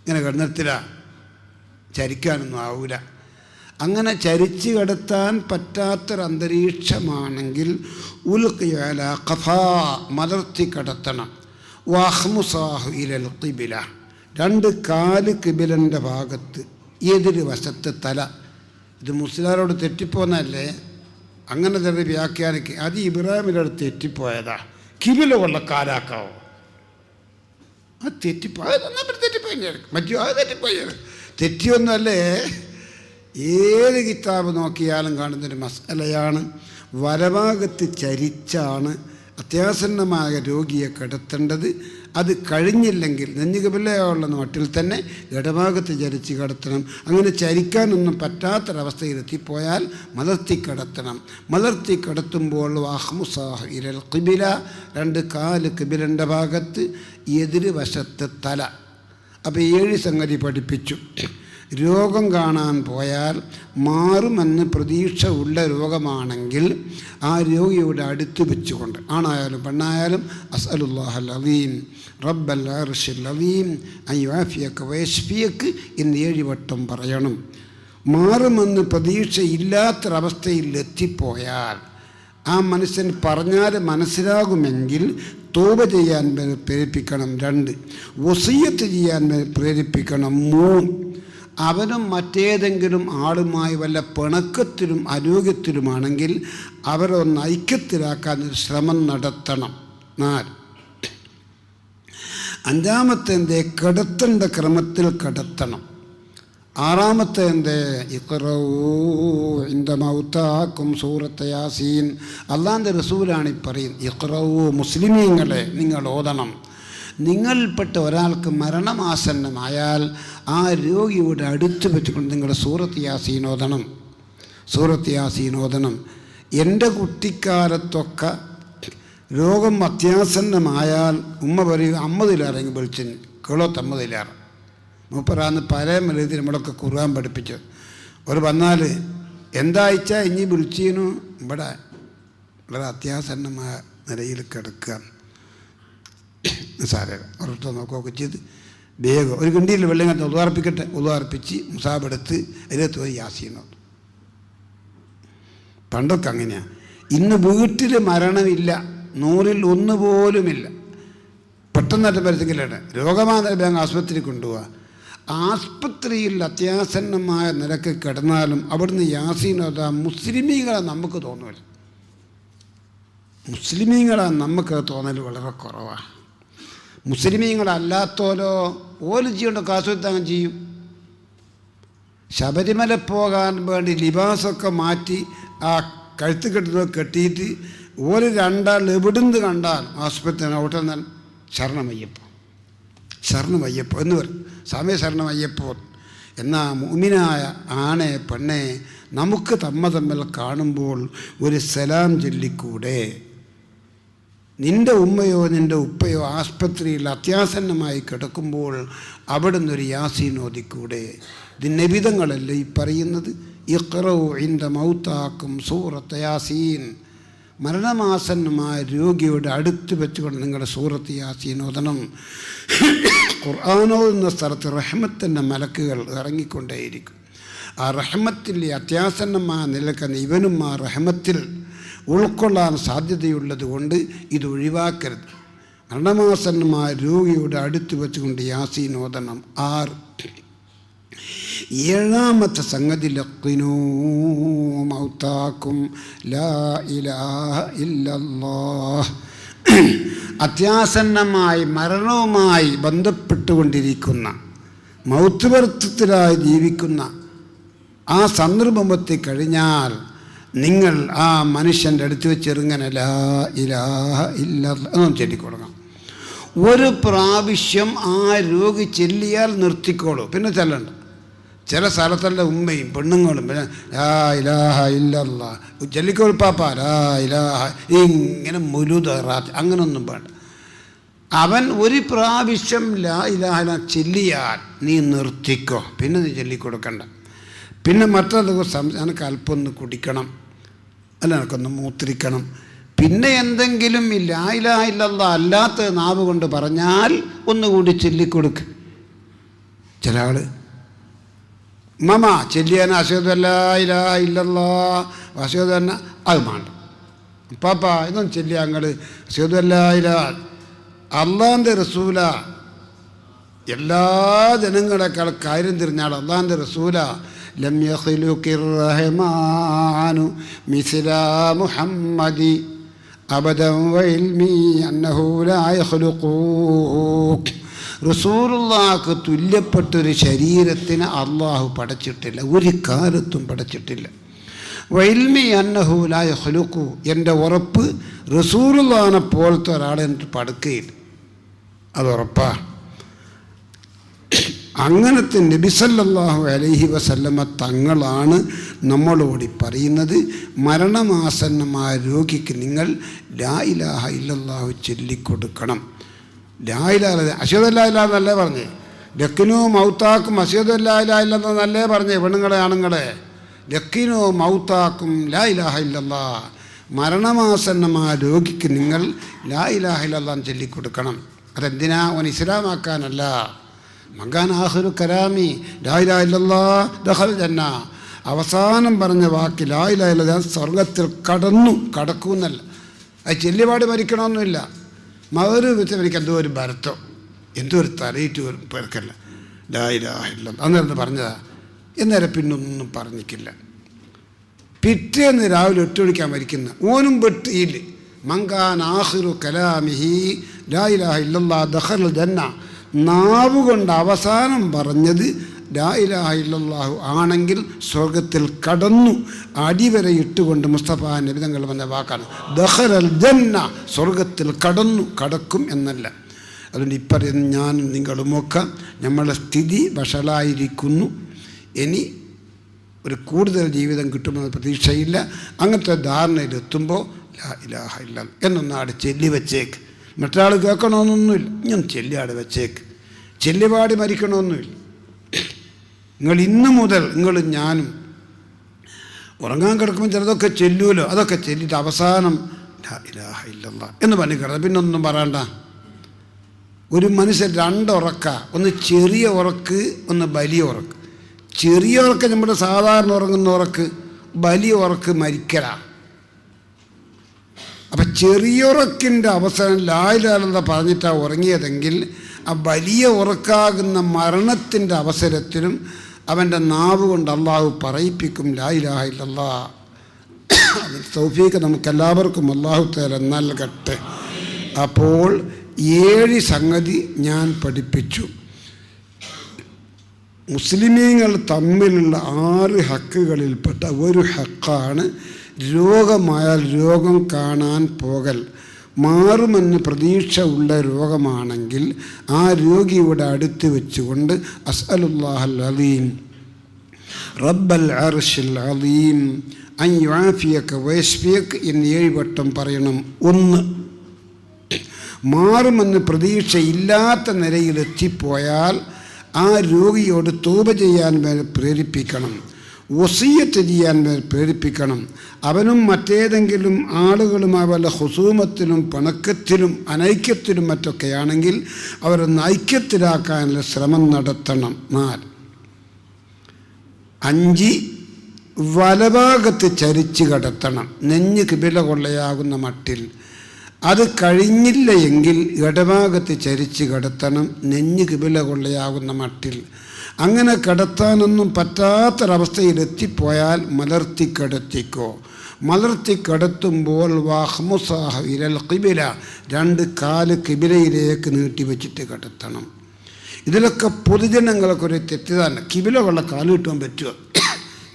ഇങ്ങനെ കിടന്നിട്ടില്ല, ചരിക്കാനൊന്നും ആവൂല. അങ്ങനെ ചരിച്ച് കിടത്താൻ പറ്റാത്തൊരന്തരീക്ഷമാണെങ്കിൽ ഉൽഖിയല ഖഫാ, മലർത്തി കിടത്തണം. വഹ്മുസാഹു ഇലൽ ഖിബില, 2 കാല് കിബിലൻ്റെ ഭാഗത്ത്, എതിര് വശത്ത് തല. ഇത് മുസ്ലിയാരോട് തെറ്റിപ്പോന്നല്ലേ, അങ്ങനെ തന്നെ വ്യാഖ്യാനിക്കുക. അത് ഇബ്രാഹിമിൻ്റെ അടുത്ത് തെറ്റിപ്പോയതാ. കിബില കൊള്ള കാലാക്കാവോ? അത് തെറ്റിപ്പോയി മറ്റു അത് തെറ്റിപ്പോയത് തെറ്റിയൊന്നുമല്ലേ. ഏത് കിതാബ് നോക്കിയാലും കാണുന്നൊരു മസലയാണ്. വലഭാഗത്ത് ചരിച്ചാണ് അത്യാസന്നമായ രോഗിയെ കിടത്തേണ്ടത്. അത് കഴിഞ്ഞില്ലെങ്കിൽ നെഞ്ഞുകപില്ലയുള്ള മട്ടിൽ തന്നെ ഇടഭാഗത്ത് ചരിച്ച് കിടത്തണം. അങ്ങനെ ചരിക്കാനൊന്നും പറ്റാത്തൊരവസ്ഥയിലെത്തിപ്പോയാൽ മലർത്തി കിടത്തണം. മലർത്തി കിടത്തുമ്പോൾ വഹ്മുസാഹ് ഇലൽ ഖിബില, 2 കാല് കിബിലൻ്റെ ഭാഗത്ത്, എതിര് വശത്ത് തല. അപ്പോൾ 7 സംഗതി പഠിപ്പിച്ചു. രോഗം കാണാൻ പോയാൽ മാറുമെന്ന് പ്രതീക്ഷ ഉള്ള രോഗമാണെങ്കിൽ ആ രോഗിയുടെ അടുത്ത് വെച്ചുകൊണ്ട്, ആണായാലും പെണ്ണായാലും, അസ്അലുല്ലാഹൽ അലീം റബ്ബൽ അർശിൽ അലീം അൻ യുആഫിയക വയശ്ഫിയക എന്ന് 7 വട്ടം പറയണം. മാറുമെന്ന് പ്രതീക്ഷയില്ലാത്തൊരവസ്ഥയിൽ എത്തിപ്പോയാൽ ആ മനുഷ്യൻ പറഞ്ഞാൽ മനസ്സിലാകുമെങ്കിൽ തൗബ ചെയ്യാൻ പ്രേരിപ്പിക്കണം. 2 വസിയ്യത്ത് ചെയ്യാൻ പ്രേരിപ്പിക്കണം. 3 അവനും മറ്റേതെങ്കിലും ആളുമായി വല്ല പിണക്കത്തിലും അരോഗ്യത്തിലുമാണെങ്കിൽ അവരൊന്ന് ഐക്യത്തിലാക്കാൻ ഒരു ശ്രമം നടത്തണം. 4 5-ാമത്തെ എന്തേ കിടത്തേണ്ട ക്രമത്തിൽ കിടത്തണം. 6-ാമത്തെ എന്തേ ഇഖ്റഊ ഇൻദ മൗതാക്കും സൂറത്ത് യാസീൻ. അല്ലാഹുവിൻ്റെ റസൂലാണ് ഈ പറയുന്നത്. ഇഖ്റഊ, മുസ്ലിമീങ്ങളെ നിങ്ങൾ ഓതണം. നിങ്ങളിൽപ്പെട്ട ഒരാൾക്ക് മരണമാസന്നമായാൽ ആ രോഗിയുടെ അടുത്ത് വെച്ചുകൊണ്ട് നിങ്ങൾ സൂറത്ത് യാസീൻ ഓതണം. സൂറത്ത് യാസീൻ ഓതണം. എൻ്റെ കുട്ടിക്കാലത്തൊക്കെ രോഗം അത്യാസന്നമായാൽ ഉമ്മ പറയും 50 വിളിച്ചു കിളോത്ത് 50 മൂപ്പറാന്ന് പല മെഴുതി നമ്മളൊക്കെ ഖുർആൻ പഠിപ്പിച്ചത്. ഒരു വന്നാൽ എന്താഴ്ച ഇനി വിളിച്ചീനു, ഇവിടെ വളരെ അത്യാസന്നമായ നിലയിൽ കിടക്കുക സാരേ ഒരിടത്ത് നോക്കുകയൊക്കെ ചെയ്ത് വേഗം ഒരു കിണ്ടിയിൽ വെള്ളം കത്ത് ഉദാർപ്പിക്കട്ടെ, ഉദാർപ്പിച്ച് മുസാബെടുത്ത് അതിനകത്ത് പോയി യാസീനോ. പണ്ടൊക്കെ അങ്ങനെയാണ്. ഇന്ന് വീട്ടിൽ മരണമില്ല, 100-ൽ 1 പോലുമില്ല. പെട്ടെന്നായിട്ട് പരിധിക്കലാണ് രോഗമാകുന്ന ബാങ്ക് ആശുപത്രി കൊണ്ടുപോവുക. ആസ്പത്രിയിൽ അത്യാസന്നമായ നിരക്ക് കിടന്നാലും അവിടുന്ന് യാസീനോദ മുസ്ലിമീങ്ങളെ നമുക്ക് തോന്നില്ല. മുസ്ലിമീങ്ങളെ നമുക്ക് തോന്നൽ വളരെ കുറവാണ്. മുസ്ലിമീങ്ങളല്ലാത്തോലോ ഓല് ചെയ്യേണ്ട ആസ്വദിത്താൻ ചെയ്യും. ശബരിമല പോകാൻ വേണ്ടി ലിബാസൊക്കെ മാറ്റി ആ കഴുത്ത് കെട്ടുന്നത് കെട്ടിയിട്ട് ഓല് 2 ആൾ എവിടുന്ന് കണ്ടാൽ ആസ്പത്രി ഹോട്ടൽ നിന്ന് ശരണമയ്യപ്പോ ശരണമയ്യപ്പോ എന്ന് പറയും. സമയ ശരണമയ്യപ്പോ. എന്നാൽ മുഅ്മിനായ ആണെ പെണ്ണെ നമുക്ക് തമ്മിൽ കാണുമ്പോൾ ഒരു സലാം ചൊല്ലിക്കൂടെ? നിൻ്റെ ഉമ്മയോ നിൻ്റെ ഉപ്പയോ ആസ്പത്രിയിൽ അത്യാസന്നമായി കിടക്കുമ്പോൾ അവിടെ നിന്നൊരു യാസീൻ ഓതിക്കൂടെ? ഇത് നബിതങ്ങളല്ലേ ഈ പറയുന്നത്? ഇഖ്റഊ ഇൻദ മൗതാക്കും സൂറത്ത് യാസീൻ. മരണമാസന്നമായ രോഗിയുടെ അടുത്ത് വെച്ചുകൊണ്ട് നിങ്ങളുടെ സൂറത്ത് യാസീൻ ഓതണം. ഖുർആനോതുന്ന സ്ഥലത്ത് റഹ്മത്തിൻ്റെ മലക്കുകൾ ഇറങ്ങിക്കൊണ്ടേയിരിക്കും. ആ റഹ്മത്തിൻ്റെ അത്യാസന്നമായ നിലക്കുന്ന ഇവനും ആ റഹ്മത്തിൽ ഉൾക്കൊള്ളാൻ സാധ്യതയുള്ളത് കൊണ്ട് ഇത് ഒഴിവാക്കരുത്. മരണമാസന്നമായ രോഗിയുടെ അടുത്ത് വെച്ചുകൊണ്ട് യാസീൻ ഓതണം. 6 7-ാമത്തെ സംഗതി ലഖ്നൂ മൗതാക്കും ലാ ഇലാഹ ഇല്ലല്ലാഹ്. അത്യാസന്നമായി മരണവുമായി ബന്ധപ്പെട്ടുകൊണ്ടിരിക്കുന്ന മൗത്ത് വൃത്തത്തിലായി ജീവിക്കുന്ന ആ സന്ദർഭമെത്തി കഴിഞ്ഞാൽ നിങ്ങൾ ആ മനുഷ്യൻ്റെ അടുത്ത് വെച്ചിറങ്ങനെ ലാ ഇലാഹ ഇല്ലല്ലാഹ് എന്നൊന്ന് ചൊല്ലിക്കൊടുക്കണം. 1 പ്രാവശ്യം ആ രോഗി ചെല്ലിയാൽ നിർത്തിക്കോളൂ, പിന്നെ ചെല്ലണ്ട. ചില സ്ഥലത്തുള്ള ഉമ്മയും പെണ്ണുങ്ങളും പിന്നെ ലാ ഇലാഹ ഇല്ലല്ലാഹ് ചൊല്ലിക്കോൾ പാപ്പ ലാ ഇലാഹ ഇങ്ങനെ മുലുതറാത്ത് അങ്ങനൊന്നും വേണ്ട. അവൻ 1 പ്രാവശ്യം ലാ ഇലാഹ ചെല്ലിയാൽ നീ നിർത്തിക്കോ, പിന്നെ നീ ചൊല്ലിക്കൊടുക്കണ്ട. പിന്നെ മറ്റൊരു എനിക്ക് അല്പം ഒന്ന് കുടിക്കണം, അല്ല എനിക്കൊന്ന് മൂത്രിക്കണം. പിന്നെ എന്തെങ്കിലും ലാ ഇലാഹ ഇല്ലല്ലാഹ് അല്ലാത്ത നാവ് കൊണ്ട് പറഞ്ഞാൽ ഒന്നുകൂടി ചൊല്ലിക്കൊടുക്ക്. ചില ആൾ മമ ചെല്ലിയാൻ അശ്വദ് അല്ലാ ഇലാഹ ഇല്ലല്ലാഹ് അശ്വദ് തന്നെ അത് വേണ്ട പാപ്പ ഇതൊന്നും ചെല്ലിയ ഞങ്ങൾ അശ്വദ് അല്ലാ ഇലാഹ അള്ളാൻ്റെ റസൂല എല്ലാ ജനങ്ങളെക്കാൾ കാര്യം തിരിഞ്ഞാൽ അള്ളാൻ്റെ റസൂല ലം യഖ്ലുഖിർ റഹ്മാനു മിസ്ല മുഹമ്മദി അബദൻ വഇൽമി അന്നഹു ലാ യഖ്ലുഖൂക്. റസൂലുള്ളാഹിക്ക് തുല്യപ്പെട്ടൊരു ശരീരത്തിന് അള്ളാഹു പടച്ചിട്ടില്ല, ഒരു കാലത്തും പടച്ചിട്ടില്ല. വഇൽമി അന്നഹു ലാ യഖ്ലുഖു, എൻ്റെ ഉറപ്പ് റസൂലുള്ളാഹിനെ പോലത്തെ ഒരാളെ എനിക്ക് പടുക്കുകയില്ല, അത് ഉറപ്പാണ്. അങ്ങനത്തെ നബി സല്ലല്ലാഹു അലൈഹി വസല്ലമ തങ്ങളാണ് നമ്മളോട് പറയുന്നത്, മരണമാസന്നമായ രോഗിക്ക് നിങ്ങൾ ലാ ഇലാഹ ഇല്ലല്ലാഹു ചൊല്ലിക്കൊടുക്കണം. ലാ ഇലാഹ അശ്ഹദു അല്ലാ ഇലാഹ എന്നല്ലേ പറഞ്ഞേ, ലക്കിനോ മൗത്താക്കും അശ്ഹദു അല്ലാ ഇലാഹ ഇല്ലല്ലാഹ് പറഞ്ഞേ പെണ്ണുങ്ങളെ ആണുങ്ങളെ. ലക്കിനോ മൗത്താക്കും ലാ ഇലാഹ ഇല്ലല്ലാഹ്, മരണമാസന്നമായ രോഗിക്ക് നിങ്ങൾ ലാ ഇലാഹ ഇല്ലല്ലാഹ് ചൊല്ലിക്കൊടുക്കണം. അതെന്തിനാ? ഓൻ ഇസ്ലാമാക്കാനല്ല. മകാൻ ആഖിറു കലാമി ലാ ഇലാഹ ഇല്ലല്ലാഹ് ദഖൽ ജന്ന, അവസാനം പറഞ്ഞ വാക്ക് ലാ ഇലാഹ ഇല്ലല്ലാഹ് സ്വർഗത്തിൽ കടക്കൂന്നല്ല. അത് ചെല്ലിപാട് മരിക്കണമെന്നില്ല, മകര് വെച്ച് മരിക്കാൻ എന്തോ ഒരു ഭരത്തോ എന്തോ ഒരു തലയിട്ട് പേർക്കല്ല ലാ ഇലാഹ ഇല്ലല്ലാഹ് അന്നേരം പറഞ്ഞതാ. എന്നേരം പിന്നൊന്നും പറഞ്ഞിട്ടില്ല. പിറ്റേന്ന് രാവിലെ 8 മണിക്കാൻ മരിക്കുന്ന ഓനും വെട്ടിയിൽ മങ്കാൻ ആഖിറു കലാമിഹി ലാ ഇലാഹ ഇല്ലല്ലാഹ് ദഖൽ ജന്ന, നാവ് കൊണ്ട് അവസാനം പറഞ്ഞത് ലാ ഇലാഹ ഇല്ലല്ലാഹു ആണെങ്കിൽ സ്വർഗത്തിൽ കടന്നു. അടിവരെ ഇട്ടുകൊണ്ട് മുസ്തഫ നബി തങ്ങൾ പറഞ്ഞ വാക്കാണ് ദഖലൽ ജന്ന, സ്വർഗത്തിൽ കടക്കും എന്നല്ല. അതുകൊണ്ട് ഇപ്പറയുന്ന ഞാനും നിങ്ങളുമൊക്കെ നമ്മളെ സ്ഥിതി വഷളായിരിക്കുന്നു. ഇനി ഒരു കൂടുതൽ ജീവിതം കിട്ടുമെന്ന പ്രതീക്ഷയില്ല. അങ്ങനത്തെ ധാരണയിലെത്തുമ്പോൾ ലാ ഇലാഹ ഇല്ലല്ലാഹ് എന്നൊന്നാട് ചൊല്ലി വെച്ചേക്ക്. മറ്റൊരാൾ കേൾക്കണമെന്നൊന്നുമില്ല, ഞാൻ ചെല്ലിയാട് വെച്ചേക്ക്. ചെല്ലിപാടി മരിക്കണമെന്നുമില്ല. നിങ്ങൾ ഇന്ന് മുതൽ നിങ്ങളും ഞാനും ഉറങ്ങാൻ കിടക്കുമ്പോൾ ചിലതൊക്കെ ചെല്ലുമല്ലോ, അതൊക്കെ ചെല്ലിയിട്ട് അവസാനം ലാ ഇലാഹ ഇല്ലല്ലാഹ് എന്ന് പറഞ്ഞ് കിടന്നു. പിന്നെ ഒന്നും പറയണ്ട. ഒരു മനുഷ്യൻ 2 ഉറക്ക, ഒന്ന് ചെറിയ ഉറക്ക്, ഒന്ന് വലിയ ഉറക്ക്. ചെറിയ ഉറക്ക് നമ്മുടെ സാധാരണ ഉറങ്ങുന്ന ഉറക്ക്, വലിയ ഉറക്ക് മരിക്കലാണ്. അപ്പം ചെറിയുറക്കിൻ്റെ അവസരം ലാ ഇലാഹ ഇല്ലല്ലാഹ് പറഞ്ഞിട്ടാണ് ഉറങ്ങിയതെങ്കിൽ ആ വലിയ ഉറക്കാകുന്ന മരണത്തിൻ്റെ അവസരത്തിലും അവൻ്റെ നാവ് കൊണ്ട് അള്ളാഹു പറയിപ്പിക്കും ലാ ഇലാഹ ഇല്ലല്ലാഹ്. അതിന് തൗഫീഖ് നമുക്കെല്ലാവർക്കും അള്ളാഹു തആല നൽകട്ടെ. അപ്പോൾ 7 സംഗതി ഞാൻ പഠിപ്പിച്ചു. മുസ്ലിമീങ്ങൾ തമ്മിലുള്ള 6 ഹക്കുകളിൽപ്പെട്ട ഒരു ഹക്കാണ് രോഗമായാൽ രോഗം കാണാൻ പോകൽ. മാറുമെന്ന് പ്രതീക്ഷ ഉള്ള രോഗമാണെങ്കിൽ ആ രോഗിയുടെ അടുത്ത് വെച്ചുകൊണ്ട് അസ്അലുല്ലാഹൽ അലീം റബ്ബൽ അർശിൽ അലീം അൻ യുആഫിയക വയശ്ഫിയക എന്ന് 7 വട്ടം പറയണം. 1, മാറുമെന്ന് പ്രതീക്ഷയില്ലാത്ത നിലയിലെത്തിപ്പോയാൽ ആ രോഗിയോട് തൗബ ചെയ്യാൻ പ്രേരിപ്പിക്കണം, വസിയ്യത്ത് ചെയ്യാൻ പ്രേരിപ്പിക്കണം. അവനും മറ്റേതെങ്കിലും ആളുകളുമായി വല്ല ഹുസൂമത്തിലും പിണക്കത്തിലും അനൈക്യത്തിലും മറ്റൊക്കെയാണെങ്കിൽ അവരൊന്ന് ഐക്യത്തിലാക്കാനുള്ള ശ്രമം നടത്തണം. 5, വലഭാഗത്ത് ചരിച്ച് കിടത്തണം, നെഞ്ഞ് കിബില കൊള്ളയാകുന്ന മട്ടിൽ. അത് കഴിഞ്ഞില്ല എങ്കിൽ ഇടഭാഗത്ത് ചരിച്ച് കിടത്തണം, നെഞ്ഞ് കിബില കൊള്ളയാകുന്ന മട്ടിൽ. അങ്ങനെ കിടത്താനൊന്നും പറ്റാത്തൊരവസ്ഥയിലെത്തിപ്പോയാൽ മലർത്തിക്കിടത്തിക്കോ. മലർത്തിക്കിടത്തുമ്പോൾ വഹ്മുസാഹ് ഇലൽ ഖിബില, 2 കാല് കിബിലയിലേക്ക് നീട്ടി വെച്ചിട്ട് കിടത്തണം. ഇതിലൊക്കെ പൊതുജനങ്ങൾക്കൊരു തെറ്റിദ്ധാരണ, കിബില ഉള്ള കാല് കിട്ടുവാൻ പറ്റുമോ?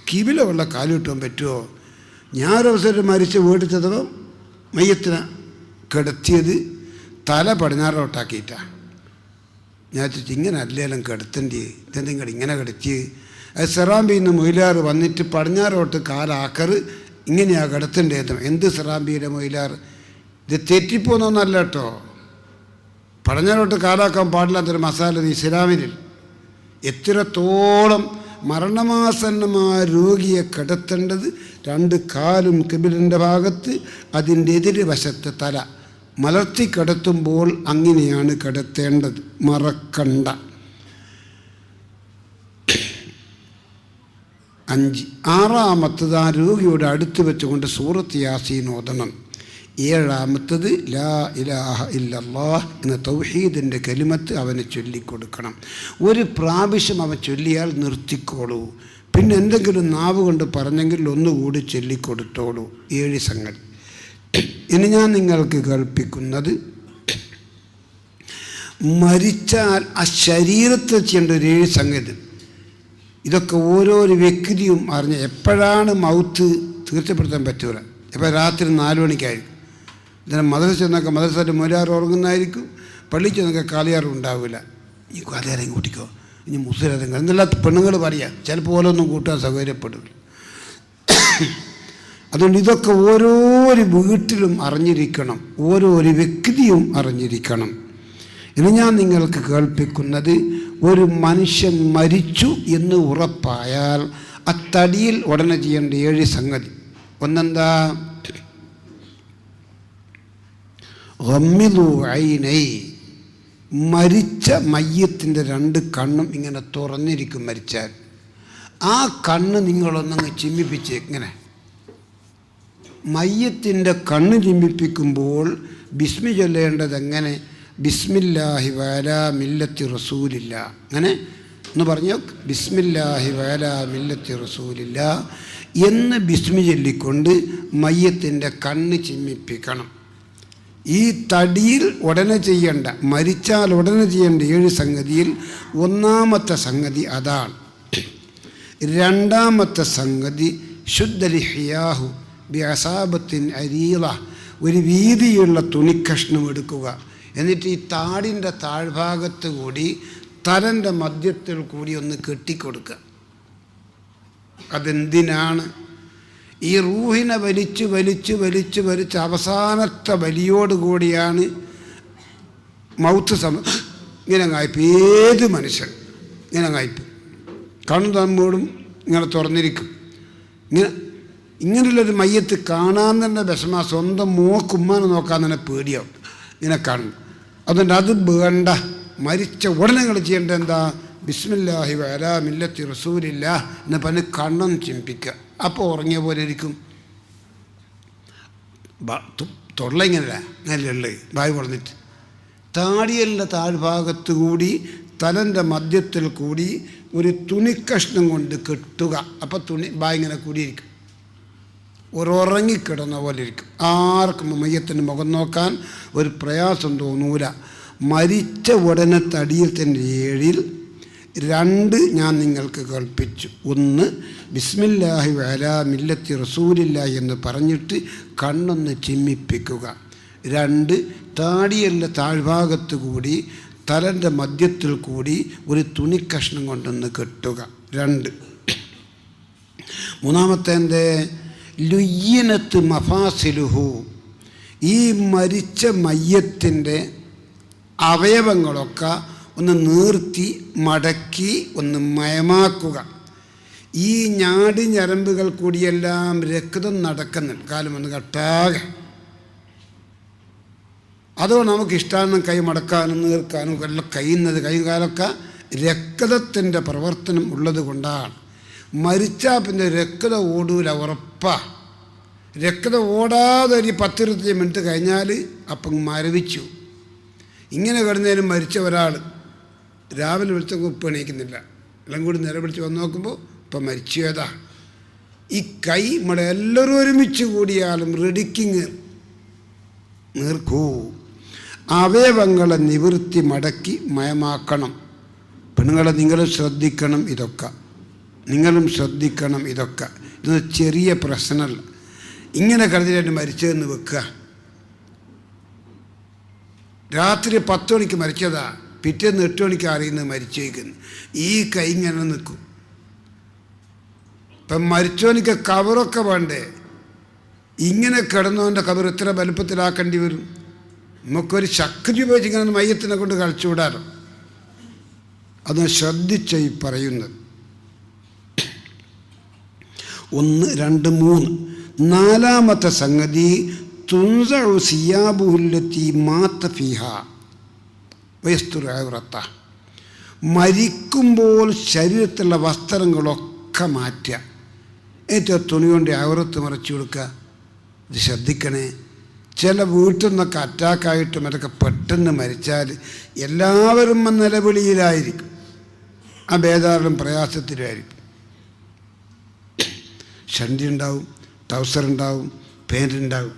കിബില ഉള്ള കാല് കിട്ടുവാൻ പറ്റുമോ? ഞാനൊരവസരം മരിച്ച് വീട്ടിൽ ചെന്നപ്പോൾ മയ്യത്തിനെ കിടത്തിയത് തല പടിഞ്ഞാറോട്ടാക്കിയിട്ടാണ്. ഞാൻ ഇങ്ങനെ അല്ലേലും കിടത്തേണ്ടി, ഇതെന്തെങ്കിലും ഇങ്ങനെ കിടത്തി. അത് സെറാമ്പിയിൽ നിന്ന് മൊയിലാർ വന്നിട്ട് പടിഞ്ഞാറോട്ട് കാലാക്കറ് ഇങ്ങനെയാണ് കിടത്തേണ്ടത്. എന്ത് സെറാമ്പിയുടെ മൊയിലാർ? ഇത് തെറ്റിപ്പോന്നൊന്നല്ല കേട്ടോ. പടിഞ്ഞാറോട്ട് കാലാക്കാൻ പാടില്ലാത്തൊരു മസാല ഇസ്ലാമിൽ. എത്രത്തോളം മരണമാസന്നമായ രോഗിയെ കിടത്തേണ്ടത് 2 കാലും കിബിലിൻ്റെ ഭാഗത്ത്, അതിൻ്റെ എതിര് വശത്ത് തല. മലർത്തി കിടത്തുമ്പോൾ അങ്ങനെയാണ് കിടത്തേണ്ടത്, മറക്കണ്ട. 5. ആറാമത്തത് ആ രോഗിയോട് അടുത്ത് വെച്ചുകൊണ്ട് സൂറത്ത് യാസീൻ ഓതണം. 7-ാമത്തത് ലാ ഇലാഹ ഇല്ലല്ലാഹ് എന്ന തൗഹീദിൻ്റെ കലിമത്ത് അവന് ചൊല്ലിക്കൊടുക്കണം. ഒരു പ്രാവശ്യം അവൻ ചൊല്ലിയാൽ നിർത്തിക്കോളൂ. പിന്നെ എന്തെങ്കിലും നാവ് കൊണ്ട് പറഞ്ഞെങ്കിൽ ഒന്നുകൂടി ചൊല്ലിക്കൊടുത്തോളൂ. 7 സംഗതി. ഇനി ഞാൻ നിങ്ങൾക്ക് കേൾപ്പിക്കുന്നത് മരിച്ചാൽ ആ ശരീരത്തിൽ ചെയ്യേണ്ട ഒരു 7 സംഗതി. ഇതൊക്കെ ഓരോരോ വ്യക്തിയും അറിഞ്ഞ് എപ്പോഴാണ് മൗത്ത് തീർച്ചപ്പെടുത്താൻ പറ്റൂല. ഇപ്പോൾ രാത്രി 4 മണിക്കായിരിക്കും. ഇതിനെ മദ്രസ ചെന്നൊക്കെ മദ്രസയുടെ മൊരാറ് ഉറങ്ങുന്നതായിരിക്കും, പള്ളി ചെന്നൊക്കെ കാലിയാറും ഉണ്ടാവില്ല. ഈ കാലിയാരെയും കൂട്ടിക്കോ, ഇനി മുസ്ലിം എന്നുള്ള പെണ്ണുങ്ങൾ പറയാം. ചിലപ്പോൾ ഓരോന്നും കൂട്ടാൻ സൗകര്യപ്പെടില്ല. അതുകൊണ്ട് ഇതൊക്കെ ഓരോരോ വീട്ടിലും അറിഞ്ഞിരിക്കണം, ഓരോരോ വ്യക്തിയും അറിഞ്ഞിരിക്കണം. ഇനി ഞാൻ നിങ്ങൾക്ക് കേൾപ്പിക്കുന്നത് ഒരു മനുഷ്യൻ മരിച്ചു എന്ന് ഉറപ്പായാൽ ആ തടിയിൽ ഉടനെ ചെയ്യേണ്ട 7 സംഗതി. ഒന്നെന്താ? ഗമ്മിദു ഐനൈ, മരിച്ച മയ്യത്തിൻ്റെ 2 കണ്ണും ഇങ്ങനെ തുറന്നിരിക്കും. മരിച്ചാൽ ആ കണ്ണ് നിങ്ങളൊന്നങ്ങ് ചിമ്മിപ്പിച്ച്. ഇങ്ങനെ മയ്യത്തിൻ്റെ കണ്ണ് ചിമ്മിപ്പിക്കുമ്പോൾ ബിസ്മി ചൊല്ലേണ്ടത് എങ്ങനെ? ബിസ്മില്ലാഹി വഅലാ മില്ലത്തി റസൂലില്ല. അങ്ങനെ എന്ന് പറഞ്ഞോ, ബിസ്മില്ലാഹി വഅലാ മില്ലത്തി റസൂലില്ല എന്ന് ബിസ്മി ചൊല്ലിക്കൊണ്ട് മയ്യത്തിൻ്റെ കണ്ണ് ചിമ്മിപ്പിക്കണം. ഈ തടിയിൽ ഉടനെ ചെയ്യേണ്ട, മരിച്ചാൽ ഉടനെ ചെയ്യേണ്ട 7 സംഗതിയിൽ 1-ാമത്തെ സംഗതി അതാണ്. 2-ാമത്തെ സംഗതി ശുദ്ധലിഹിയാഹു ബി അസാബത്തിൻ അരീള, ഒരു വീതിയുള്ള തുണിക്കഷ്ണം എടുക്കുക. എന്നിട്ട് ഈ താടിൻ്റെ താഴ്ഭാഗത്ത് കൂടി തലൻ്റെ മധ്യത്തിൽ കൂടി ഒന്ന് കെട്ടിക്കൊടുക്കുക. അതെന്തിനാണ്? ഈ റൂഹിനെ വലിച്ച് വലിച്ച് വലിച്ച് വലിച്ച് അവസാനത്തെ വലിയോടുകൂടിയാണ് മൗത്ത് ഇങ്ങനെ കായ്പ്. ഏത് മനുഷ്യൻ ഇങ്ങനെ കായ്പ്, കണ്ണു തമ്മോടും ഇങ്ങനെ തുറന്നിരിക്കും. ഇങ്ങനെയുള്ളൊരു മയ്യത്ത് കാണാൻ തന്നെ വിഷമ. സ്വന്തം മോക്കുമ്മാനെ നോക്കാൻ തന്നെ പേടിയാവും ഇങ്ങനെ കാണും. അതുകൊണ്ട് അത് വേണ്ട. മരിച്ച ഉടനെ നിങ്ങൾ ചെയ്യേണ്ട എന്താ? ബിസ്മില്ലാഹി വഅലാ മില്ലത്തി റസൂലില്ല എന്ന് പറഞ്ഞ് കണ്ണൊന്ന് ചിമ്പിക്കുക. അപ്പോൾ ഉറങ്ങിയ പോലെ ഇരിക്കും. തൊള്ള ഇങ്ങനെയല്ല, നല്ലുള്ളു വായു വളർന്നിട്ട് താടിയലിൻ്റെ താഴ്ഭാഗത്ത് കൂടി തലൻ്റെ മധ്യത്തിൽ കൂടി ഒരു തുണിക്കഷ്ണം കൊണ്ട് കെട്ടുക. അപ്പോൾ വായ ഇങ്ങനെ കൂടിയിരിക്കും, ഉറങ്ങിക്കിടന്ന പോലെ ഇരിക്കും. ആർക്കും മയ്യത്തിൻ്റെ മുഖം നോക്കാൻ ഒരു പ്രയാസം തോന്നൂല. മരിച്ച ഉടനെ തടിയിൽ തന്നെ 7-ൽ 2 ഞാൻ നിങ്ങൾക്ക് കേൾപ്പിച്ചു. 1 ബിസ്മില്ലാഹി വഅലാ മില്ലത്തി റസൂലില്ല എന്ന് പറഞ്ഞിട്ട് കണ്ണൊന്ന് ചിമ്മിപ്പിക്കുക. 2 താടിയല്ല താഴ്ഭാഗത്ത് കൂടി തലൻ്റെ മധ്യത്തിൽ കൂടി ഒരു തുണിക്കഷ്ണം കൊണ്ടൊന്ന് കെട്ടുക. 2. 3-ാമത്തെ എന്തേ? ലുയ്യിനത്ത് മഫാസിലുഹു, ഈ മരിച്ച മയ്യത്തിൻ്റെ അവയവങ്ങളൊക്കെ ഒന്ന് നീർത്തി മടക്കി ഒന്ന് മയമാക്കുക. ഈ ഞാടി ഞരമ്പുകൾ കൂടിയെല്ലാം രക്തം നടക്കുന്നുണ്ട്, കാലം ഒന്ന് കട്ടാകെ. അതുകൊണ്ട് നമുക്കിഷ്ടമാണ് കൈ മടക്കാനും നീർക്കാനും എല്ലാം കഴിയുന്നത്. കൈയും കാലമൊക്കെ രക്തത്തിൻ്റെ പ്രവർത്തനം ഉള്ളത് കൊണ്ടാണ്. മരിച്ചാൽ പിന്നെ രക്തം ഓടൂല, ഉറപ്പാ. രക്തം ഓടാതെ ഒരു 10-20 മിനിറ്റ് കഴിഞ്ഞാൽ അപ്പം മരവിച്ചു. ഇങ്ങനെ കിടന്നേലും മരിച്ച ഒരാൾ രാവിലെ വിളിച്ചപ്പോൾ ഇപ്പം എണീക്കുന്നില്ല, എല്ലാം കൂടി നേരെ പിടിച്ച് വന്ന് നോക്കുമ്പോൾ ഇപ്പം മരിച്ചു. ഏതാ ഈ കൈ? നമ്മുടെ എല്ലാവരും ഒരുമിച്ച് കൂടിയാലും റെഡിക്കിങ് നീർക്കൂ. അവയവങ്ങളെ നിവൃത്തി മടക്കി മയമാക്കണം. പെണ്ണുങ്ങളെ നിങ്ങളും ശ്രദ്ധിക്കണം, ഇതൊക്കെ നിങ്ങളും ശ്രദ്ധിക്കണം. ഇതൊക്കെ ഇതൊന്നും ചെറിയ പ്രശ്നമല്ല. ഇങ്ങനെ കരുതിയിട്ട് മരിച്ചതെന്ന് വെക്കുക. രാത്രി 10 മണിക്ക് മരിച്ചതാ, പിറ്റേന്ന് 8 മണിക്ക് അറിയുന്നത് മരിച്ചേക്കുന്നു. ഈ കൈ ഇങ്ങനെ നിൽക്കും. ഇപ്പം മരിച്ചവനിക്ക് കവറൊക്കെ വേണ്ടേ? ഇങ്ങനെ കിടന്നവൻ്റെ കവർ എത്ര വലുപ്പത്തിലാക്കേണ്ടി വരും? നമുക്കൊരു ശക്തി ഉപയോഗിച്ച് ഇങ്ങനെ മയ്യത്തിനെ കൊണ്ട് കളിച്ചുവിടാറോ? അത് ശ്രദ്ധിച്ച ഈ പറയുന്നത്. 1, 2, 3. 4-ാമത്തെ സംഗതി തുൻസഉ സിയാബുഹുല്ലത്തി മാത ഫീഹാ വയസ്തുറ ഔറത്ത, മരിക്കുമ്പോൾ ശരീരത്തിലുള്ള വസ്ത്രങ്ങളൊക്കെ മാറ്റുക. ഏറ്റവും തുണി കൊണ്ട് ഔറത്ത് മറച്ചു കൊടുക്കുക. ഇത് ശ്രദ്ധിക്കണേ. ചില വീട്ടിൽ നിന്നൊക്കെ അറ്റാക്കായിട്ടും അതൊക്കെ പെട്ടെന്ന് മരിച്ചാൽ എല്ലാവരും നിലവിളിയിലായിരിക്കും, ആ ബേജാറിലും പ്രയാസത്തിലുമായിരിക്കും. ഷണ്ടി ഉണ്ടാവും, ട്രൗസർ ഉണ്ടാവും, പാൻ്റ് ഉണ്ടാവും,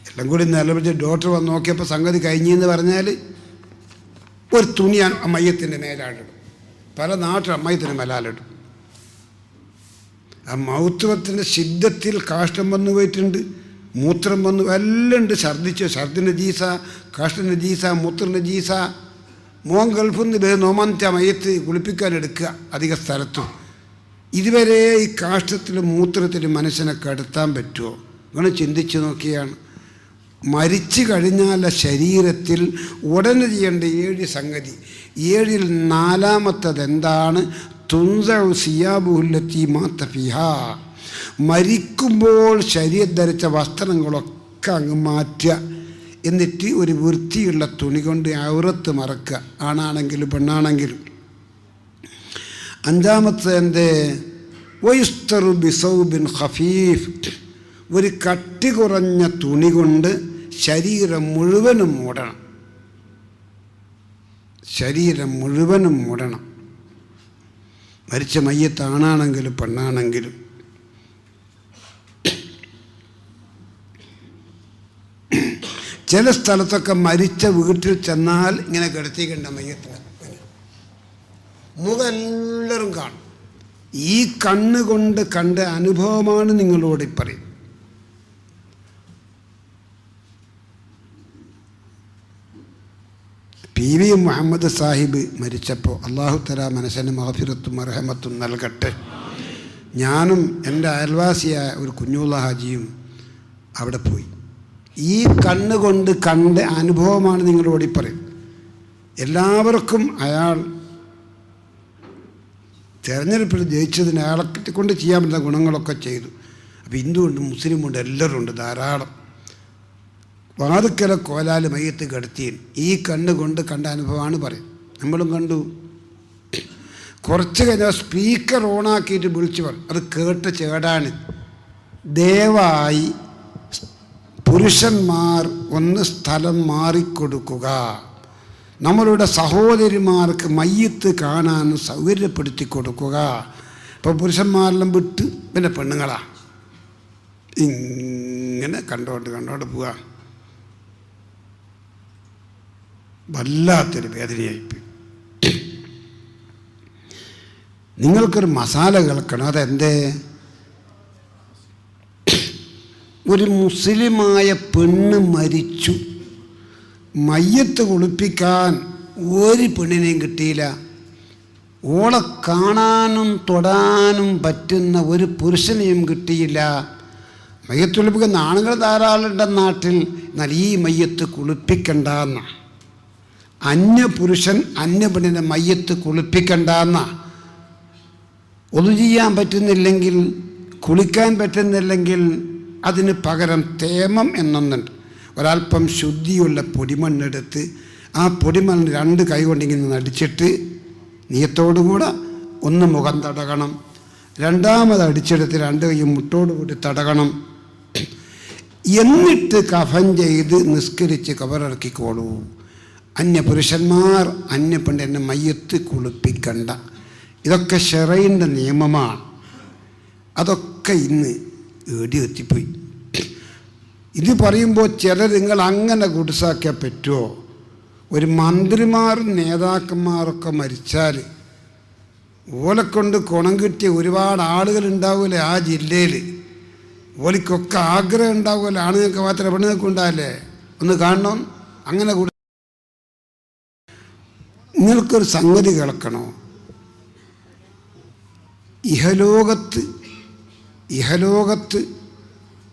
എല്ലാം കൂടി നിലവിളിച്ച് ഡോക്ടർ വന്ന് നോക്കിയപ്പോൾ സംഗതി കഴിഞ്ഞെന്ന് പറഞ്ഞാൽ ഒരു തുണി മയ്യത്തിൻ്റെ മേലാലിടും. പല നാട്ടിൽ മയ്യത്തിൻ്റെ മേലാലിടും. ആ മൗത്വത്തിൻ്റെ ശിദ്ധത്തിൽ കാഷ്ടം വന്നു പോയിട്ടുണ്ട്, മൂത്രം വന്നു, എല്ലാം ഉണ്ട്. ഛർദ്ദിച്ചു, ഛർദിൻ്റെ ജീസ, കാഷ്ടൻ്റെ ജീസ, മൂത്രൻ്റെ ജീസ. മോൻ ഗൾഫിൽ നിന്ന് നോമാന്ത മയ്യത്ത് കുളിപ്പിക്കാൻ എടുക്കുക അധിക സ്ഥലത്തും. ഇതുവരെ ഈ കാഷ്ടത്തിലും മൂത്രത്തിലും മനുഷ്യനെ കടത്താൻ പറ്റുമോ? അങ്ങനെ ചിന്തിച്ച് നോക്കിയാണ്. മരിച്ചു കഴിഞ്ഞാൽ ശരീരത്തിൽ ഉടനെ ചെയ്യേണ്ട 7 സംഗതി. 7-ൽ 4-മത്തത് എന്താണ്? തുൻസഉ സിയാബുഹുല്ലത്തി മാത ഫിഹാ. മരിക്കുമ്പോൾ ശരീരം ധരിച്ച വസ്ത്രങ്ങളൊക്കെ അങ്ങ് മാറ്റുക. എന്നിട്ട് ഒരു വൃത്തിയുള്ള തുണി കൊണ്ട് ഔറത്ത് മറക്കുക, ആണാണെങ്കിലും പെണ്ണാണെങ്കിലും. 5-മത്തെ എന്ത്? വയുസ്തറു ബിസൗബിൻ ഖഫീഫ്. ഒരു കട്ടി കുറഞ്ഞ തുണി കൊണ്ട് ശരീരം മുഴുവനും മൂടണം. ശരീരം മുഴുവനും മൂടണം. മരിച്ച മയ്യത്ത് ആണാണെങ്കിലും പെണ്ണാണെങ്കിലും. ചില സ്ഥലത്തൊക്കെ മരിച്ച വീട്ടിൽ ചെന്നാൽ ഇങ്ങനെ കിടത്തിക്കണ്ട മയ്യത്ത് മുഖം എല്ലാവരും കാണും. ഈ കണ്ണുകൊണ്ട് കണ്ട അനുഭവമാണ് നിങ്ങളോട് പറയും. PV മുഹമ്മദ് സാഹിബ് മരിച്ചപ്പോൾ അള്ളാഹു തആല മനസ്സിന് മഗ്ഫിറത്തും റഹ്മത്തും നൽകട്ടെ. ഞാനും എൻ്റെ അയൽവാസിയായ ഒരു കുഞ്ഞുള്ള ഹാജിയും അവിടെ പോയി. ഈ കണ്ണുകൊണ്ട് കണ്ട അനുഭവമാണ് നിങ്ങളോട് പറയും. എല്ലാവർക്കും അയാൾ തെരഞ്ഞെടുപ്പിൽ ജയിച്ചതിന് അയാളെ കൊണ്ട് ചെയ്യാൻ പറ്റുന്ന ഗുണങ്ങളൊക്കെ ചെയ്തു. അപ്പോൾ ഹിന്ദുവുണ്ട്, മുസ്ലിമുണ്ട്, എല്ലാവരും ഉണ്ട് ധാരാളം. വാതുക്കല കോലാൽ മയ്യത്ത് കിടത്തി. ഈ കണ്ണുകൊണ്ട് കണ്ട അനുഭവമാണ് പറയും. നമ്മളും കണ്ടു. കുറച്ച് കഴിഞ്ഞാൽ സ്പീക്കർ ഓണാക്കിയിട്ട് വിളിച്ചു പറയും. അത് കേട്ട് ചേടാണ്. ദയവായി പുരുഷന്മാർ ഒന്ന് സ്ഥലം മാറിക്കൊടുക്കുക. നമ്മളുടെ സഹോദരിമാർക്ക് മയ്യത്ത് കാണാൻ സൗകര്യപ്പെടുത്തി കൊടുക്കുക. ഇപ്പോൾ പുരുഷന്മാരെല്ലാം വിട്ട് പിന്നെ പെണ്ണുങ്ങളാ ഇങ്ങനെ കണ്ടോണ്ട് പോവുക. വല്ലാത്തൊരു വേദനയായിപ്പോയി. നിങ്ങൾക്കൊരു മസാല കേൾക്കണം. അതെന്തേ? ഒരു മുസ്ലിമായ പെണ്ണ് മരിച്ചു, മയ്യത്ത് കുളിപ്പിക്കാൻ ഒരു പെണ്ണിനെയും കിട്ടിയില്ല. ഓളെ കാണാനും തൊടാനും പറ്റുന്ന ഒരു പുരുഷനെയും കിട്ടിയില്ല. മയ്യത്ത് കുളിപ്പിക്കുന്ന ആണുങ്ങൾ ധാരാളമുണ്ട് നാട്ടിൽ. എന്നാൽ ഈ മയ്യത്ത് കുളിപ്പിക്കണ്ടെന്ന, അന്യ പുരുഷൻ അന്യ പെണ്ണിനെ മയ്യത്ത് കുളിപ്പിക്കണ്ടെന്ന. ഒതു ചെയ്യാൻ പറ്റുന്നില്ലെങ്കിൽ, കുളിക്കാൻ പറ്റുന്നില്ലെങ്കിൽ അതിന് പകരം തേമം എന്നൊന്നുണ്ട്. ഒരൽപ്പം ശുദ്ധിയുള്ള പൊടിമണ്ണെടുത്ത് ആ പൊടിമണ്ണ് 2 കൈ കൊണ്ടിങ്ങനെ നടിച്ചിട്ട് നീയത്തോടുകൂടെ ഒന്ന് മുഖം തടകണം, രണ്ടാമത് അടിച്ചെടുത്ത് 2 കൈയും മുട്ടോടുകൂടി തടകണം. എന്നിട്ട് കഫൻ ചെയ്ത് നിസ്കരിച്ച് കബറിറക്കിക്കോളൂ. അന്യപുരുഷന്മാർ അന്യ പെണ്ണിനെ മയ്യത്ത് കുളിപ്പിക്കണ്ട. ഇതൊക്കെ ശറഈന്റെ നിയമമാണ്. അതൊക്കെ ഇന്ന് ഏടി എത്തിപ്പോയി. ഇത് പറയുമ്പോൾ ചിലർ നിങ്ങൾ അങ്ങനെ കുടിസാക്കിയാൽ പറ്റുമോ? ഒരു മന്ത്രിമാരും നേതാക്കന്മാരൊക്കെ മരിച്ചാൽ ഓലെക്കൊണ്ട് ഗുണം കിട്ടിയ ഒരുപാട് ആളുകൾ ഉണ്ടാവില്ലേ ആ ജില്ലയിൽ. ഓലിക്കൊക്കെ ആഗ്രഹം ഉണ്ടാവുമല്ലോ, ആണുങ്ങൾക്ക് മാത്രമേ പെണ്ണുങ്ങൾക്ക് ഉണ്ടാവില്ലേ, ഒന്ന് കാണണം. അങ്ങനെ നിങ്ങൾക്കൊരു സംഗതി കേൾക്കണോ? ഇഹലോകത്ത്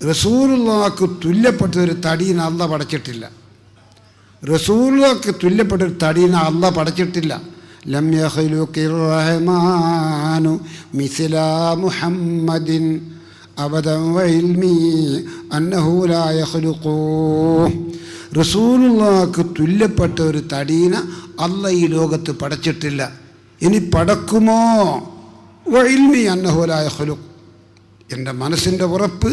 റസൂലുള്ളാഹിക്ക് തുല്യപ്പെട്ട ഒരു തടീനെ അല്ലാഹ് പടച്ചിട്ടില്ല. റസൂലുള്ളാഹിക്ക് തുല്യപ്പെട്ട ഒരു തടീനെ അല്ലാഹ് പടച്ചിട്ടില്ല. ലം യഖ്ലുഖിർ റഹ്മാനു മിസ്ല മുഹമ്മദിൻ അബദൻ വഇൽമി അന്നഹു ലാ യഖ്ലുഖു. റസൂലുള്ളാഹിക്ക് തുല്യപ്പെട്ട ഒരു തടീനെ അല്ലാഹ് ഈ ലോകത്ത് പടച്ചിട്ടില്ല. ഇനി പടക്കുമോ? വഇൽമി അന്നഹു ലാ യഖ്ലുഖു. എൻ്റെ മനസ്സിൻ്റെ ഉറപ്പ്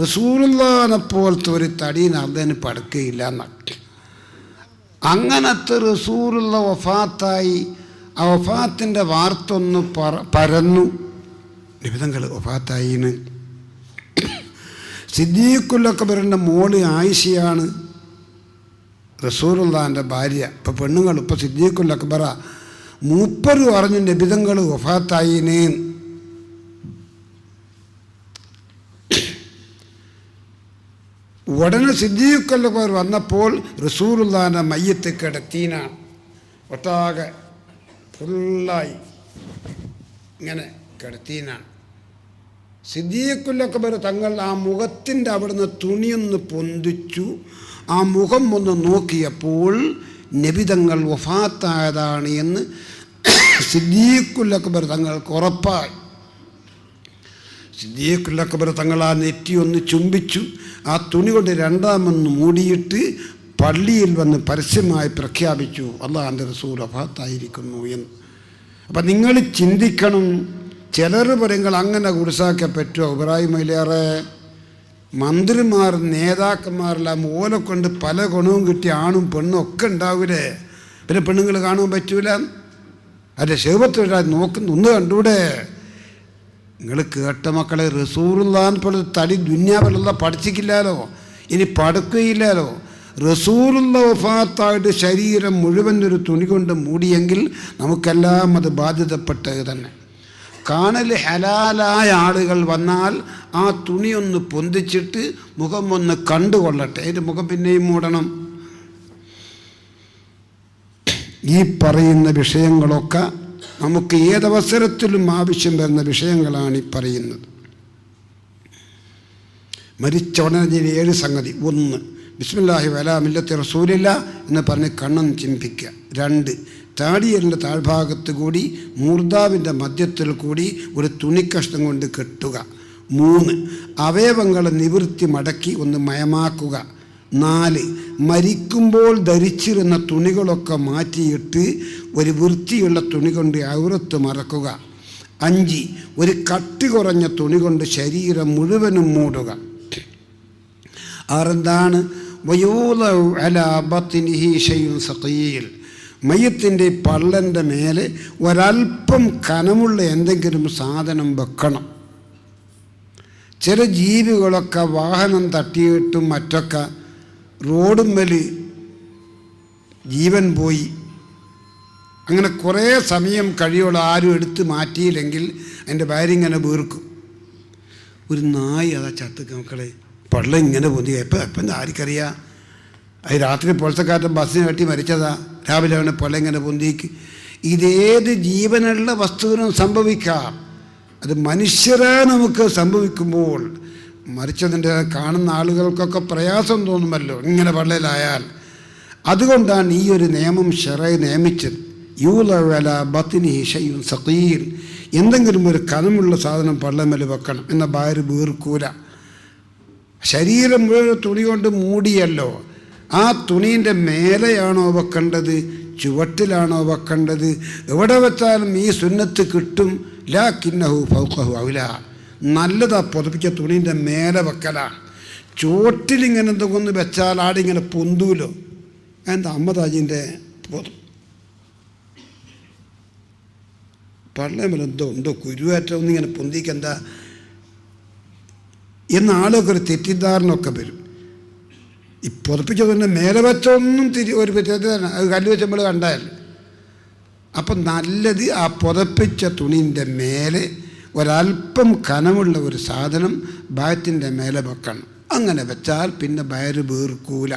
റസൂലുള്ളാഹിനെ പോലത്തെ ഒരു തടീന് അതിന് പടുക്കുകയില്ല എന്നാണ്. അങ്ങനത്തെ റസൂലുള്ള വഫാത്തായി. ആ വഫാത്തിൻ്റെ വാർത്ത ഒന്ന് പരന്നു. നിബിതങ്ങൾ വഫാത്തായിന്ന്. സിദ്ദീഖുൽ അക്ബറിൻ്റെ മോള് ആയിഷയാണ് റസൂലുള്ളാഹിൻ്റെ ഭാര്യ. ഇപ്പോൾ പെണ്ണുങ്ങൾ ഇപ്പോൾ സിദ്ദീഖുൽ അക്ബറ മൂപ്പര് പറഞ്ഞു നിബിതങ്ങൾ വഫാത്തായിന്. ഉടനെ സിദ്ദീഖുൽ അക്ബർ വന്നപ്പോൾ റസൂലുള്ളാഹിൻ്റെ മയ്യത്ത് കിടത്തീനാണ്. ഒട്ടാകെ ഫുള്ളായി ഇങ്ങനെ കിടത്തീനാണ്. സിദ്ദീഖുൽ അക്ബർ തങ്ങൾ ആ മുഖത്തിൻ്റെ അവിടുന്ന് തുണിയൊന്ന് പൊന്തിച്ചു. ആ മുഖം ഒന്ന് നോക്കിയപ്പോൾ നബിതങ്ങൾ വഫാത്തായതാണ് എന്ന് സിദ്ദീഖുൽ അക്ബർ തങ്ങൾക്ക് ഉറപ്പായി. സിദ്ദീഖുൽ അക്ബർ തങ്ങൾ ആ നെറ്റി ഒന്ന് ചുംബിച്ചു. ആ തുണി കൊണ്ട് രണ്ടാമൊന്ന് മൂടിയിട്ട് പള്ളിയിൽ വന്ന് പരസ്യമായി പ്രഖ്യാപിച്ചു, അല്ലാഹുവിൻ്റെ റസൂൽ വഫാത്തായിരിക്കുന്നു എന്ന്. അപ്പം നിങ്ങൾ ചിന്തിക്കണം. ചിലർ പറയുമ്പോൾ അങ്ങനെ കുറിസാക്കാൻ പറ്റുമോ? ഇബ്രാഹിം മൈലേറെ മന്ത്രിമാർ നേതാക്കന്മാരെല്ലാം ഓലെ കൊണ്ട് പല ഗുണവും കിട്ടിയ ആണും പെണ്ണും ഒക്കെ ഉണ്ടാവില്ലേ? പിന്നെ പെണ്ണുങ്ങൾ കാണുവാൻ പറ്റൂല? അതിൻ്റെ ശേപത്തോടെ നോക്കുന്ന ഒന്ന് കണ്ടൂടെ? നിങ്ങൾ കേട്ട മക്കളെ, റസൂലുള്ളാഹിനെ പോലെ തടി ദുന്യാവിലുള്ള പഠിച്ചിട്ടില്ലാലോ, ഇനി പടുക്കുകയില്ലാലോ. റസൂലുള്ള വഫാത്തായിട്ട് ശരീരം മുഴുവൻ ഒരു തുണി കൊണ്ട് മൂടിയെങ്കിൽ നമുക്കെല്ലാം അത് ബാധ്യതപ്പെട്ടത് തന്നെ. കാണൽ ഹലാലായ ആളുകൾ വന്നാൽ ആ തുണിയൊന്ന് പൊന്തിച്ചിട്ട് മുഖം ഒന്ന് കണ്ടുകൊള്ളട്ടെ. അതിൻ്റെ മുഖം പിന്നെയും മൂടണം. ഈ പറയുന്ന വിഷയങ്ങളൊക്കെ നമുക്ക് ഏതവസരത്തിലും ആവശ്യം വരുന്ന വിഷയങ്ങളാണ് ഈ പറയുന്നത്. മരിച്ച ഉടനെ 7 സംഗതി. 1, ബിസ്മില്ലാഹി വലാ മില്ലത്തി റസൂലില്ല എന്ന് പറഞ്ഞ് കണ്ണൊന്ന് ചിമ്പിക്കുക. 2, താടിയലിൻ്റെ താഴ്ഭാഗത്ത് കൂടി മൂർദാവിൻ്റെ മധ്യത്തിൽ കൂടി ഒരു തുണിക്കഷ്ണം കൊണ്ട് കെട്ടുക. 3, അവയവങ്ങളെ നിവൃത്തി മടക്കി ഒന്ന് മയമാക്കുക. 4, മരിക്കുമ്പോൾ ധരിച്ചിരുന്ന തുണികളൊക്കെ മാറ്റിയിട്ട് ഒരു വൃത്തിയുള്ള തുണി കൊണ്ട് ഔറത്ത് മറക്കുക. 5, ഒരു കട്ടി കുറഞ്ഞ തുണി കൊണ്ട് ശരീരം മുഴുവനും മൂടുക. 6, എന്താണ്? വയൂളഉ അലാ ബത്നിഹി ശൈഉൻ സഖീൽ, മയ്യത്തിൻ്റെ പള്ളൻ്റെ മേലെ ഒരൽപ്പം കനമുള്ള എന്തെങ്കിലും സാധനം വെക്കണം. ചില ജീവികളൊക്കെ വാഹനം തട്ടിയിട്ടും മറ്റൊക്കെ റോഡുമ്മൽ ജീവൻ പോയി അങ്ങനെ കുറേ സമയം കഴിയുള്ള ആരും എടുത്ത് മാറ്റിയില്ലെങ്കിൽ അതിൻ്റെ വയറിങ്ങനെ വീർക്കും. ഒരു നായി അതാ ചത്തുക്ക മക്കളെ, പള്ള ഇങ്ങനെ പൊന്തി. എപ്പം ആർക്കറിയാം? അത് രാത്രി പൊലസക്കാരൻ ബസ്സിന് കെട്ടി മരിച്ചതാ, രാവിലെ അവനെ പൊല ഇങ്ങനെ പൊന്തിക്ക്. ഇതേത് ജീവനുള്ള വസ്തുവിനും സംഭവിക്കാം. അത് മനുഷ്യരെ നമുക്ക് സംഭവിക്കുമ്പോൾ മരിച്ചതിൻ്റെ കാണുന്ന ആളുകൾക്കൊക്കെ പ്രയാസം തോന്നുമല്ലോ ഇങ്ങനെ പള്ളയിലായാൽ. അതുകൊണ്ടാണ് ഈ ഒരു നിയമം ശറഅ് നിയമിച്ചത്. യൂളഉ അലാ ബത്നിഹി ശൈഉൻ സഖീൽ, എന്തെങ്കിലും ഒരു കനമുള്ള സാധനം പള്ളമേൽ വെക്കണം. എന്ന വയറ് വീർക്കൂല. ശരീരം മുഴുവൻ തുണി കൊണ്ട് മൂടിയല്ലോ, ആ തുണീൻ്റെ മേലെയാണോ വെക്കേണ്ടത്, ചുവട്ടിലാണോ വെക്കേണ്ടത്? എവിടെ വെച്ചാലും ഈ സുന്നത്ത് കിട്ടും. ലാകിന്നഹു ഫൗഖഹു ഔലാ, നല്ലതാ പുതപ്പിച്ച തുണീൻ്റെ മേലെ വെക്കലാണ്. ചുവട്ടിലിങ്ങനെ എന്തെങ്കിലും വെച്ചാൽ ആടിങ്ങനെ പൊന്തൂലോ. എന്താ അമ്മതാജിൻ്റെ പള്ളമേലെന്തോ ഉണ്ടോ കുരുവാറ്റം ഇങ്ങനെ പൊന്തിക്കെന്താ എന്ന ആളൊക്കെ ഒരു തെറ്റിദ്ധാരണയൊക്കെ വരും. ഈ പുതപ്പിച്ചതിൻ്റെ മേലെ വെച്ചൊന്നും ഒരു തെറ്റിദ്ധാരണ, അത് കല്ല് വെച്ച് നമ്മൾ കണ്ടാൽ. അപ്പം നല്ലത് ആ പുതപ്പിച്ച തുണീൻ്റെ മേലെ ഒരൽപ്പം കനമുള്ള ഒരു സാധനം ബാറ്റിൻ്റെ മേലെ വെക്കണം. അങ്ങനെ വെച്ചാൽ പിന്നെ വയറ് വീർക്കൂല.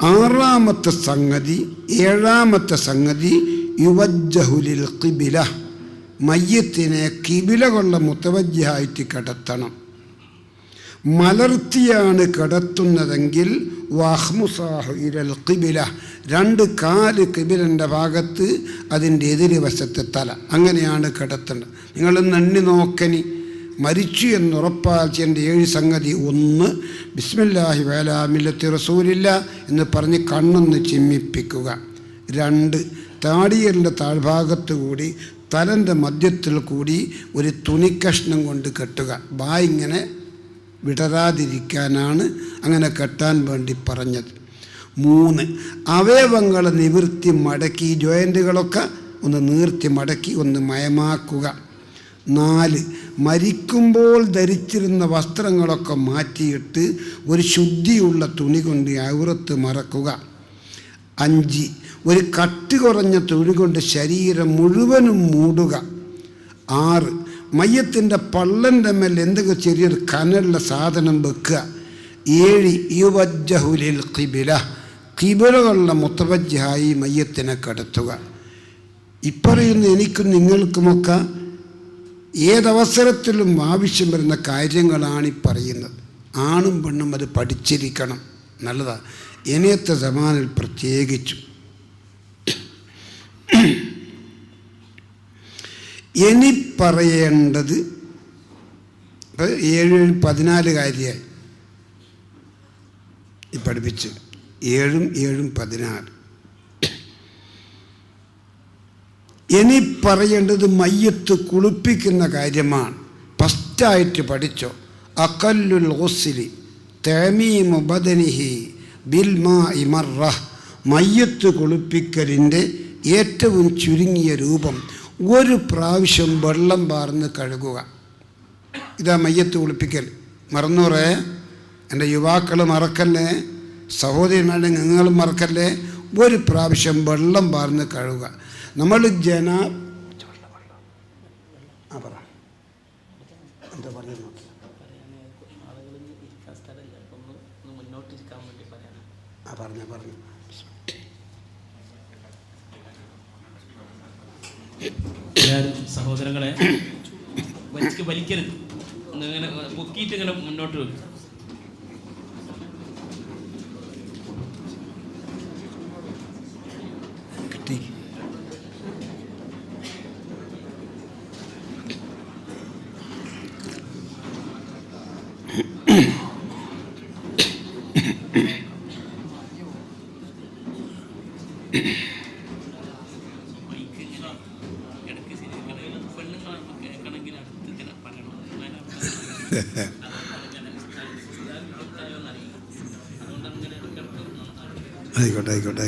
6ാമത്തെ സംഗതി, 7ാമത്തെ സംഗതി, യുവജ്ജഹുലിൽ ഖിബില, മയ്യത്തിനെ കിബില കൊള്ള മുത്തവജ്ജിഹായിട്ട് കിടത്തണം. മലർത്തിയാണ് കിടത്തുന്നതെങ്കിൽ വഹ്മുസാഹു ഇലൽ ഖിബില, 2 കാല് കിബിലൻ്റെ ഭാഗത്ത്, അതിൻ്റെ എതിർവശത്തെ തല, അങ്ങനെയാണ് കിടത്തേണ്ടത്. നിങ്ങളൊന്ന് എണ്ണി നോക്കനി. മരിച്ചു എന്നുറപ്പാൽ ചെയ്യേണ്ട 7 സംഗതി. 1, ബിസ്മില്ലാഹി വലാ മില്ലത്തി റസൂലില്ല എന്ന് പറഞ്ഞ് കണ്ണൊന്ന് ചിമ്മിപ്പിക്കുക. 2, താടിയലിൻ്റെ താഴ്ഭാഗത്ത് കൂടി തലൻ്റെ മധ്യത്തിൽ കൂടി ഒരു തുണിക്കഷ്ണം കൊണ്ട് കെട്ടുക. ഇങ്ങനെ വിടരാതിരിക്കാനാണ് അങ്ങനെ കെട്ടാൻ വേണ്ടി പറഞ്ഞത്. 3, അവയവങ്ങൾ നിവർത്തി മടക്കി, ജോയിൻറ്റുകളൊക്കെ ഒന്ന് നീർത്തി മടക്കി ഒന്ന് മയമാക്കുക. 4, മരിക്കുമ്പോൾ ധരിച്ചിരുന്ന വസ്ത്രങ്ങളൊക്കെ മാറ്റിയിട്ട് ഒരു ശുദ്ധിയുള്ള തുണി കൊണ്ട് ഔറത്ത് മറക്കുക. 5, ഒരു കട്ടി കുറഞ്ഞ തുണി കൊണ്ട് ശരീരം മുഴുവനും മൂടുക. 6, മയ്യത്തിൻ്റെ പള്ളൻ്റെ മേൽ എന്തെങ്കിലും ചെറിയൊരു കനലുള്ള സാധനം വെക്കുക. 7, യുവജ്ജഹുലിൽ ഖിബില, ഖിബിലകളുടെ മുത്തവജ്ജഹായി മയ്യത്തിനെ കടത്തുക. ഇപ്പറയുന്ന എനിക്കും നിങ്ങൾക്കുമൊക്കെ ഏതവസരത്തിലും ആവശ്യം വരുന്ന കാര്യങ്ങളാണ് പറയുന്നത്. ആണും പെണ്ണും അത് പഠിച്ചിരിക്കണം, നല്ലതാണ്. ഇനിയത്തെ സമാനിൽ പ്രത്യേകിച്ചും. ഇനി പറയേണ്ടത് 7-14 കാര്യമായി പഠിപ്പിച്ച്. 7-14. ഇനി പറയേണ്ടത് മയ്യത്ത് കുളിപ്പിക്കുന്ന കാര്യമാണ്. ഫസ്റ്റായിട്ട് പഠിച്ചോ. അഖല്ലുൽ ഗുസ്ലി തഅമീമു ബദനിഹി ബിൽ മാഇ മർറ. മയ്യത്ത് കുളിപ്പിക്കലിൻ്റെ ഏറ്റവും ചുരുങ്ങിയ രൂപം ഒരു പ്രാവശ്യം വെള്ളം പാർന്ന് കഴുകുക. ഇതാ മയ്യത്ത് കുളിപ്പിക്കൽ. മറന്നൂറേ, എൻ്റെ യുവാക്കൾ മറക്കല്ലേ, സഹോദരിമാരുടെ നിങ്ങളും മറക്കല്ലേ. ഒരു പ്രാവശ്യം വെള്ളം പാർന്ന് കഴുകുക. നമ്മൾ സഹോദരങ്ങളെ വലിക്കരുത്, ഇങ്ങനെ പൊക്കിയിട്ട് ഇങ്ങനെ മുന്നോട്ട് വെക്കും. ആയിക്കോട്ടെ.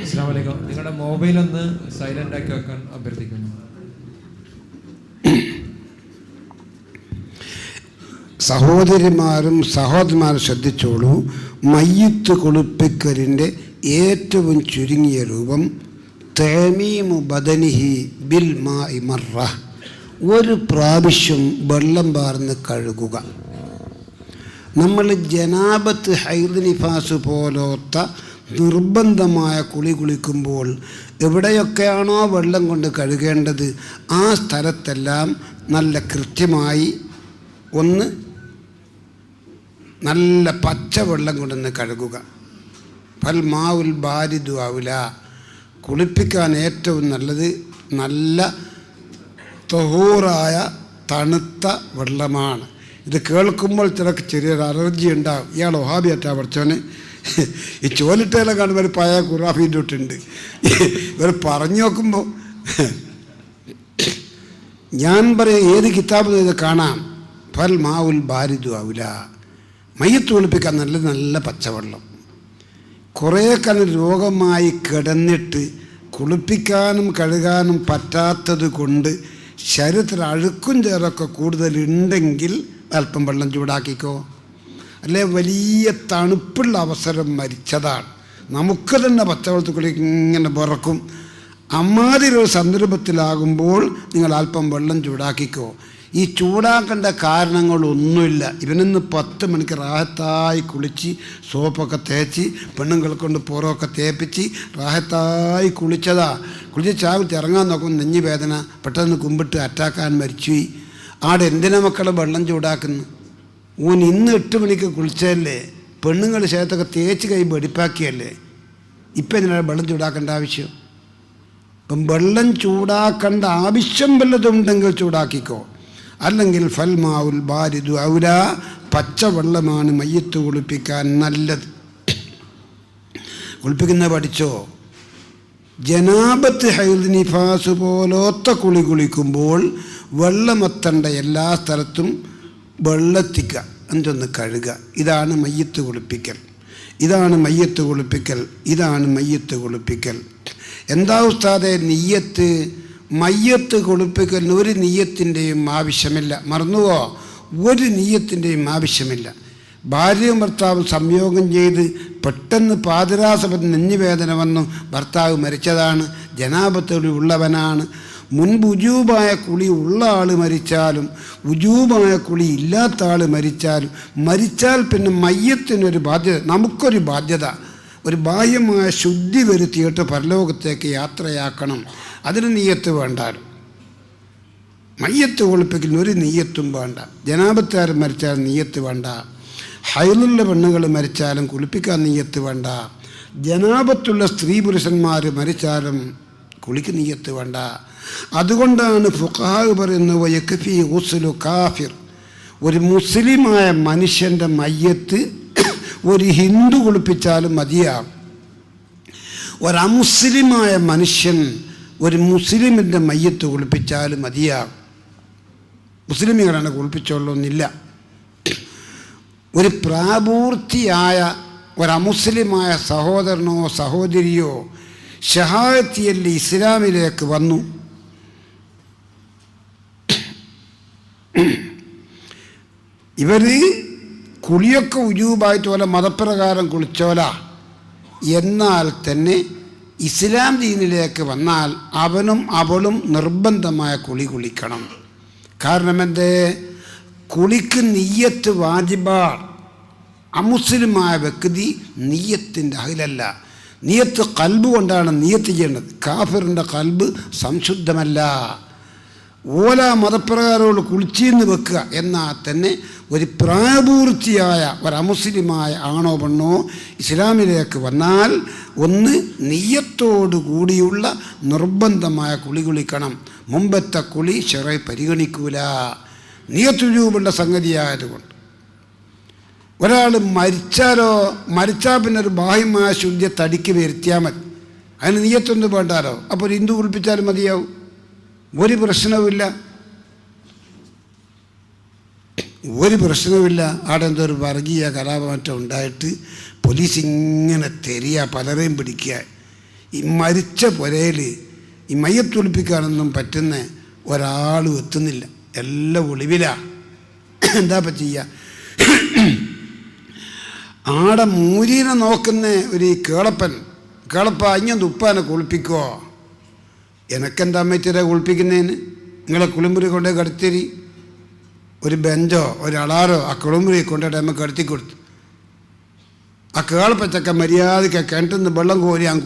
അസ്സലാമു അലൈക്കും. നിങ്ങളുടെ മൊബൈൽ ഒന്ന് സൈലന്റ് ആക്കി വെക്കാൻ അഭ്യർത്ഥിക്കുന്നു. സഹോദരിമാരും സഹോദരന്മാരും ശ്രദ്ധിച്ചോളൂ. മയ്യിത്ത് കുളിപ്പിക്കലിൻ്റെ ഏറ്റവും ചുരുങ്ങിയ രൂപം തഅമീമു ബദനിഹി ബിൽ മാഇ മർറ. ഒരു പ്രാവശ്യം വെള്ളം പാർന്ന് കഴുകുക. നമ്മൾ ജനാബത്ത്, ഹൈദ്, നിഫാസ് പോലത്തെ നിർബന്ധമായ കുളിക്കുമ്പോൾ എവിടെയൊക്കെയാണോ വെള്ളം കൊണ്ട് കഴുകേണ്ടത് ആ സ്ഥലത്തെല്ലാം നല്ല കൃത്യമായി ഒന്ന് നല്ല പച്ച വെള്ളം കൊണ്ടൊന്ന് കഴുകുക. ഫൽ മാവുൽ ബാരിദു ഔല. കുളിപ്പിക്കാൻ ഏറ്റവും നല്ലത് നല്ല തഹൂറായ തണുത്ത വെള്ളമാണ്. ഇത് കേൾക്കുമ്പോൾ ചിലക്ക് ചെറിയൊരു അലർജി ഉണ്ടാകും. ഇയാൾ ഒഹാബിയറ്റാ പഠിച്ചോന്, ഈ ചോലിട്ടേലെ കാണുമ്പോൾ പഴയ ഖുറാഫീൻ്റെ ഇട്ടുണ്ട്. ഇവർ പറഞ്ഞു നോക്കുമ്പോൾ ഞാൻ പറയാം, ഏത് കിതാബ് ഇത് കാണാം. ഫൽ മാവുൽ ബാരിദു ഔല. മയ്യത്ത് കുളിപ്പിക്കാൻ നല്ല പച്ചവെള്ളം. കുറേ കാലം രോഗമായി കിടന്നിട്ട് കുളിപ്പിക്കാനും കഴുകാനും പറ്റാത്തത് കൊണ്ട് ശരീരത്തിൽ അഴുക്കും ചേറൊക്കെ കൂടുതലുണ്ടെങ്കിൽ അല്പം വെള്ളം ചൂടാക്കിക്കോ. അല്ലെ വലിയ തണുപ്പുള്ള അവസരം മരിച്ചതാണ്, നമുക്ക് തന്നെ പച്ചവെള്ളത്തിൽ കൂടി ഇങ്ങനെ വിറക്കും. അമ്മാതിരി ഒരു സന്ദർഭത്തിലാകുമ്പോൾ നിങ്ങൾ അല്പം വെള്ളം ചൂടാക്കിക്കോ. ഈ ചൂടാക്കേണ്ട കാരണങ്ങളൊന്നുമില്ല. ഇവനിന്ന് 10 മണിക്ക് റാഹത്തായി കുളിച്ച് സോപ്പൊക്കെ തേച്ച് പെണ്ണുങ്ങളെ കൊണ്ട് പുറമൊക്കെ തേപ്പിച്ച് റാഹത്തായി കുളിച്ചതാ. കുളിച്ച് ചാവിട്ട് ഇറങ്ങാൻ നോക്കും, നെഞ്ഞ് വേദന, പെട്ടെന്ന് കുമ്പിട്ട് അറ്റാക്കാൻ മരിച്ചുപോയി. ആടെ എന്തിനാ മക്കളെ വെള്ളം ചൂടാക്കുന്നു? ഓൻ ഇന്ന് 8 മണിക്ക് കുളിച്ചതല്ലേ, പെണ്ണുങ്ങൾ ശേഖത്തൊക്കെ തേച്ച് കൈ വെടിപ്പാക്കിയല്ലേ. ഇപ്പം എന്തിനാണ് വെള്ളം ചൂടാക്കേണ്ട ആവശ്യം? ഇപ്പം വെള്ളം ചൂടാക്കേണ്ട ആവശ്യം വല്ലതുണ്ടെങ്കിൽ ചൂടാക്കിക്കോ. അല്ലെങ്കിൽ ഫൽ മാവുൽ ബാരിദു ഔല. പച്ചവെള്ളമാണ് മയ്യത്ത് കുളിപ്പിക്കാൻ നല്ലത്. കുളിപ്പിക്കുന്നത് പഠിച്ചോ. ജനാബത്ത് ഹൈദ് നിഫാസ് പോലത്തെ കുളി കുളിക്കുമ്പോൾ വെള്ളമെത്തേണ്ട എല്ലാ സ്ഥലത്തും വെള്ളത്തിക്കുക, എന്തൊന്ന് കഴുകുക. ഇതാണ് മയ്യത്ത് കുളിപ്പിക്കൽ, ഇതാണ് മയ്യത്ത് കുളിപ്പിക്കൽ, ഇതാണ് മയ്യത്ത് കുളിപ്പിക്കൽ. എന്താ ഉസ്താദെ നിയ്യത്ത്? മയ്യത്ത് കുളിപ്പിക്കലിന് ഒരു നിയ്യത്തിൻ്റെയും ആവശ്യമില്ല. മറന്നുവോ? ഒരു നിയ്യത്തിൻ്റെയും ആവശ്യമില്ല. ഭാര്യയും ഭർത്താവും സംയോഗം ചെയ്ത് പെട്ടെന്ന് പാതിരാസപത്തിന് നെഞ്ഞുവേദന വന്നു, ഭർത്താവ് മരിച്ചതാണ്, ജനാബത്ത് ഉള്ളവനാണ്. മുൻപ് ഉജൂബായ കുളി ഉള്ള ആൾ മരിച്ചാലും ഉജൂബായ കുളി ഇല്ലാത്ത ആൾ മരിച്ചാലും മരിച്ചാൽ പിന്നെ മയ്യത്തിനൊരു ബാധ്യത, നമുക്കൊരു ബാധ്യത, ഒരു ബാഹ്യമായ ശുദ്ധി വരുത്തിയിട്ട് പരലോകത്തേക്ക് യാത്രയാക്കണം. അതിന് നിയ്യത്ത് വേണ്ടാലും മയ്യത്ത് കുളിപ്പിക്കുന്ന ഒരു നിയ്യത്തും വേണ്ട. ജനാബത്തുകാരൻ മരിച്ചാലും നിയ്യത്ത് വേണ്ട. ഹൈലുള്ള പെണ്ണുകൾ മരിച്ചാലും കുളിപ്പിക്കാൻ നിയ്യത്ത് വേണ്ട. ജനാബത്തുള്ള സ്ത്രീ പുരുഷന്മാർ മരിച്ചാലും കുളിക്ക് നിയ്യത്ത് വേണ്ട. അതുകൊണ്ടാണ് ഫുഖഹാവ് പറയുന്നത് വയക്ഫി ഗുസ്ലു കാഫിർ, ഒരു മുസ്ലിമായ മനുഷ്യൻ്റെ മയ്യത്ത് ഒരു ഹിന്ദു കുളിപ്പിച്ചാലും മതിയാകും. ഒരമുസ്ലിമായ മനുഷ്യൻ ഒരു മുസ്ലിമിൻ്റെ മയ്യത്ത് കുളിപ്പിച്ചാലും മതിയാകും. മുസ്ലിമുകളാണ് കുളിപ്പിച്ചോളൊന്നില്ല. ഒരു പ്രാപൂർത്തിയായ ഒരമുസ്ലിമായ സഹോദരനോ സഹോദരിയോ ഷഹാദത്തിയല്ലി ഇസ്ലാമിലേക്ക് വന്നു, ഇവർ കുളിയൊക്കെ ഉജൂബായിട്ട് പോലെ മതപ്രകാരം കുളിച്ചോല, എന്നാൽ തന്നെ ഇസ്ലാം ദീനിലേക്ക് വന്നാൽ അവനും അവളും നിർബന്ധമായ കുളി കുളിക്കണം. കാരണം എന്തേ? കുളിക്ക് നിയ്യത്ത് വാജിബാണ്. അമുസ്ലിമായ വ്യക്തി നിയ്യത്തിൻ്റെ അഹിലല്ല. നിയ്യത്ത് കൽബ് കൊണ്ടാണ് നിയ്യത്ത് ചെയ്യേണ്ടത്. കാഫിറിൻ്റെ കൽബ് സംശുദ്ധമല്ല. ഓല മതപ്രകാരമുള്ള കുളിച്ചീന്ന് വെക്കുക എന്നാൽ തന്നെ ഒരു പ്രായപൂർത്തിയായ ഒരമുസ്ലിമായ ആണോ പെണ്ണോ ഇസ്ലാമിലേക്ക് വന്നാൽ ഒന്ന് നിയ്യത്തോടു കൂടിയുള്ള നിർബന്ധമായ കുളി കുളിക്കണം. മുമ്പത്തെ കുളി ശറഅ് പരിഗണിക്കൂല, നിയ്യത്ത് രൂപമുള്ള സംഗതിയായതുകൊണ്ട്. ഒരാൾ മരിച്ചാൽ പിന്നെ ഒരു ബാഹ്യമായ ശുദ്ധിയെ തടിക്ക് വരുത്തിയാൽ മതി, അതിന് നിയ്യത്തൊന്നും വേണ്ടാലോ. അപ്പോൾ ഒരു ഹിന്ദു കുളിപ്പിച്ചാലും മതിയാവും, ഒരു പ്രശ്നവുമില്ല, ഒരു പ്രശ്നവുമില്ല. അവിടെ എന്തോ ഒരു വർഗീയ കലാപമാറ്റം ഉണ്ടായിട്ട് പോലീസ് ഇങ്ങനെ തെരിയ പലരെയും പിടിക്കുക. ഈ മരിച്ച പുരയിൽ ഈ മയ്യത്തൊളിപ്പിക്കാനൊന്നും പറ്റുന്ന ഒരാളും എത്തുന്നില്ല, എല്ലാം ഒളിവിലാണ്. എന്താ ചെയ്യുക? ആടെ മൂരീനെ നോക്കുന്ന ഒരു കേളപ്പ അഞ്ഞൊന്ന് ഉപ്പാനെ കുളിപ്പിക്കുമോ? എനക്കെന്താ അമ്മച്ചിരെ കുളിപ്പിക്കുന്നതിന്? നിങ്ങളെ കുളിമുറി കൊണ്ടേ കടത്തിരി, ഒരു ബെഞ്ചോ ഒരു അളാറോ ആ കുളിമുറി കൊണ്ടുപോയിട്ട് അമ്മ കടത്തി കൊടുത്തു. ആ കേളപ്പച്ചക്ക മര്യാദയ്ക്ക് കിണറ്റിൽ നിന്ന് വെള്ളം കോരി ഞാൻ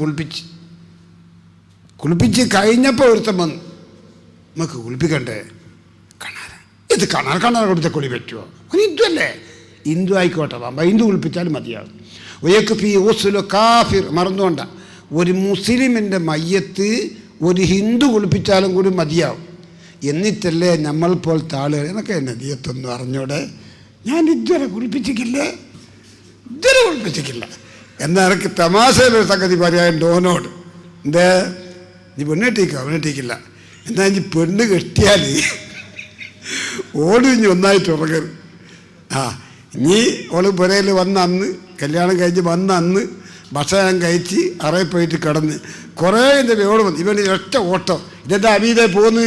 കുളിപ്പിച്ച് കഴിഞ്ഞപ്പോൾ ഒരുത്തം വന്നു, നമുക്ക് കുളിപ്പിക്കണ്ടേ? ഇത് കണാർ കൊടുത്ത കുളി പറ്റുമോ? ഒരു ഹിന്ദു അല്ലേ? ഹിന്ദു ആയിക്കോട്ടെ, ഹിന്ദു കുളിപ്പിച്ചാലും മതിയാകും. ഒയക്ഫി ഗുസ്ലു കാഫിർ, മറന്നുകൊണ്ട, ഒരു മുസ്ലിമിൻ്റെ മയ്യത്ത് ഒരു ഹിന്ദു കുളിപ്പിച്ചാലും കൂടി മതിയാവും. എന്നിട്ടല്ലേ നമ്മൾ പോലത്തെ ആളുകൾ എന്നൊക്കെ എന്നെ നിയ്യത്തൊന്നും അറിഞ്ഞൂടെ, ഞാൻ ഇതുവരെ കുളിപ്പിച്ചിട്ടില്ല എന്നാൽ എനിക്ക് തമാശയിലൊരു സംഗതി പറയാൻ ഡോനോട്, എന്താ നീ പെണ്ണെട്ടിക്കില്ല, എന്നാ ഇനി പെണ്ണ് കെട്ടിയാൽ ഓടി ഇനി ഒന്നായിട്ട് ഉറങ്ങരുത്. ഇനി ഓള് പുരയിൽ വന്ന അന്ന്, കല്യാണം കഴിച്ച് വന്ന അന്ന് ഭക്ഷണം കഴിച്ച് അറയിൽ പോയിട്ട് കിടന്ന് കുറേ എൻ്റെ ഓട് വന്നു. ഇവന് ഒറ്റ ഓട്ടം, ഇതെന്താ അമീതെ പോന്ന്,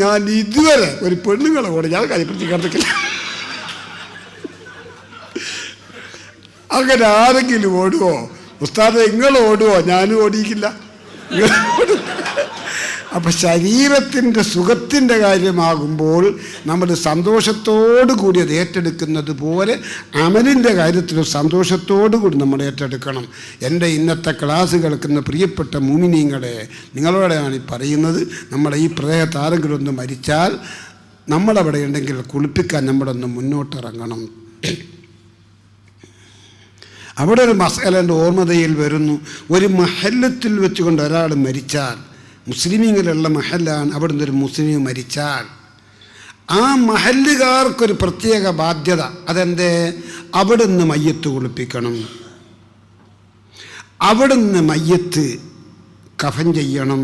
ഞാൻ ഇതുവരെ ഒരു പെണ്ണുങ്ങളെ ഓടി ഞാൻ കരിപ്പിച്ച് കിടത്തിക്കില്ല. അങ്ങനെ ആരെങ്കിലും ഓടുവോ? ഉസ്താദെ നിങ്ങൾ ഓടുവോ? ഞാനും ഓടിയിക്കില്ല. അപ്പം ശരീരത്തിൻ്റെ സുഖത്തിൻ്റെ കാര്യമാകുമ്പോൾ നമ്മൾ സന്തോഷത്തോടു കൂടി അത് ഏറ്റെടുക്കുന്നത് പോലെ അമലിൻ്റെ കാര്യത്തിൽ സന്തോഷത്തോടു കൂടി നമ്മൾ ഏറ്റെടുക്കണം. എൻ്റെ ഇന്നത്തെ ക്ലാസ് കേൾക്കുന്ന പ്രിയപ്പെട്ട മുഅ്മിനീങ്ങളെ, നിങ്ങളോടാണ് ഈ പറയുന്നത്. നമ്മുടെ ഈ പ്രദേശത്ത് ആരെങ്കിലും ഒന്ന് മരിച്ചാൽ നമ്മളവിടെ ഉണ്ടെങ്കിൽ കുളിപ്പിക്കാൻ നമ്മളൊന്ന് മുന്നോട്ടിറങ്ങണം. അവിടെ ഒരു മസല എൻ്റെ ഓർമ്മതയിൽ വരുന്നു. ഒരു മഹല്ലത്തിൽ വെച്ചുകൊണ്ട് ഒരാൾ മരിച്ചാൽ, മുസ്ലിമീങ്ങളുള്ള മഹല്ലാണ്, അവിടുന്ന് ഒരു മുസ്ലിം മരിച്ചാൽ ആ മഹല്ലുകാർക്കൊരു പ്രത്യേക ബാധ്യത. അതെന്തേ? അവിടുന്ന് മയ്യത്ത് കുളിപ്പിക്കണം. അവിടുന്ന് മയ്യത്ത് കഫൻ ചെയ്യണം,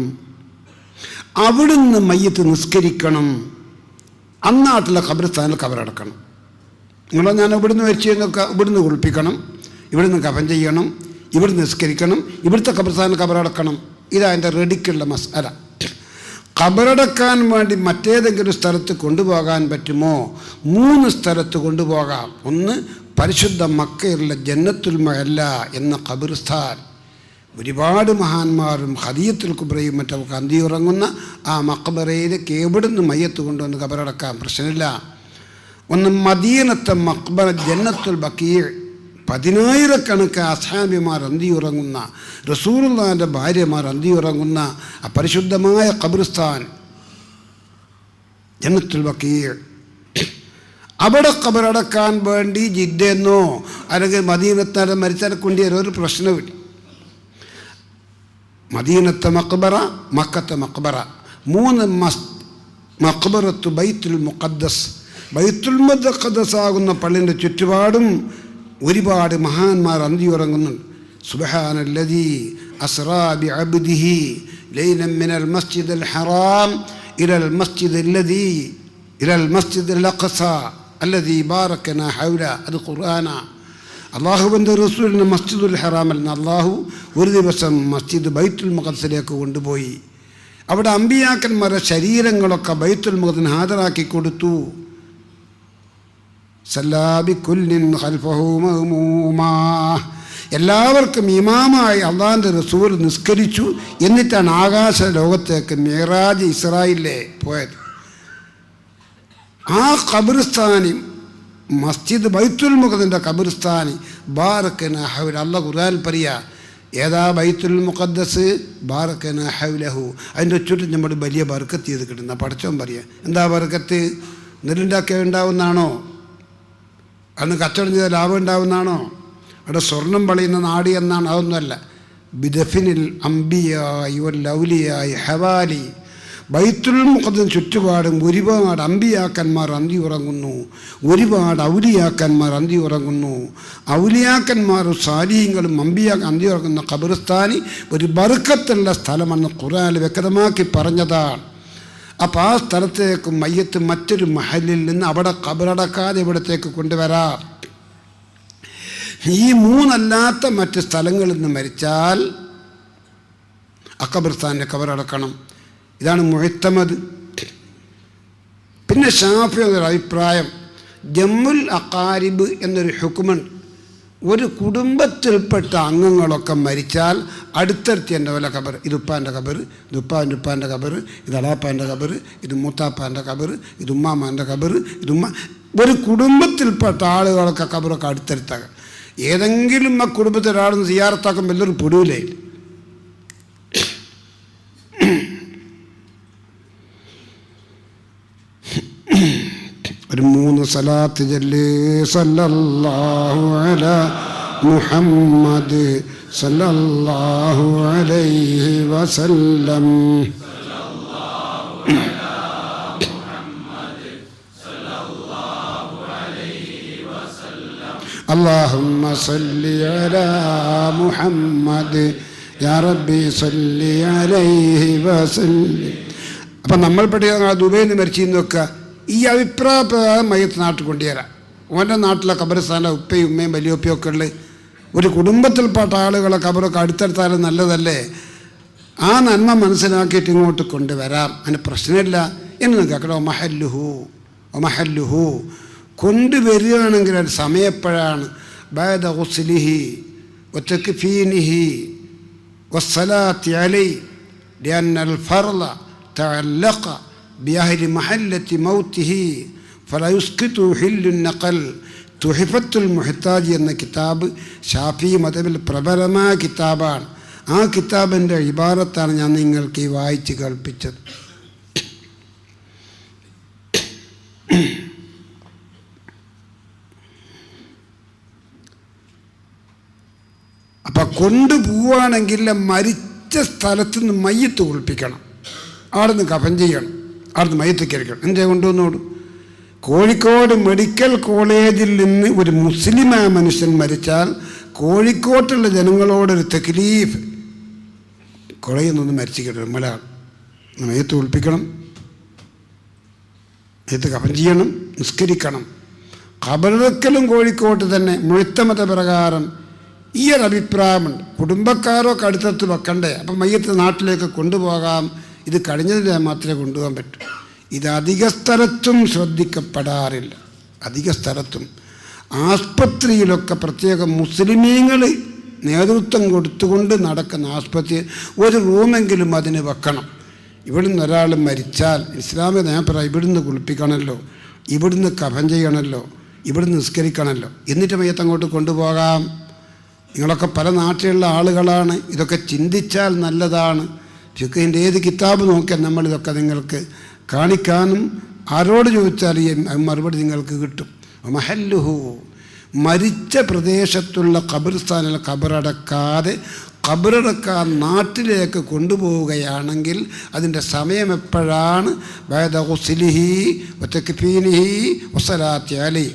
അവിടുന്ന് മയ്യത്ത് നിസ്കരിക്കണം, അന്നാട്ടിലെ ഖബർസ്ഥാനിൽ കബറടക്കണം. നിങ്ങളോ ഞാൻ ഇവിടുന്ന് വെച്ച് ഇവിടുന്ന് കുളിപ്പിക്കണം, ഇവിടുന്ന് കഫൻ ചെയ്യണം, ഇവിടുന്ന് നിസ്കരിക്കണം, ഇവിടുത്തെ ഖബർസ്ഥാനിൽ കബറടക്കണം. ഇതതിൻ്റെ റെഡിക്കുള്ള മസാല. ഖബറടക്കാൻ വേണ്ടി മറ്റേതെങ്കിലും സ്ഥലത്ത് കൊണ്ടുപോകാൻ പറ്റുമോ? 3 സ്ഥലത്ത് കൊണ്ടുപോകാം. ഒന്ന്, പരിശുദ്ധ മക്കയിലുള്ള ജന്നത്തുൽ മഅല്ല എന്ന ഖബർസ്ഥാൻ. ഒരുപാട് മഹാന്മാരും ഖദീജത്തുൽ കുബ്രയും മറ്റൊക്കെ അന്തി ഉറങ്ങുന്ന ആ മഖബറയിലേക്ക് എവിടുന്ന് മയ്യത്ത് കൊണ്ടുവന്ന് ഖബറടക്കാൻ പ്രശ്നമില്ല. ഒന്ന്, മദീനത്തെ മഖ്ബറ ജന്നത്തുൽ ബഖീഅ്, 10,000 അസ്ഹാബിമാർ അന്തി ഉറങ്ങുന്ന, റസൂലുള്ളാഹിൻ്റെ ഭാര്യമാർ അന്തി ഉറങ്ങുന്ന ആ പരിശുദ്ധമായ ഖബർസ്ഥാൻ ജന്നത്തുൽ ബഖീഅ്. അവിടെ ഖബറടക്കാൻ വേണ്ടി ജിദ്ദെന്നോ അല്ലെങ്കിൽ മദീനത്തെ മരിച്ചാൽ കൊണ്ടുവരാൻ ഒരു പ്രശ്നമില്ല. മദീനത്തെ മഖ്ബറ, മക്കത്തെ മഖ്ബറ. 3 മഖ്ബറത്തു ബൈത്തുൽ മുഖദ്ദസ്, ബൈത്തുൽ മുഖദ്ദസ് ആകുന്ന പള്ളിൻ്റെ ചുറ്റുപാടും ഒരുപാട് മഹാന്മാർ അന്തി ഉറങ്ങുന്നുണ്ട്. സുബ്ഹാനല്ലദീ അസ്റാ ബിഅബ്ദിഹി ലൈലൻ മിനൽ മസ്ജിദിൽ ഹറാം ഇലൽ മസ്ജിദിൽ അഖ്സാ അല്ലദീ ബാറകനാ ഹൗല. അത് ഖുർആനാ. അള്ളാഹുവിൻ്റെ റസൂലിനെ മസ്ജിദുൽ ഹറാമിൽ നിന്ന് അള്ളാഹു ഒരു ദിവസം മസ്ജിദ് ബൈത്തുൽ മുഖദ്ദസിലേക്ക് കൊണ്ടുപോയി. അവിടെ അമ്പിയാക്കന്മാരുടെ ശരീരങ്ങളൊക്കെ ബൈത്തുൽ മുഖദ്ദസിന് ഹാജരാക്കി കൊടുത്തു. സല്ലാബിക്കുല്ലിൻ ഖൽഫഹു മഅ്മൂമാ, എല്ലാവർക്കും ഇമാമായി അള്ളാഹിൻ്റെ റസൂൽ നിസ്കരിച്ചു. എന്നിട്ടാണ് ആകാശ ലോകത്തേക്ക് മിഅ്റാജ് ഇസ്രായിലെ പോയത്. ആ ഖബർസ്ഥാനി മസ്ജിദ് ബൈത്തുൽ മുഖദ്ദസിൻ്റെ ഖബർസ്ഥാനി ബാറകനാ ഹൗല. അല്ലാഹു ഖുർആനിൽ പറയാ, ഏതാ ബൈത്തുൽ മുഖദ്ദസ്? ബാറകനാ ഹൗലഹു. അതിൻ്റെ ചുറ്റും നമ്മൾ വലിയ ബർക്കത്ത് ചെയ്ത് കിട്ടുന്ന പഠിച്ചോൻ പറയാ. എന്താ ബർക്കത്ത്? നെല്ലുണ്ടാക്കിയ ഉണ്ടാവുന്നതാണോ? അന്ന് കച്ചവടം ചെയ്ത ലാഭം ഉണ്ടാവുന്നതാണോ? അവിടെ സ്വർണം പളിയുന്ന നാടി എന്നാണ്? അതൊന്നുമല്ല. ബിദഫിനിൽ അംബിയായി വൽ ഔലിയായി ഹവാലി. ബൈത്തുൽ മുഖദ്ദസിന് ചുറ്റുപാടും ഒരുപാട് അമ്പിയാക്കന്മാർ അന്തി ഉറങ്ങുന്നു, ഒരുപാട് ഔലിയാക്കന്മാർ അന്തി ഉറങ്ങുന്നു. ഔലിയാക്കന്മാരും സാലിഹ്യങ്ങളും അന്തി ഉറങ്ങുന്ന ഖബർസ്ഥാനി ഒരു ബർക്കത്തുള്ള സ്ഥലമെന്ന് ഖുർആനിൽ വ്യക്തമാക്കി പറഞ്ഞതാണ്. അപ്പോൾ ആ സ്ഥലത്തേക്ക് മയ്യത്ത് മറ്റൊരു മഹലിൽ നിന്ന് അവിടെ ഖബറടക്കാതെ ഇവിടത്തേക്ക് കൊണ്ടുവരാം. ഈ 3 അല്ലാത്ത മറ്റ് സ്ഥലങ്ങളിൽ നിന്ന് മരിച്ചാൽ ഖബർസ്ഥാനിൽ ഖബറടക്കണം. ഇതാണ് മുഅ്തമദ്. പിന്നെ ശാഫിഈയുടെ അഭിപ്രായം, ജമ്മുൽ അഖാരിബ് എന്നൊരു ഹുക്മുണ്ട്. ഒരു കുടുംബത്തിൽപ്പെട്ട അംഗങ്ങളൊക്കെ മരിച്ചാൽ അടുത്തടുത്ത് എൻ്റെ പോലെ ഖബർ. ഇത് ഉപ്പാൻ്റെ ഖബർ, ഇത് ഉപ്പാൻ്റെ ഖബർ, ഇത് അളാപ്പാൻ്റെ ഖബർ, ഇത് മൂത്താപ്പാൻ്റെ ഖബർ, ഇത് ഉമ്മാമാൻ്റെ ഖബർ, ഒരു കുടുംബത്തിൽപ്പെട്ട ആളുകളൊക്കെ ഖബറൊക്കെ അടുത്തടുത്താകും. ഏതെങ്കിലും ആ കുടുംബത്തിൽ ഒരാളൊന്ന് സിയാറത്താക്കുമ്പോൾ എല്ലാവരും പെടൂലേ. ഒരു 3 സലാത്ത് ചൊല്ലി. സല്ലല്ലാഹു അലാ മുഹമ്മദ് സല്ലല്ലാഹു അലൈഹി വസല്ലം. اللهم صل على محمد يا ربي صل عليه وسلم. അപ്പം നമ്മൾ പഠിക്കുന്ന ദുബൈയിൽ നിന്ന് മരിച്ചെന്ന് വെക്കുക. ഈ അഭിപ്രായം മയ്യത്ത് നാട്ടിൽ കൊണ്ടുവരാം. ഓൻ്റെ നാട്ടിലെ ഖബർസ്ഥാന ഉപ്പയും ഉമ്മയും വലിയ ഒക്കെ ഉള്ളത്. ഒരു കുടുംബത്തിൽപ്പെട്ട ആളുകളെ ഖബറൊക്കെ അടുത്തടുത്താലും നല്ലതല്ലേ? ആ നന്മ മനസ്സിലാക്കിയിട്ട് ഇങ്ങോട്ട് കൊണ്ടുവരാം, അതിന് പ്രശ്നമില്ല എന്ന് കേൾക്കണം. ഒമഹല്ലുഹു കൊണ്ടുവരികയാണെങ്കിൽ അത് സമയപ്പോഴാണ്. ബഅദ ഗുസ്ലിഹി വതക്ഫീനിഹി വസ്സലാത്തി അലൈഹി ലിഅന്നൽ ഫർള തഅല്ലഖ ബിഅഹ്ലി മഹല്ലത്തി മൗതിഹി ഫലാ യുസ്ഖിതു ഹില്ലുൻ നഖൽ. തുഹിഫത്തുൽ മുഹ്താജ് എന്ന കിതാബ് ഷാഫി മദ്ഹബിൽ പ്രബലമായ കിതാബാണ്. ആ കിതാബിൻ്റെ ഇബാറത്താണ് ഞാൻ നിങ്ങൾക്ക് ഈ വായിച്ച് കേൾപ്പിച്ചത്. അപ്പം കൊണ്ടുപോവുകയാണെങ്കിൽ മരിച്ച സ്ഥലത്ത് നിന്ന് മയ്യത്ത് കുളിപ്പിക്കണം, അവിടെ നിന്ന് കഫൻ ചെയ്യണം, അവിടെ നിന്ന് മയ്യത്ത് കയറിക്കണം. എന്തേ കൊണ്ടുവന്നോളൂ? കോഴിക്കോട് മെഡിക്കൽ കോളേജിൽ നിന്ന് ഒരു മുസ്ലിമായ മനുഷ്യൻ മരിച്ചാൽ കോഴിക്കോട്ടുള്ള ജനങ്ങളോടൊരു തക്ലീഫ്, കുളയെന്നൊന്ന് മരിച്ചിട്ട് മലയാൾ മയത്ത് കുളിപ്പിക്കണം, മയത്ത് കഫൻ ചെയ്യണം, നിസ്കരിക്കണം. ഖബറടക്കലും കോഴിക്കോട്ട് തന്നെ മുഴുത്തമത പ്രകാരം ഈ ഒരു അഭിപ്രായമുണ്ട്. കുടുംബക്കാരൊക്കെ അടുത്തടുത്ത് വെക്കണ്ടേ, അപ്പം മയ്യത്ത് നാട്ടിലേക്ക് കൊണ്ടുപോകാം. ഇത് കഴിഞ്ഞതിന് മാത്രമേ കൊണ്ടുപോകാൻ പറ്റൂ. ഇത് അധിക സ്ഥലത്തും ശ്രദ്ധിക്കപ്പെടാറില്ല. അധിക സ്ഥലത്തും ആസ്പത്രിയിലൊക്കെ പ്രത്യേകം മുസ്ലിമീങ്ങൾ നേതൃത്വം കൊടുത്തുകൊണ്ട് നടക്കുന്ന ആസ്പത്രി ഒരു റൂമെങ്കിലും അതിന് വെക്കണം. ഇവിടുന്ന് ഒരാൾ മരിച്ചാൽ ഇസ്ലാമിക നിയമപ്രകാരം ഇവിടുന്ന് കുളിപ്പിക്കണമല്ലോ, ഇവിടുന്ന് കഫൻ ചെയ്യണമല്ലോ, ഇവിടുന്ന് നിസ്കരിക്കണമല്ലോ, എന്നിട്ട് മയ്യത്ത് അങ്ങോട്ട് കൊണ്ടുപോകാം. നിങ്ങളൊക്കെ പല നാട്ടിലുള്ള ആളുകളാണ്, ഇതൊക്കെ ചിന്തിച്ചാൽ നല്ലതാണ്. ഫിഖ്ഹിൻ്റെ ഏത് കിതാബ് നോക്കിയാൽ നമ്മളിതൊക്കെ നിങ്ങൾക്ക് കാണിക്കാനും ആരോട് ചോദിച്ചാൽ ഈ മറുപടി നിങ്ങൾക്ക് കിട്ടും. മഹല്ലുഹു, മരിച്ച പ്രദേശത്തുള്ള ഖബർസ്ഥാനിൽ ഖബറടക്കാതെ ഖബറടക്കാൻ നാട്ടിലേക്ക് കൊണ്ടുപോവുകയാണെങ്കിൽ അതിൻ്റെ സമയം എപ്പോഴാണ്? ബഅദ ഗുസ്ലിഹി വതക്ഫീനിഹി വസ്സലാത്തി അലൈഹി.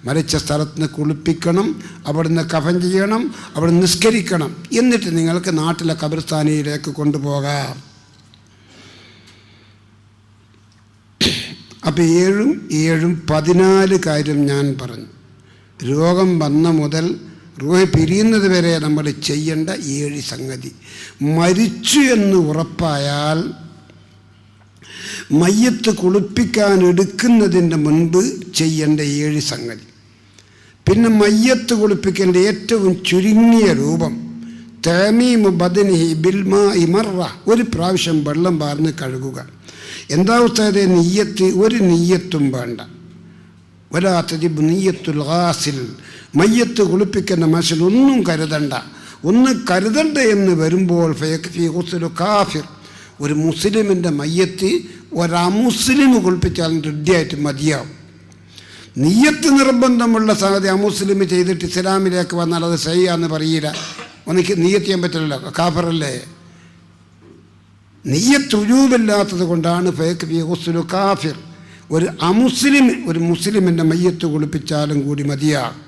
മരിച്ച സ്ഥലത്ത് നിന്ന് കുളിപ്പിക്കണം, അവിടുന്ന് കഫൻ ചെയ്യണം, അവിടുന്ന് നിസ്കരിക്കണം, എന്നിട്ട് നിങ്ങൾക്ക് നാട്ടിലെ ഖബർസ്ഥാനിയിലേക്ക് കൊണ്ടുപോകാം. അപ്പോൾ 14 കാര്യം ഞാൻ പറഞ്ഞു. രോഗം വന്ന മുതൽ റൂഹ് പിരിയുന്നത് വരെ നമ്മൾ ചെയ്യേണ്ട 7 സംഗതി. മരിച്ചു എന്ന് ഉറപ്പായാൽ മയ്യത്ത് കുളിപ്പിക്കാൻ എടുക്കുന്നതിൻ്റെ മുൻപ് ചെയ്യേണ്ട 7 സംഗതി. പിന്നെ മയ്യത്ത് കുളിപ്പിക്കേണ്ട ഏറ്റവും ചുരുങ്ങിയ രൂപം തമീമു ബദനിഹി ബിൽമാഇ മറ, ഒരു പ്രാവശ്യം വെള്ളം പാർന്ന് കഴുകുക. എന്താ ഉസ്താദേ നിയ്യത്ത്? ഒരു നിയ്യത്തും വേണ്ട. വലാ തജിബ് നിയ്യത്തുൽ ഗാസിൽ, മയ്യത്ത് കുളിപ്പിക്കുന്ന മനസ്സിൽ ഒന്നും കരുതണ്ട. ഒന്ന് കരുതണ്ട എന്ന് വരുമ്പോൾ ഫയക്ഫി ഗുസ്ലു കാഫിർ, ഒരു മുസ്ലിമിൻ്റെ മയ്യത്ത് ഒരമുസ്ലിം കുളിപ്പിച്ചാൽ റെഡിയായിട്ട് മതിയാവും. നിയ്യത്ത് നിർബന്ധമുള്ള സംഗതി അമുസ്ലിം ചെയ്തിട്ട് ഇസ്ലാമിലേക്ക് വന്നാൽ അത് സഹിയാന്ന് പറയില്ല. ഒന്നിക്ക് നിയ്യത്ത് ചെയ്യാൻ പറ്റില്ലല്ലോ, കാഫറല്ലേ. നിയ്യത്ത് ഉജൂബില്ലാത്തത് കൊണ്ടാണ് ഫയക്ഫി ഗുസ്ലു കാഫിർ, ഒരു അമുസ്ലിം ഒരു മുസ്ലിമിൻ്റെ മയ്യത്ത് കുളിപ്പിച്ചാലും കൂടി മതിയാകും.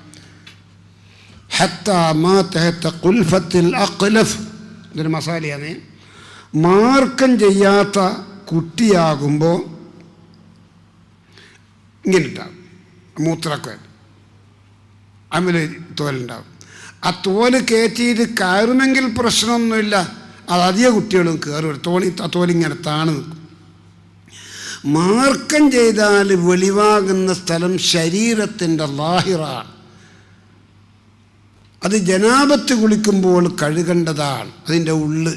ഹത്താ മാത ഖുൽഫത്തിൽ അഖ്ലഫ്, ഇതൊരു മസാലയാണ്. മാർക്കം ചെയ്യാത്ത കുട്ടിയാകുമ്പോൾ ഇങ്ങനെ ഉണ്ടാകും, മൂത്രമൊക്കെ അമില തോലുണ്ടാകും. ആ തോല് കയറ്റിയിട്ട് കയറുമെങ്കിൽ പ്രശ്നമൊന്നുമില്ല, അത് അധിക കുട്ടികളും കയറും. തോലിങ്ങനെ താണ് നിൽക്കും. മാർക്കം ചെയ്താൽ വെളിവാകുന്ന സ്ഥലം ശരീരത്തിൻ്റെ ലാഹിറാണ്. അത് ജനാബത്ത് കുളിക്കുമ്പോൾ കഴുകേണ്ടതാണ്. അതിൻ്റെ ഉള്ള്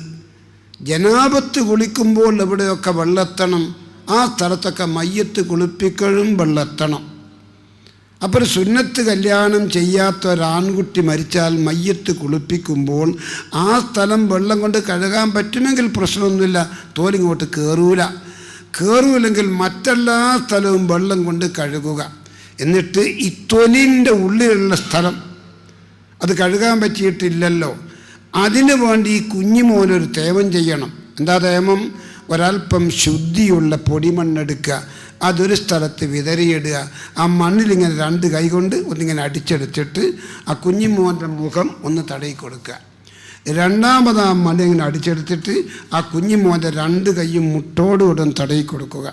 ജനാബത്ത് കുളിക്കുമ്പോൾ എവിടെയൊക്കെ വെള്ളെത്തണം, ആ സ്ഥലത്തൊക്കെ മയ്യത്ത് കുളിപ്പിക്കലും വെള്ളെത്തണം. അപ്പോൾ ഒരു സുന്നത്ത് കല്യാണം ചെയ്യാത്ത ഒരാൺകുട്ടി മരിച്ചാൽ മയ്യത്ത് കുളിപ്പിക്കുമ്പോൾ ആ സ്ഥലം വെള്ളം കൊണ്ട് കഴുകാൻ പറ്റുമെങ്കിൽ പ്രശ്നമൊന്നുമില്ല, തോലിങ്ങോട്ട് കയറൂലെങ്കിൽ മറ്റെല്ലാ സ്ഥലവും വെള്ളം കൊണ്ട് കഴുകുക. എന്നിട്ട് ഈ തൊലിൻ്റെ ഉള്ളിലുള്ള സ്ഥലം അത് കഴുകാൻ പറ്റിയിട്ടില്ലല്ലോ, അതിനു വേണ്ടി ഈ കുഞ്ഞുമോനൊരു തേമം ചെയ്യണം. എന്താ തേമം? ഒരൽപ്പം ശുദ്ധിയുള്ള പൊടിമണ്ണെടുക്കുക, അതൊരു സ്ഥലത്ത് വിതറിയിടുക. ആ മണ്ണിലിങ്ങനെ 2 കൈ കൊണ്ട് ഒന്നിങ്ങനെ അടിച്ചെടുത്തിട്ട് ആ കുഞ്ഞുമോൻ്റെ മുഖം ഒന്ന് തടയി കൊടുക്കുക. രണ്ടാമത് ആ മണ്ണിങ്ങനെ അടിച്ചെടുത്തിട്ട് ആ കുഞ്ഞുമോൻ്റെ 2 കൈയും മുട്ടോടുകൂടെ തടയി കൊടുക്കുക.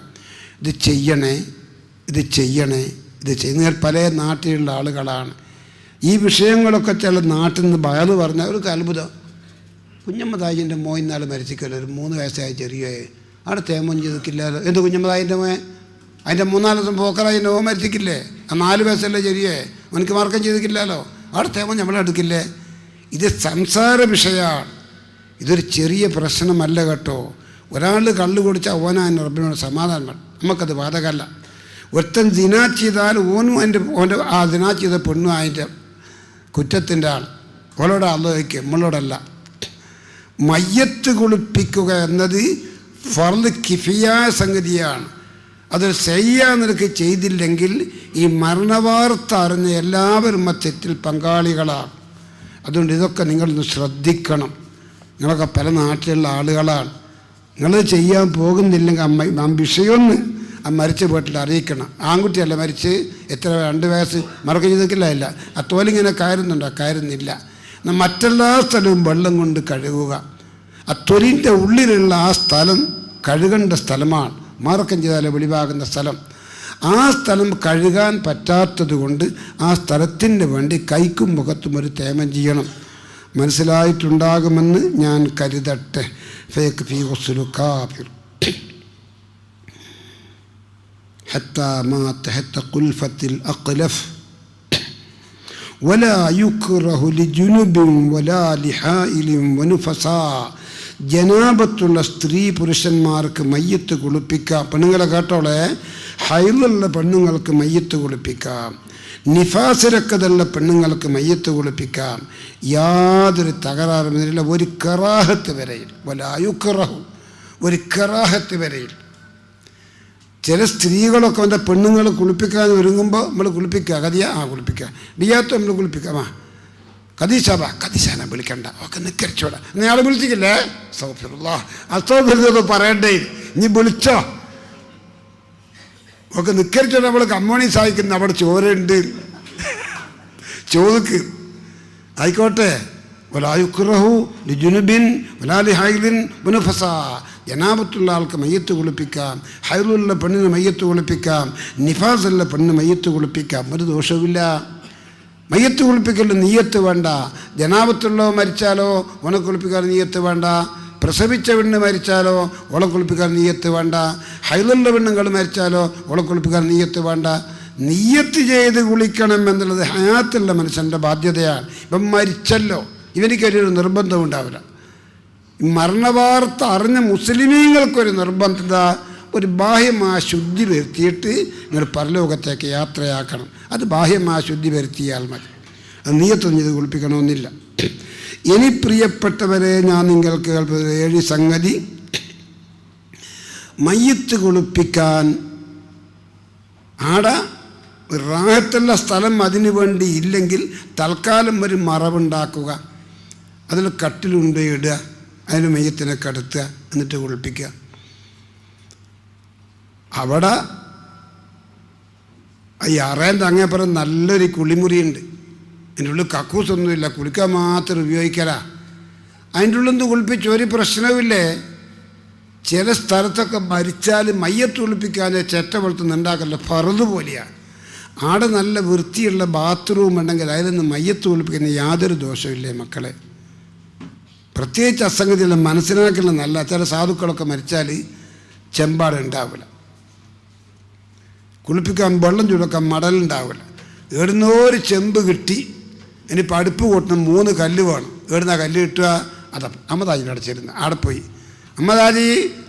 ഇത് ചെയ്യണേ. നിങ്ങൾ പല നാട്ടിലുള്ള ആളുകളാണ്. ഈ വിഷയങ്ങളൊക്കെ ചില നാട്ടിൽ നിന്ന് ബയല് പറഞ്ഞ ഒരു അത്ഭുതം. കുഞ്ഞമ്മതായിൻ്റെ മോൻ ഇന്നാൾ മരിച്ചിക്കല്ലോ, ഒരു 3 വയസ്സായ ചെറിയ അവിടെ തേമം ചെയ്തിട്ടില്ലല്ലോ. എന്ത് കുഞ്ഞമ്മതായിൻ്റെ മോൻ? അതിൻ്റെ 3-4 ദിവസം പോക്കറായിൻ്റെ മോൻ മരിച്ചിക്കില്ലേ? ആ 4 വയസ്സല്ലേ ചെറിയ, അവനക്ക് മാർക്കം ചെയ്തിട്ടില്ലല്ലോ, അവിടെ തേമം നമ്മളെടുക്കില്ലേ? ഇത് സംസാര വിഷയമാണ്. ഇതൊരു ചെറിയ പ്രശ്നമല്ല കേട്ടോ. ഒരാൾ കള്ളു കുടിച്ചാൽ ഓനാൻ റബ്ബിനോട് സമാധാനം, നമുക്കത് ബാധകമല്ല. ഒരുത്തൻ ദിനാ ചെയ്താൽ ഓനും ഓൻ്റെ ആ ദിനാ ചെയ്ത പെണ്ണും അതിൻ്റെ കുറ്റത്തിൻ്റെ ആൾ. ഓളോട് ആലോചിക്കുക, നമ്മളോടല്ല. മയ്യത്ത് കുളിപ്പിക്കുക എന്നത് ഫർള് കിഫിയായ സംഗതിയാണ്. അത് ചെയ്യാന്നൊക്കെ ചെയ്തില്ലെങ്കിൽ ഈ മരണവാർത്ത അറിഞ്ഞ എല്ലാവരും ആ തെറ്റിൽ പങ്കാളികളാണ്. അതുകൊണ്ട് ഇതൊക്കെ നിങ്ങളൊന്ന് ശ്രദ്ധിക്കണം. നിങ്ങളൊക്കെ പല നാട്ടിലുള്ള ആളുകളാണ്. നിങ്ങൾ ചെയ്യാൻ പോകുന്നില്ലെങ്കിൽ വിഷയമൊന്ന് ആ മരിച്ച വീട്ടിൽ അറിയിക്കണം. ആൺകുട്ടിയല്ല മരിച്ച്, എത്ര 2 വയസ്സ് മറക്കം ചെയ്തിട്ടില്ല. ആ തോലിങ്ങനെ കയറുന്നുണ്ടോ? കയറുന്നില്ല. മറ്റെല്ലാ സ്ഥലവും വെള്ളം കൊണ്ട് കഴുകുക. ആ തൊലിൻ്റെ ഉള്ളിലുള്ള ആ സ്ഥലം കഴുകേണ്ട സ്ഥലമാണ്. മാർക്കം ചെയ്താൽ വെളിവാകുന്ന സ്ഥലം. ആ സ്ഥലം കഴുകാൻ പറ്റാത്തത് കൊണ്ട് ആ സ്ഥലത്തിന് വേണ്ടി കൈക്കും മുഖത്തും ഒരു തേമം ചെയ്യണം. മനസ്സിലായിട്ടുണ്ടാകുമെന്ന് ഞാൻ കരുതട്ടെ. ഫേക്ക് ഫീ ഗുസ്ലു കാഫിർ ഹത്താ മാത ഹത്ത ഖുൽഫത്തിൽ അഖ്ലഫ് വലാ യുക്റഹു ലിജുനുബിൻ വലാ ലിഹായിലിൻ വനുഫസാ. ജനാബത്തുള്ള സ്ത്രീ പുരുഷന്മാർക്ക് മയ്യത്ത് കുളിപ്പിക്കാം. പെണ്ണുങ്ങളെ കേട്ടോളെ, ഹൈലുള്ള പെണ്ണുങ്ങൾക്ക് മയ്യത്ത് കുളിപ്പിക്കാം, നിഫാസിരക്കതുള്ള പെണ്ണുങ്ങൾക്ക് മയ്യത്ത് കുളിപ്പിക്കാം. യാതൊരു തകരാറുമില്ല. ഒരു കറാഹത്ത് വരയിൽ വലായുക്കറഹു, ഒരു കറാഹത്ത് വരയിൽ. ചില സ്ത്രീകളൊക്കെ എൻ്റെ പെണ്ണുങ്ങൾ കുളിപ്പിക്കാൻ ഒരുങ്ങുമ്പോൾ നമ്മൾ കുളിപ്പിക്കുക, കതിയ കുളിപ്പിക്കുക, ബിയാത്ത നമ്മൾ കുളിപ്പിക്കാം, കദീശാബ കദീശാനെ വിളിക്കണ്ട, ഒക്കെ നിക്കരിച്ചോടാ. അയാൾ വിളിച്ചില്ലേ അസ്തോഫിറുള്ളത് പറയണ്ടേ, നീ വിളിച്ചോ, ഒക്കെ നിക്കരിച്ചോടെ. നമ്മൾ കമ്മോണി സഹായിക്കുന്ന അവിടെ ചോരുണ്ട്, ചോദിക്ക് ആയിക്കോട്ടെ. വലായുക്റഹു ലിജുനുബിൻ വലാലി ഹൈലിൻ മുനഫസ. ജനാബത്തുള്ള ആൾക്ക് മയ്യത്ത് കുളിപ്പിക്കാം, ഹൈലുള്ള പെണ്ണിന് മയ്യത്ത് കുളിപ്പിക്കാം, നിഫാസുള്ള പെണ്ണിന് മയ്യത്ത് കുളിപ്പിക്കാം, ഒരു ദോഷവുമില്ല. മയ്യത്ത് കുളിപ്പിക്കൽ നീയത്ത് വേണ്ട. ജനാബത്തുള്ളോ മരിച്ചാലോ ഓളെ കുളിപ്പിക്കാൻ നീയത്ത് വേണ്ട. പ്രസവിച്ച പെണ്ണ് മരിച്ചാലോ ഓളെ കുളിപ്പിക്കാൻ നീയത്ത് വേണ്ട. ഹൈലുള്ള പെണ്ണുങ്ങൾ മരിച്ചാലോ ഓളെ കുളിപ്പിക്കാൻ നീയത്ത് വേണ്ട. നീയത്ത് ചെയ്ത് കുളിക്കണം എന്നുള്ളത് ഹയാത്തുള്ള മനുഷ്യൻ്റെ ബാധ്യതയാണ്. ഇപ്പം മരിച്ചല്ലോ, ഇവനിക്കൊരു നിർബന്ധം ഉണ്ടാവില്ല. മരണവാർത്ത അറിഞ്ഞ മുസ്ലിമീങ്ങൾക്കൊരു നിർബന്ധത, ഒരു ബാഹ്യമായ ശുദ്ധി വരുത്തിയിട്ട് നിങ്ങൾ പരലോകത്തേക്ക് യാത്രയാക്കണം. അത് ബാഹ്യമായ ശുദ്ധി വരുത്തിയാൽ മതി. അത് നീയത്തൊന്നും ചെയ്ത് കുളിപ്പിക്കണമെന്നില്ല. ഇനി പ്രിയപ്പെട്ടവരെ, ഞാൻ നിങ്ങൾക്ക് 7 സംഗതി. മയ്യത്ത് കുളിപ്പിക്കാൻ ആടെ റാഹത്തുള്ള സ്ഥലം അതിനു വേണ്ടി ഇല്ലെങ്കിൽ തൽക്കാലം ഒരു മറവുണ്ടാക്കുക, അതിൽ കട്ടിലുണ്ട് ഇടുക, അതിന് മയ്യത്തിനെ കടത്തുക, എന്നിട്ട് കുളിപ്പിക്കുക. അവിടെ ഈ അറേൻ്റെ അങ്ങേപ്പുറം നല്ലൊരു കുളിമുറിയുണ്ട്. അതിൻ്റെ ഉള്ളിൽ കക്കൂസൊന്നുമില്ല, കുളിക്കാൻ മാത്രം ഉപയോഗിക്കലാ. അതിൻ്റെ ഉള്ളിൽ നിന്ന് കുളിപ്പിച്ച് ഒരു പ്രശ്നവുമില്ലേ. ചില സ്ഥലത്തൊക്കെ മരിച്ചാൽ മയ്യത്ത് കുളിപ്പിക്കാൻ ചെറ്റ പുറത്തുനിന്ന് ഉണ്ടാക്കല്ല, ഫറുദ് പോലെയാണ്. ആടെ നല്ല വൃത്തിയുള്ള ബാത്റൂം ഉണ്ടെങ്കിൽ അതിൽ നിന്ന് മയ്യത്ത് കുളിപ്പിക്കുന്ന യാതൊരു ദോഷമില്ലേ മക്കളെ. പ്രത്യേകിച്ച് അസംഗതിയുള്ള മനസ്സിലാക്കുന്ന നല്ല ചില സാധുക്കളൊക്കെ മരിച്ചാൽ ചെമ്പാടുണ്ടാവില്ല, കുളിപ്പിക്കാൻ വെള്ളം ചൂടാക്കാൻ മടലുണ്ടാവില്ല. എവിടുന്നൊരു ചെമ്പ് കിട്ടി, ഇനിയിപ്പോൾ അടുപ്പ് കൂട്ടണം 3 കല്ല് വേണം. എവിടുന്ന കല്ല് കിട്ടുക? അതാ അമ്മദാജിൻ്റെ അടച്ചിരുന്നു. അവിടെ പോയി അമ്മദാജി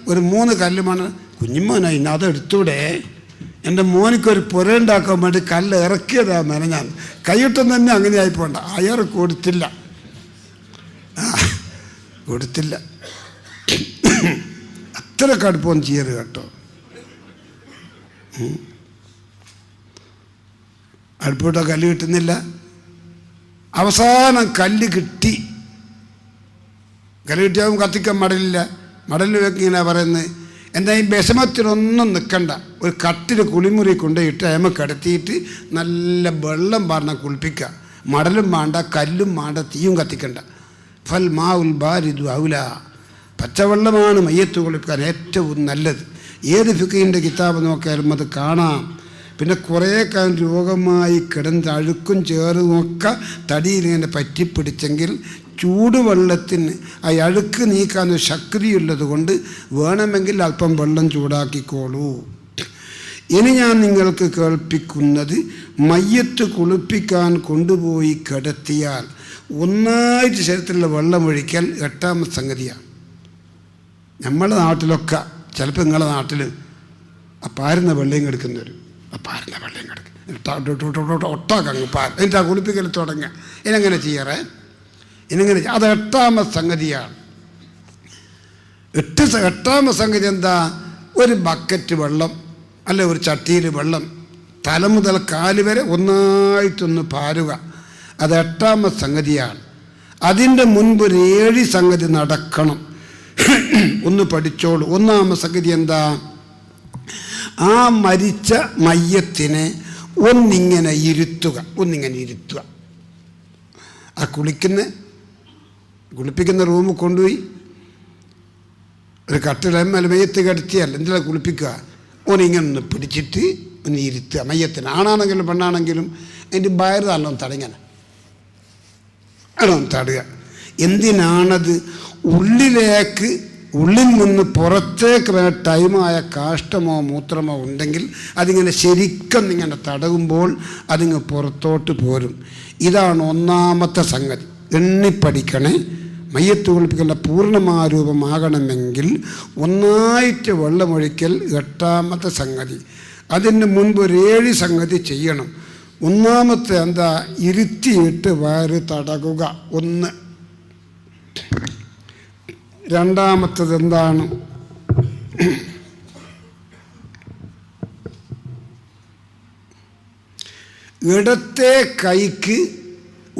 ഒരു 3 കല്ല് വേണം. കുഞ്ഞുമോനായി അതെടുത്തൂടെ, എൻ്റെ മോനിക്കൊരു പുരയുണ്ടാക്കാൻ വേണ്ടി കല്ല് ഇറക്കിയതാ മെനഞ്ഞാൻ. കൈയിട്ടൊന്നും തന്നെ അങ്ങനെ ആയിപ്പോണ്ട. അയാൾ കൊടുത്തില്ല. അത്ര കടുപ്പമൊന്നും ചെയ്യരുത് കേട്ടോ. അടുപ്പിട്ട കല്ല് കിട്ടുന്നില്ല. അവസാനം കല്ല് കിട്ടി. കല്ല് കിട്ടിയാലും കത്തിക്കാൻ മടലില്ല. മടലിൽ വെക്കിങ്ങനെ പറയുന്നത്, എന്താ ഈ വിഷമത്തിനൊന്നും നിൽക്കണ്ട, ഒരു കട്ടിൽ കുളിമുറി കൊണ്ടുപോയിട്ട് അയമ കിടത്തിയിട്ട് നല്ല വെള്ളം പാർന്ന കുളിപ്പിക്കുക. മടലും വേണ്ട, കല്ലും വേണ്ട, തീയും കത്തിക്കണ്ട. ഫൽ മാഉൽ ബാരിദു ഔല. പച്ചവെള്ളമാണ് മയ്യത്ത് കുളിപ്പിക്കാൻ ഏറ്റവും നല്ലത്. ഏത് ഫിഖിൻ്റെ കിതാബ് നോക്കിയാലും അത് കാണാം. പിന്നെ കുറേ കാലം രോഗമായി കിടന്ന് അഴുക്കും ചേറുമൊക്കെ തടിയിലിങ്ങനെ പറ്റിപ്പിടിച്ചെങ്കിൽ ചൂടുവെള്ളത്തിന് ആ അഴുക്ക് നീക്കാൻ ശക്തിയുള്ളത് കൊണ്ട് വേണമെങ്കിൽ അല്പം വെള്ളം ചൂടാക്കിക്കോളൂ. ഇനി ഞാൻ നിങ്ങൾക്ക് കേൾപ്പിക്കുന്നത്, മയ്യത്ത് കുളിപ്പിക്കാൻ കൊണ്ടുപോയി കിടത്തിയാൽ ഒന്നായിട്ട് ശരീരത്തിലുള്ള വെള്ളം ഒഴിക്കൽ 8ാമത്തെ സംഗതിയാണ്. നമ്മളെ നാട്ടിലൊക്കെ, ചിലപ്പോൾ നിങ്ങളുടെ നാട്ടിൽ ആ പാരുന്ന വെള്ളം എടുക്കുന്നവർ, ആ പാരുന്ന വെള്ളം എടുക്കും ഒട്ടാക്കങ്ങ് എന്നിട്ട് ആ കുളിപ്പിക്കൽ തുടങ്ങുക. ഇനെങ്ങനെ ചെയ്യാറേ? ഇനെങ്ങനെ? അത് 8ാമത്തെ സംഗതിയാണ്. 8ാമത്തെ സംഗതി എന്താ? ഒരു ബക്കറ്റ് വെള്ളം അല്ലെ ഒരു ചട്ടിയിൽ വെള്ളം തല മുതൽ കാല് വരെ ഒന്നായിട്ടൊന്ന് പാരുക. അത് 8ാമത്തെ സംഗതിയാണ്. അതിൻ്റെ മുൻപ് ഒരു 7 സംഗതി നടക്കണം. ഒന്ന് പഠിച്ചോളൂ. 1ാമത്തെ സംഗതി എന്താ? ആ മരിച്ച മയ്യത്തിനെ ഒന്നിങ്ങനെ ഇരുത്തുക. ആ കുളിപ്പിക്കുന്ന റൂമിൽ കൊണ്ടുപോയി ഒരു കട്ടിലമ്മൽ മെയ്യത്ത് കിടത്തിയാൽ എന്തെല്ലാം കുളിപ്പിക്കുക, ഓനിങ്ങനെ ഒന്ന് പിടിച്ചിട്ട് ഒന്ന് ഇരുത്തുക. മയ്യത്തിന് ആണാണെങ്കിലും പെണ്ണാണെങ്കിലും അതിൻ്റെ വയറ് നല്ലോണം തടങ്ങനെ നല്ലോണം തടുക. എന്തിനാണത്? ഉള്ളിൽ നിന്ന് പുറത്തേക്ക് വരെ ടൈമായ കാഷ്ടമോ മൂത്രമോ ഉണ്ടെങ്കിൽ അതിങ്ങനെ ശരിക്കും ഇങ്ങനെ തടവുമ്പോൾ അതിങ്ങ് പുറത്തോട്ട് പോരും. ഇതാണ് ഒന്നാമത്തെ സംഗതി. എണ്ണിപ്പടിക്കണേ. മയ്യത്ത് കുളിപ്പിക്കലിൻ്റെ പൂർണ്ണമായ രൂപമാകണമെങ്കിൽ ഒന്നായിട്ട് വെള്ളമൊഴിക്കൽ 8ാമത്തെ സംഗതി. അതിന് മുൻപ് ഒരു 7 സംഗതി ചെയ്യണം. ഒന്നാമത്തെ എന്താ? ഇരുത്തിയിട്ട് വയറ് തടകുക. 1. രണ്ടാമത്തത് എന്താണ്? ഇടത്തെ കൈക്ക്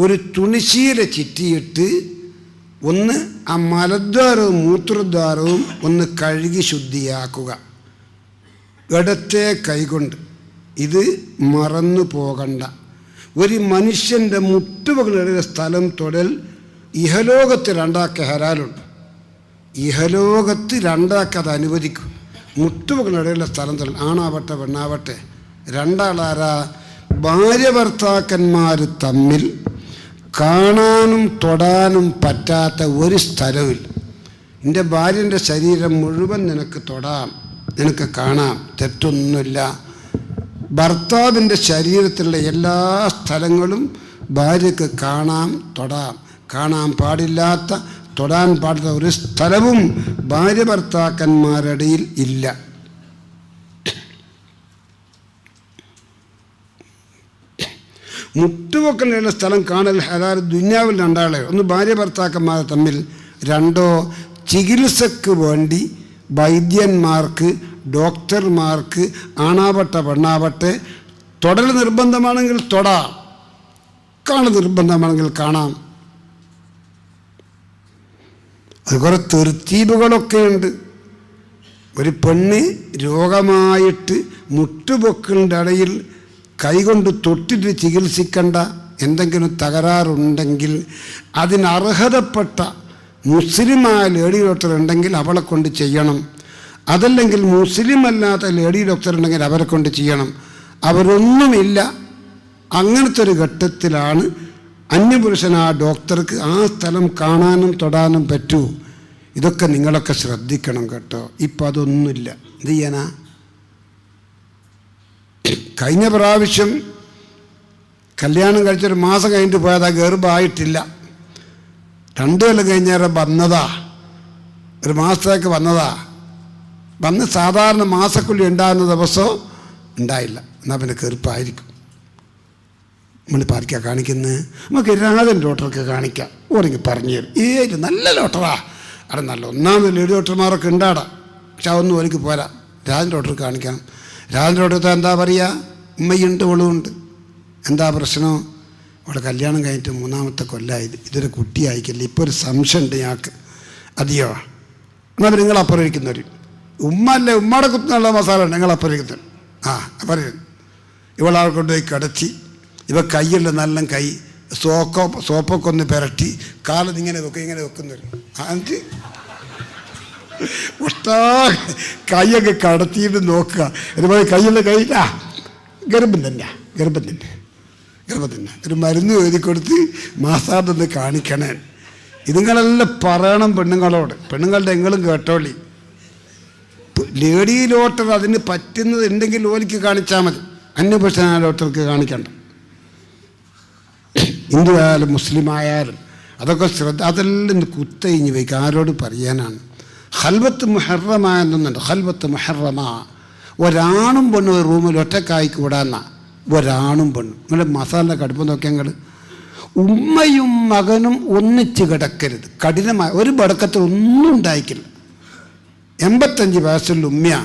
ഒരു തുണിശീല ചുറ്റിയിട്ട് ഒന്ന് ആ മലദ്വാരവും മൂത്രദ്വാരവും ഒന്ന് കഴുകി ശുദ്ധിയാക്കുക. ഇടത്തെ കൈകൊണ്ട്. ഇത് മറന്നു പോകണ്ട. ഒരു മനുഷ്യൻ്റെ മുട്ടുവകളുടെ സ്ഥലം തൊടൽ ഇഹലോകത്ത് 2 ഹലാലുണ്ട്. ഇഹലോകത്ത് 2 അത് അനുവദിക്കും. മുട്ടുവകളുടെയുള്ള സ്ഥലം തൊടൽ ആണാവട്ടെ പെണ്ണാവട്ടെ 2 ഭാര്യ ഭർത്താക്കന്മാർ തമ്മിൽ കാണാനും തൊടാനും പറ്റാത്ത ഒരു സ്ഥലവില്ല. എൻ്റെ ഭാര്യൻ്റെ ശരീരം മുഴുവൻ നിനക്ക് തൊടാം, നിനക്ക് കാണാം, തെറ്റൊന്നുമില്ല. ഭർത്താവിൻ്റെ ശരീരത്തിലുള്ള എല്ലാ സ്ഥലങ്ങളും ഭാര്യയ്ക്ക് കാണാം, തൊടാം. കാണാൻ പാടില്ലാത്ത, തൊടാൻ പാടില്ലാത്ത ഒരു സ്ഥലവും ഭാര്യ ഭർത്താക്കന്മാരുടെയിൽ ഇല്ല. മുട്ടുവക്കലിനുള്ള സ്ഥലം കാണൽ ഹലാൽ. ദുനിയാവിൽ 2 ഒന്ന് ഭാര്യ ഭർത്താക്കന്മാർ തമ്മിൽ, 2 ചികിത്സക്ക് വേണ്ടി വൈദ്യന്മാർക്ക്, ഡോക്ടർമാർക്ക്, ആണാവട്ടെ പെണ്ണാവട്ടെ തൊടൽ നിർബന്ധമാണെങ്കിൽ തൊടാം, കാണൽ നിർബന്ധമാണെങ്കിൽ കാണാം. അത് കുറേ തെർത്തീബുകളൊക്കെ ഉണ്ട്. ഒരു പെണ്ണ് രോഗമായിട്ട് മുട്ടുപൊക്കിൻ്റെ ഇടയിൽ കൈകൊണ്ട് തൊട്ടിട്ട് ചികിത്സിക്കേണ്ട എന്തെങ്കിലും തകരാറുണ്ടെങ്കിൽ അതിനർഹതപ്പെട്ട മുസ്ലിമായ ലേഡി ഡോക്ടർ ഉണ്ടെങ്കിൽ അവളെ കൊണ്ട് ചെയ്യണം. അതല്ലെങ്കിൽ മുസ്ലിം അല്ലാത്ത ലേഡി ഡോക്ടർ ഉണ്ടെങ്കിൽ അവരെ കൊണ്ട് ചെയ്യണം. അവരൊന്നുമില്ല. അങ്ങനത്തെ ഒരു ഘട്ടത്തിലാണ് അന്യപുരുഷൻ ആ ഡോക്ടർക്ക് ആ സ്ഥലം കാണാനും തൊടാനും പറ്റൂ. ഇതൊക്കെ നിങ്ങളൊക്കെ ശ്രദ്ധിക്കണം കേട്ടോ. ഇപ്പം അതൊന്നുമില്ല. എന്ത് ചെയ്യാനാ? കഴിഞ്ഞ പ്രാവശ്യം കല്യാണം കഴിച്ചൊരു മാസം കഴിഞ്ഞിട്ട് പോയതാ, ഗർഭമായിട്ടില്ല. 2 കൊല്ലം കഴിഞ്ഞേരം വന്നതാ, ഒരു മാസത്തേക്ക് വന്നതാ. വന്ന് സാധാരണ മാസക്കുള്ളി ഉണ്ടാകുന്ന ദിവസം ഉണ്ടായില്ല. എന്നാൽ പിന്നെ കെറുപ്പായിരിക്കും. നമ്മളിപ്പോൾ ആർക്കാണ് കാണിക്കുന്നത്? നമുക്ക് രാജൻ ഡോക്ടർക്ക് കാണിക്കാം. ഓരെങ്കിൽ പറഞ്ഞു തരും. ഏത് നല്ല ഡോക്ടറാ, അവിടെ നല്ല 1ാമത് ലേഡി ഡോക്ടർമാരൊക്കെ ഉണ്ടാടാ. പക്ഷെ അതൊന്നും ഓർക്ക് പോരാ. രാജൻ ഡോക്ടർക്ക് കാണിക്കണം. രാജൻ ഡോക്ടർക്ക് എന്താ പറയുക? ഉമ്മയുണ്ട്, ഓളുമുണ്ട്. എന്താ പ്രശ്നം? അവളെ കല്യാണം കഴിഞ്ഞിട്ട് 3ാമത്തെ കൊല്ലമായത്. ഇതൊരു കുട്ടിയായിക്കില്ല. ഇപ്പോൾ ഒരു സംശയം ഉണ്ട് ഞങ്ങൾക്ക്. അതെയോ? എന്നാൽ നിങ്ങളപ്പുറം ഇരിക്കുന്നവർ ഉമ്മ അല്ലേ, ഉമ്മയുടെ കുത്തുന്നുള്ള മസാല ഉണ്ട്, നിങ്ങളപ്പുറം ഇരിക്കുന്നവർ. ആ പറയും. ഇവളാൾ കൊണ്ടുപോയി കിടത്തി. ഇവ കയ്യുള്ള നല്ല കൈ സോപ്പൊക്കെ ഒന്ന് പുരട്ടി കാലം ഇങ്ങനെ വെക്കും, ഇങ്ങനെ വെക്കുന്നവർ. എന്നിട്ട് കൈയൊക്കെ കടത്തിയിട്ട് നോക്കുക. ഇതുപോലെ കയ്യുള്ള കൈ ഗർഭം തന്നെ ഒരു മരുന്ന് എഴുതി കൊടുത്ത് മാസാദൊന്ന് കാണിക്കണേ. ഇതുങ്ങളെല്ലാം പറയണം പെണ്ണുങ്ങളോട്. പെണ്ണുങ്ങളുടെ എങ്കിലും കേട്ടോളി. ലേഡി ഡോക്ടർ അതിന് പറ്റുന്നത് ഉണ്ടെങ്കിൽ ഓലിക്ക് കാണിച്ചാൽ മതി. അന്യപുരുഷനായ ഡോക്ടർക്ക് കാണിക്കണ്ട. ഹിന്ദു ആയാലും മുസ്ലിം ആയാലും അതൊക്കെ അതെല്ലാം കുത്തയിഞ്ഞ് വയ്ക്കുക. ആരോട് പറയാനാണ്? ഖൽവത്ത് മുഹറമായെന്നുണ്ട്. ഖൽവത്ത് മുഹറമ. ഒരാണും പെണ്ണും ഒരു റൂമിൽ ഒറ്റക്കായി കൂടാന്നാ. ഒരാണും പെണ്ണും. നിങ്ങളുടെ മസാല കടുപ്പം നോക്കിയാൽ നിങ്ങൾ ഉമ്മയും മകനും ഒന്നിച്ച് കിടക്കരുത്. കഠിനമായ ഒരു ബടക്കത്തിൽ ഒന്നും ഉണ്ടായിക്കില്ല. 85 വയസ്സുള്ള ഉമ്മയാ,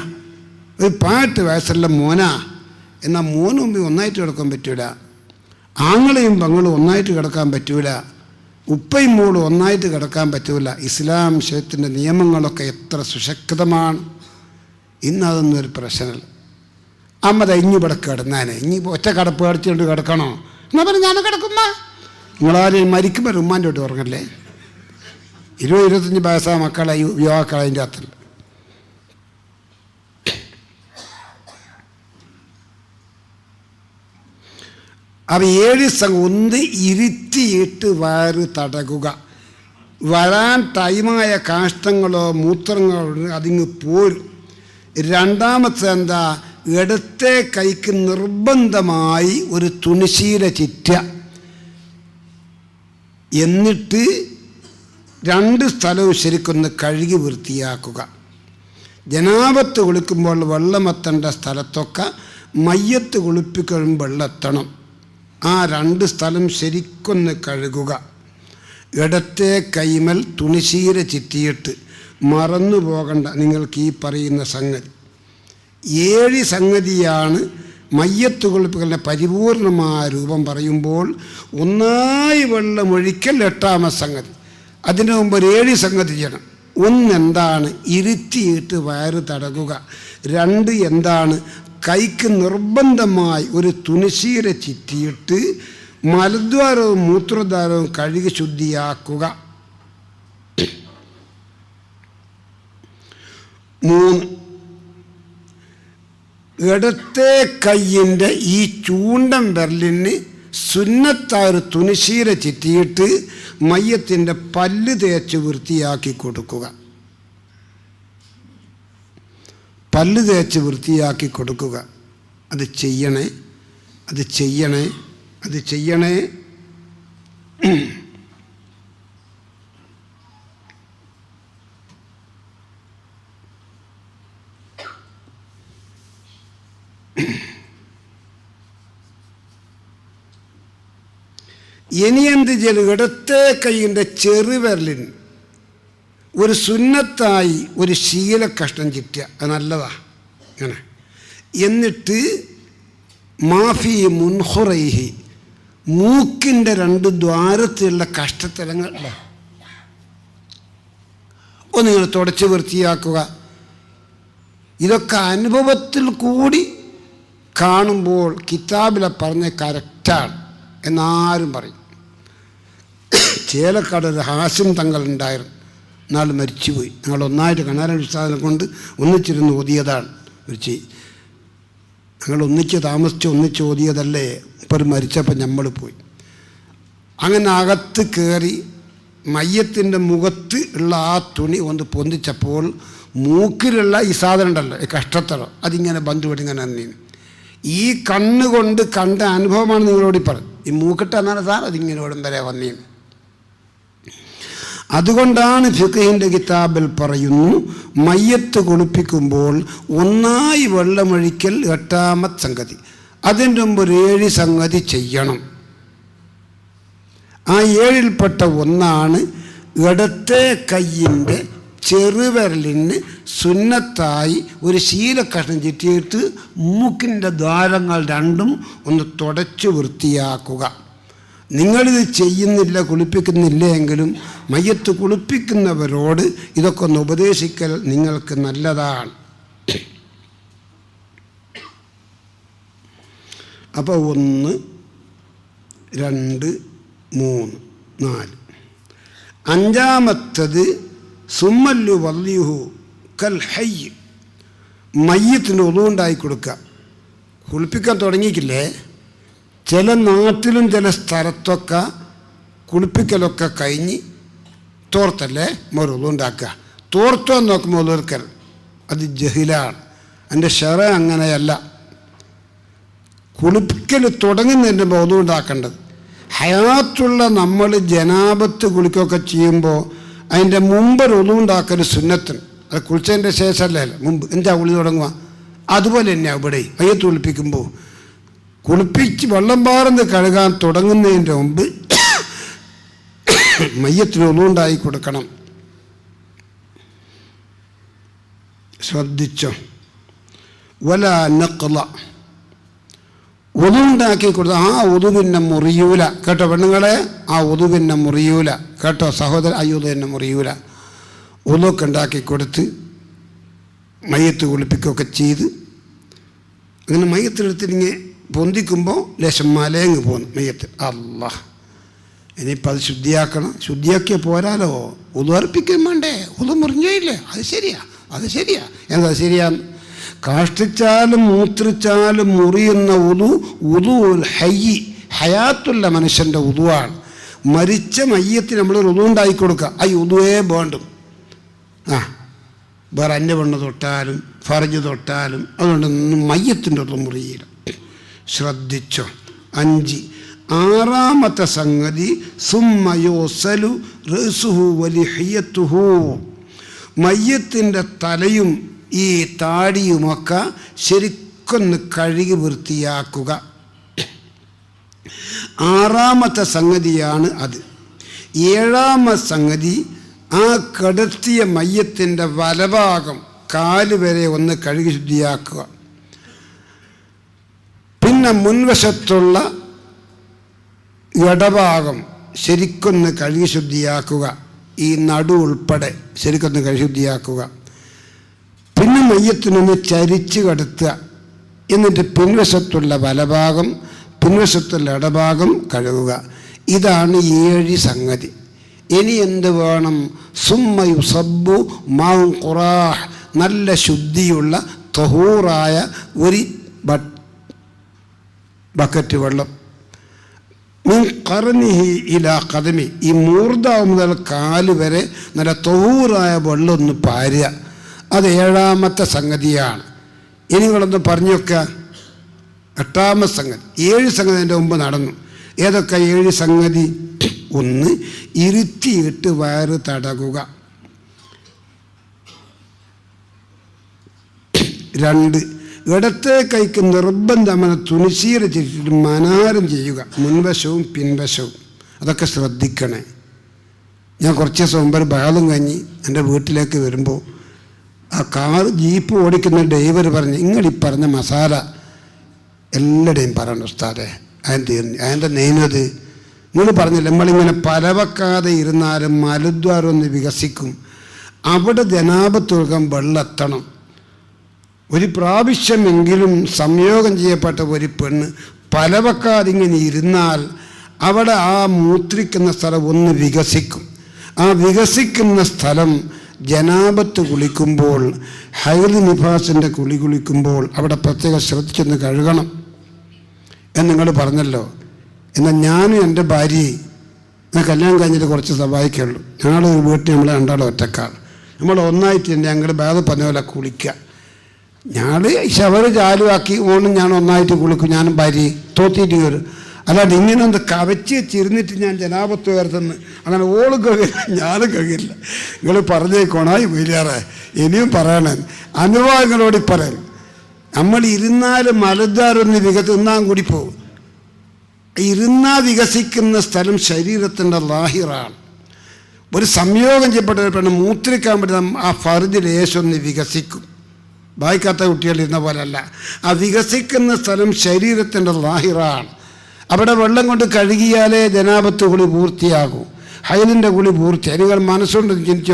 ഒരു 18 വയസ്സുള്ള മോനാ. എന്നാൽ മോനും ഉമ്മയും ഒന്നായിട്ട് കിടക്കാൻ പറ്റൂല. ആങ്ങളെയും പെങ്ങളും ഒന്നായിട്ട് കിടക്കാൻ പറ്റൂല. ഉപ്പയും മോളും ഒന്നായിട്ട് കിടക്കാൻ പറ്റൂല. ഇസ്ലാം ശരീഅത്തിൻ്റെ നിയമങ്ങളൊക്കെ എത്ര സുശക്തമാണ്. ഇന്നതൊന്നും ഒരു പ്രശ്നമല്ല. അമ്മ ഇഞ്ഞി ഇവിടെ കിടന്നാനെ, ഇനി ഒറ്റ കടപ്പ് കടിച്ചുകൊണ്ട് കിടക്കണോ? എന്നാൽ പറഞ്ഞാൽ ഞാൻ കിടക്കുമ്മ. നിങ്ങളാരും മരിക്കുമ്പോൾ ഉമ്മാൻ്റെ തൊട്ട് ഉറങ്ങല്ലേ. 20-25 വയസ്സായ മക്കളെ യുവാക്കളെ അതിൻ്റെ അകത്തുള്ള അപ്പോൾ 7 സംഗതി. ഒന്ന്, ഇരുത്തിയിട്ട് വയറ് തടകുക. വരാൻ ടൈമായ കാഷ്ടങ്ങളോ മൂത്രങ്ങളോ അതിങ്ങ് പോരും. രണ്ടാമത്തെ എന്താ, ഇടത്തെ കൈക്ക് നിർബന്ധമായി ഒരു തുണിശീല ചുറ്റുക. എന്നിട്ട് 2 സ്ഥലവും ശരിക്കൊന്ന് കഴുകി വൃത്തിയാക്കുക. ജനാബത്ത് കുളിക്കുമ്പോൾ വെള്ളമെത്തേണ്ട സ്ഥലത്തൊക്കെ മയ്യത്ത് കുളിപ്പിക്കുമ്പോൾ വെള്ളമെത്തണം. ആ 2 സ്ഥലം ശരിക്കൊന്ന് കഴുകുക. ഇടത്തെ കൈമൽ തുണിശീല ചുറ്റിയിട്ട് മറന്നു പോകണ്ട നിങ്ങൾക്ക് ഈ പറയുന്ന സംഗതി. 7 സംഗതിയാണ് മയ്യത്ത് കുളിപ്പിക്കലിൻ്റെ പരിപൂർണമായ രൂപം പറയുമ്പോൾ. ഒന്നായി വെള്ളമൊഴിക്കൽ 8ാമത്തെ സംഗതി. അതിനു മുമ്പ് 7 സംഗതി ചെയ്യണം. 1 എന്താണ്, ഇരുത്തിയിട്ട് വയറ് തടകുക. 2 എന്താണ്, കൈക്ക് നിർബന്ധമായി ഒരു തുണിശീല ചുറ്റിയിട്ട് മലദ്വാരവും മൂത്രദ്വാരവും കഴുകി ശുദ്ധിയാക്കുക. 3 ഇടത്തെ കയ്യിൻ്റെ ഈ ചൂണ്ടൻ വിരലിന് സുന്നത്തായ ഒരു തുണിശീല ചുറ്റിയിട്ട് മയ്യത്തിൻ്റെ പല്ല് തേച്ച് വൃത്തിയാക്കി കൊടുക്കുക. പല്ല് തേച്ച് വൃത്തിയാക്കി കൊടുക്കുക. അത് ചെയ്യണേ, അത് ചെയ്യണേ, അത് ചെയ്യണേ. ഇനി എന്ത് ചെയ്യലും, ഇടത്തെ കൈയിൻ്റെ ചെറുവിരലിന് ഒരു സുന്നത്തായി ഒരു ശീല കഷ്ണം ചുറ്റുക. അത് നല്ലതാണ്. ഇങ്ങനെ എന്നിട്ട് മാഫി മുൻഹുറൈഹി, മൂക്കിൻ്റെ 2 ദ്വാരത്തിലുള്ള കഷ്ടത്തലങ്ങൾ നിങ്ങൾ തുടച്ച് വൃത്തിയാക്കുക. ഇതൊക്കെ അനുഭവത്തിൽ കൂടി കാണുമ്പോൾ കിതാബിലെ പറഞ്ഞ കറക്റ്റാണ് എന്നാരും പറയും. ചേലക്കാട് ഒരു ഹാസിം തങ്ങൾ ഉണ്ടായിരുന്നു, നാൾ മരിച്ചുപോയി. ഞങ്ങൾ ഒന്നായിട്ട് കണാരൻ ഉസ്താദിനെ കൊണ്ട് ഒന്നിച്ചിരുന്ന് ഓതിയതാണ്. ഞങ്ങൾ ഒന്നിച്ച് താമസിച്ച് ഒന്നിച്ച് ഓതിയതല്ലേ. ഇപ്പോൾ മരിച്ചപ്പോൾ നമ്മൾ പോയി. അങ്ങനെ അകത്ത് കയറി മയ്യത്തിൻ്റെ മുഖത്ത് ഉള്ള ആ തുണി ഒന്ന് പൊന്തിച്ചപ്പോൾ മൂക്കിലുള്ള ഈ സാധനം ഉണ്ടല്ലോ, ഈ കഷ്ടത്തറോ, അതിങ്ങനെ ബന്ധുപടി ഇങ്ങനെ അന്നീന്. ഈ കണ്ണുകൊണ്ട് കണ്ട അനുഭവമാണ് നിങ്ങളോട് പറഞ്ഞു. ഈ മൂക്കിട്ട് എന്നാണ് സാർ അതിങ്ങനെ ഓടും വരെ വന്നീന്. അതുകൊണ്ടാണ് ഫിഖഹിൻ്റെ കിതാബിൽ പറയുന്നു, മയ്യത്ത് കുളിപ്പിക്കുമ്പോൾ ഒന്നായി വെള്ളമൊഴിക്കൽ 8ാമത്തെ സംഗതി. അതിൻ്റെ മുമ്പ് ഒരു 7 സംഗതി ചെയ്യണം. ആ 7ൽപ്പെട്ട ഒന്നാണ് ഇടത്തെ കയ്യിൻ്റെ ചെറുവിരലിന് സുന്നത്തായി ഒരു ശീലക്കഷ്ണം ചുറ്റിയിട്ട് മൂക്കിൻ്റെ ദ്വാരങ്ങൾ 2ഉം ഒന്ന് തുടച്ച് വൃത്തിയാക്കുക. നിങ്ങളിത് ചെയ്യുന്നില്ല, കുളിപ്പിക്കുന്നില്ല എങ്കിലും മയ്യത്ത് കുളിപ്പിക്കുന്നവരോട് ഇതൊക്കെ ഒന്ന് ഉപദേശിക്കൽ നിങ്ങൾക്ക് നല്ലതാണ്. അപ്പോൾ 1, 2, 3, 4. 5ാമത്തത് സുമ്മല്ലു വല്യുഹു കൽ ഹയ്യ്, മയ്യത്തിന് ഒന്നുണ്ടായി കൊടുക്കുക. കുളിപ്പിക്കാൻ തുടങ്ങിയിട്ടില്ലേ? ചില നാട്ടിലും ചില സ്ഥലത്തൊക്കെ കുളിപ്പിക്കലൊക്കെ കഴിഞ്ഞ് തോർത്തല്ലേ മൊറുണ്ടാക്കുക. തോർത്തോ നോക്കുമ്പോൾ ഒലുർക്കൽ അത് ജഹിലാണ്. എൻ്റെ ഷറ അങ്ങനെയല്ല. കുളിപ്പിക്കൽ തുടങ്ങുന്നതിൻ്റെ ഒന്നുണ്ടാക്കേണ്ടത്. ഹയാത്തുള്ള നമ്മൾ ജനാബത്ത് കുളിക്കൊക്കെ ചെയ്യുമ്പോൾ അതിൻ്റെ മുമ്പ് ഒന്നുണ്ടാക്കൽ സുന്നത്തിന്. അത് കുളിച്ചതിൻ്റെ ശേഷമല്ലേ, മുമ്പ് എന്താ കുളി തുടങ്ങുക. അതുപോലെ തന്നെയാണ് ഇവിടെ മയ്യത്ത് കുളിപ്പിക്കുമ്പോൾ കുളിപ്പിച്ച് വെള്ളം പാർന്ന് കഴുകാൻ തുടങ്ങുന്നതിൻ്റെ മുമ്പ് മയ്യത്തിന് ഒന്നുണ്ടായി കൊടുക്കണം. ശ്രദ്ധിച്ചോ. വല നഖ്ല, ഒതുണ്ടാക്കി കൊടുത്ത ആ ഒതു പിന്നെ മുറിയൂല. കേട്ടോ പെണ്ണുങ്ങളെ, ആ ഒതു പിന്നെ മുറിയൂല. കേട്ടോ സഹോദര, ആ ഒതു പിന്നെ മുറിയൂല. ഒതുക്കെ ഉണ്ടാക്കി കൊടുത്ത് മയ്യത്ത് കുളിപ്പിക്കുകയൊക്കെ ചെയ്ത് അങ്ങനെ മയ്യത്തിനെടുത്തിങ്ങനെ പൊന്തിക്കുമ്പോൾ ലേശം മലയങ്ങ് പോന്നു മയ്യത്ത്. അല്ലാഹ്, ഇനിയിപ്പോൾ അത് ശുദ്ധിയാക്കണം. ശുദ്ധിയാക്കിയ പോരാലോ, ഒതു അർപ്പിക്കാൻ വേണ്ടേ? ഒതു മുറിഞ്ഞില്ലേ? അത് ശരിയാ, അത് ശരിയാ. എന്താ ശരിയാന്ന്? കാഷ്ടിച്ചാലും മൂത്രിച്ചാലും മുറിയുന്ന ഉദു ഹയ്യ്, ഹയാത്തുള്ള മനുഷ്യൻ്റെ ഉദുവാണ്. മരിച്ച മയ്യത്തിന് നമ്മൾ ഉദു ഉണ്ടാക്കി കൊടുക്കുക, ആ ഉദുവേ വേണ്ടും. വേറെ അന്യപെണ്ണ് തൊട്ടാലും ഫർജ് തൊട്ടാലും അതുകൊണ്ടൊന്നും മയ്യത്തിൻ്റെ ഉദു മുറിയില്ല. ശ്രദ്ധിച്ചോ. 5. ആറാമത്തെ സംഗതി സുമ്മയോസലു റസുഹു വലിഹിയത്തുഹു. മയ്യത്തിൻ്റെ തലയും ഈ താടിയുമൊക്കെ ശരിക്കൊന്ന് കഴുകി വൃത്തിയാക്കുക. ആറാമത്തെ സംഗതിയാണ് അത്. 7ാമത്തെ സംഗതി ആ കിടത്തിയ മയ്യത്തിൻ്റെ വലഭാഗം കാല് വരെ ഒന്ന് കഴുകി ശുദ്ധിയാക്കുക. പിന്നെ മുൻവശത്തുള്ള ഇടഭാഗം ശരിക്കൊന്ന് കഴുകി ശുദ്ധിയാക്കുക. ഈ നടു ഉൾപ്പെടെ ശരിക്കൊന്ന് കഴുകി ശുദ്ധിയാക്കുക. പിന്നെ മയ്യത്തിനൊന്ന് ചരിച്ച് കിടത്തുക. എന്നിട്ട് പിൻവശത്തുള്ള വലഭാഗം പിൻവശത്തുള്ള ഇടഭാഗം കഴുകുക. ഇതാണ് 7 സംഗതി. ഇനി എന്ത് വേണം? സുമ്മയു സബ്ബു മാവും ഖുറാഹ്, നല്ല ശുദ്ധിയുള്ള തഹൂറായ ഒരു ബക്കറ്റ് വെള്ളം. മിൻ ഖർനിഹി ഇലാ ഖദമി, ഈ മൂർധാവ് മുതൽ കാല് വരെ നല്ല തഹൂറായ വെള്ളം ഒന്ന് പാരുക. അത് 7ാമത്തെ സംഗതിയാണ്. ഇനി നിങ്ങളൊന്ന് പറഞ്ഞു വെക്കുക. 8ാമത്തെ സംഗതി. 7 സംഗതി എൻ്റെ മുമ്പ് നടന്നു. ഏതൊക്കെ 7 സംഗതി? 1. ഇരുത്തിയിട്ട് വയറ് തടകുക. 2. ഇടത്തെ കൈക്ക് നിർബന്ധമായി തുണിശീല ചെയ്തിട്ട് മനാരം ചെയ്യുക, മുൻവശവും പിൻവശവും. അതൊക്കെ ശ്രദ്ധിക്കണേ. ഞാൻ കുറച്ച് ദിവസം മുമ്പ് ഒരു ബഹളം കഴിഞ്ഞ് എൻ്റെ വീട്ടിലേക്ക് വരുമ്പോൾ ആ ജീപ്പ് ഓടിക്കുന്ന ഡ്രൈവർ പറഞ്ഞു, നിങ്ങൾ ഈ പറഞ്ഞ മസാല എല്ലാവരുടെയും പറയണം ഉസ്താദെ. അതിൻ്റെ നെയ്നത് നിങ്ങൾ പറഞ്ഞില്ല, നമ്മളിങ്ങനെ പലവക്കാതെ ഇരുന്നാലും മലദ്വാരം ഒന്ന് വികസിക്കും. അവിടെ ജനാപത്തൊഴുകാൻ വെള്ളെത്തണം. ഒരു പ്രാവശ്യമെങ്കിലും സംയോഗം ചെയ്യപ്പെട്ട ഒരു പെണ്ണ് പലവക്കാതെ ഇങ്ങനെ ഇരുന്നാൽ അവിടെ ആ മൂത്രിക്കുന്ന സ്ഥലം ഒന്ന് വികസിക്കും. ആ വികസിക്കുന്ന സ്ഥലം ജനാപത്ത് കുളിക്കുമ്പോൾ, ഹൈദ് നിഫാസിൻ്റെ കുളിക്കുമ്പോൾ അവിടെ പ്രത്യേകം ശ്രദ്ധിച്ചൊന്ന് കഴുകണം എന്ന് നിങ്ങൾ പറഞ്ഞല്ലോ. എന്നാൽ ഞാനും എൻ്റെ ഭാര്യയും കല്യാണം കഴിഞ്ഞിട്ട് കുറച്ച് സഹായിക്കുള്ളൂ. ഞങ്ങളൊരു വീട്ടിൽ നമ്മൾ രണ്ടാളും ഒറ്റക്കാണ്. നമ്മൾ ഒന്നായിട്ട് തന്നെ ഞങ്ങൾ ബാധ പറഞ്ഞ പോലെ കുളിക്കുക. ഞങ്ങൾ ശവർ ചാലുവാക്കി ഓണം ഞാൻ ഒന്നായിട്ട് കുളിക്കും, ഞാനും ഭാര്യ തോത്തിയിട്ട് കയറും. അല്ലാണ്ട് ഇങ്ങനെ ഒന്ന് കവച്ച് ചിരുന്നിട്ട് ഞാൻ ജനാപത്ത് ഉയർത്തുന്നു അങ്ങനെ ഓളും കഴിയില്ല, ഞാനും കഴിയില്ല. നിങ്ങൾ പറഞ്ഞേക്കോണായി വീലാറെ ഇനിയും പറയണേ. അനുഭവങ്ങളോട് പറയാൻ നമ്മൾ ഇരുന്നാലും മലദ്വാരൊന്ന് തിന്നാൻ കൂടി പോകും. ഇരുന്നാൽ വികസിക്കുന്ന സ്ഥലം ശരീരത്തിൻ്റെ ലാഹിറാണ്. ഒരു സംയോഗം ചെയ്യപ്പെട്ട പെണ്ണ് മൂത്രിക്കാൻ പറ്റുന്ന ആ ഫർജ് ലേശമൊന്ന് വികസിക്കും. വായിക്കാത്ത കുട്ടികളിരുന്ന പോലല്ല. ആ വികസിക്കുന്ന സ്ഥലം ശരീരത്തിൻ്റെ ലാഹിറാണ്. അവിടെ വെള്ളം കൊണ്ട് കഴുകിയാലേ ജനാപത്ത് കുളി പൂർത്തിയാകും, ഹൈദിൻ്റെ കുളി പൂർത്തിയാകും. നിങ്ങൾ മനസ്സുകൊണ്ട് ചിന്തിച്ച്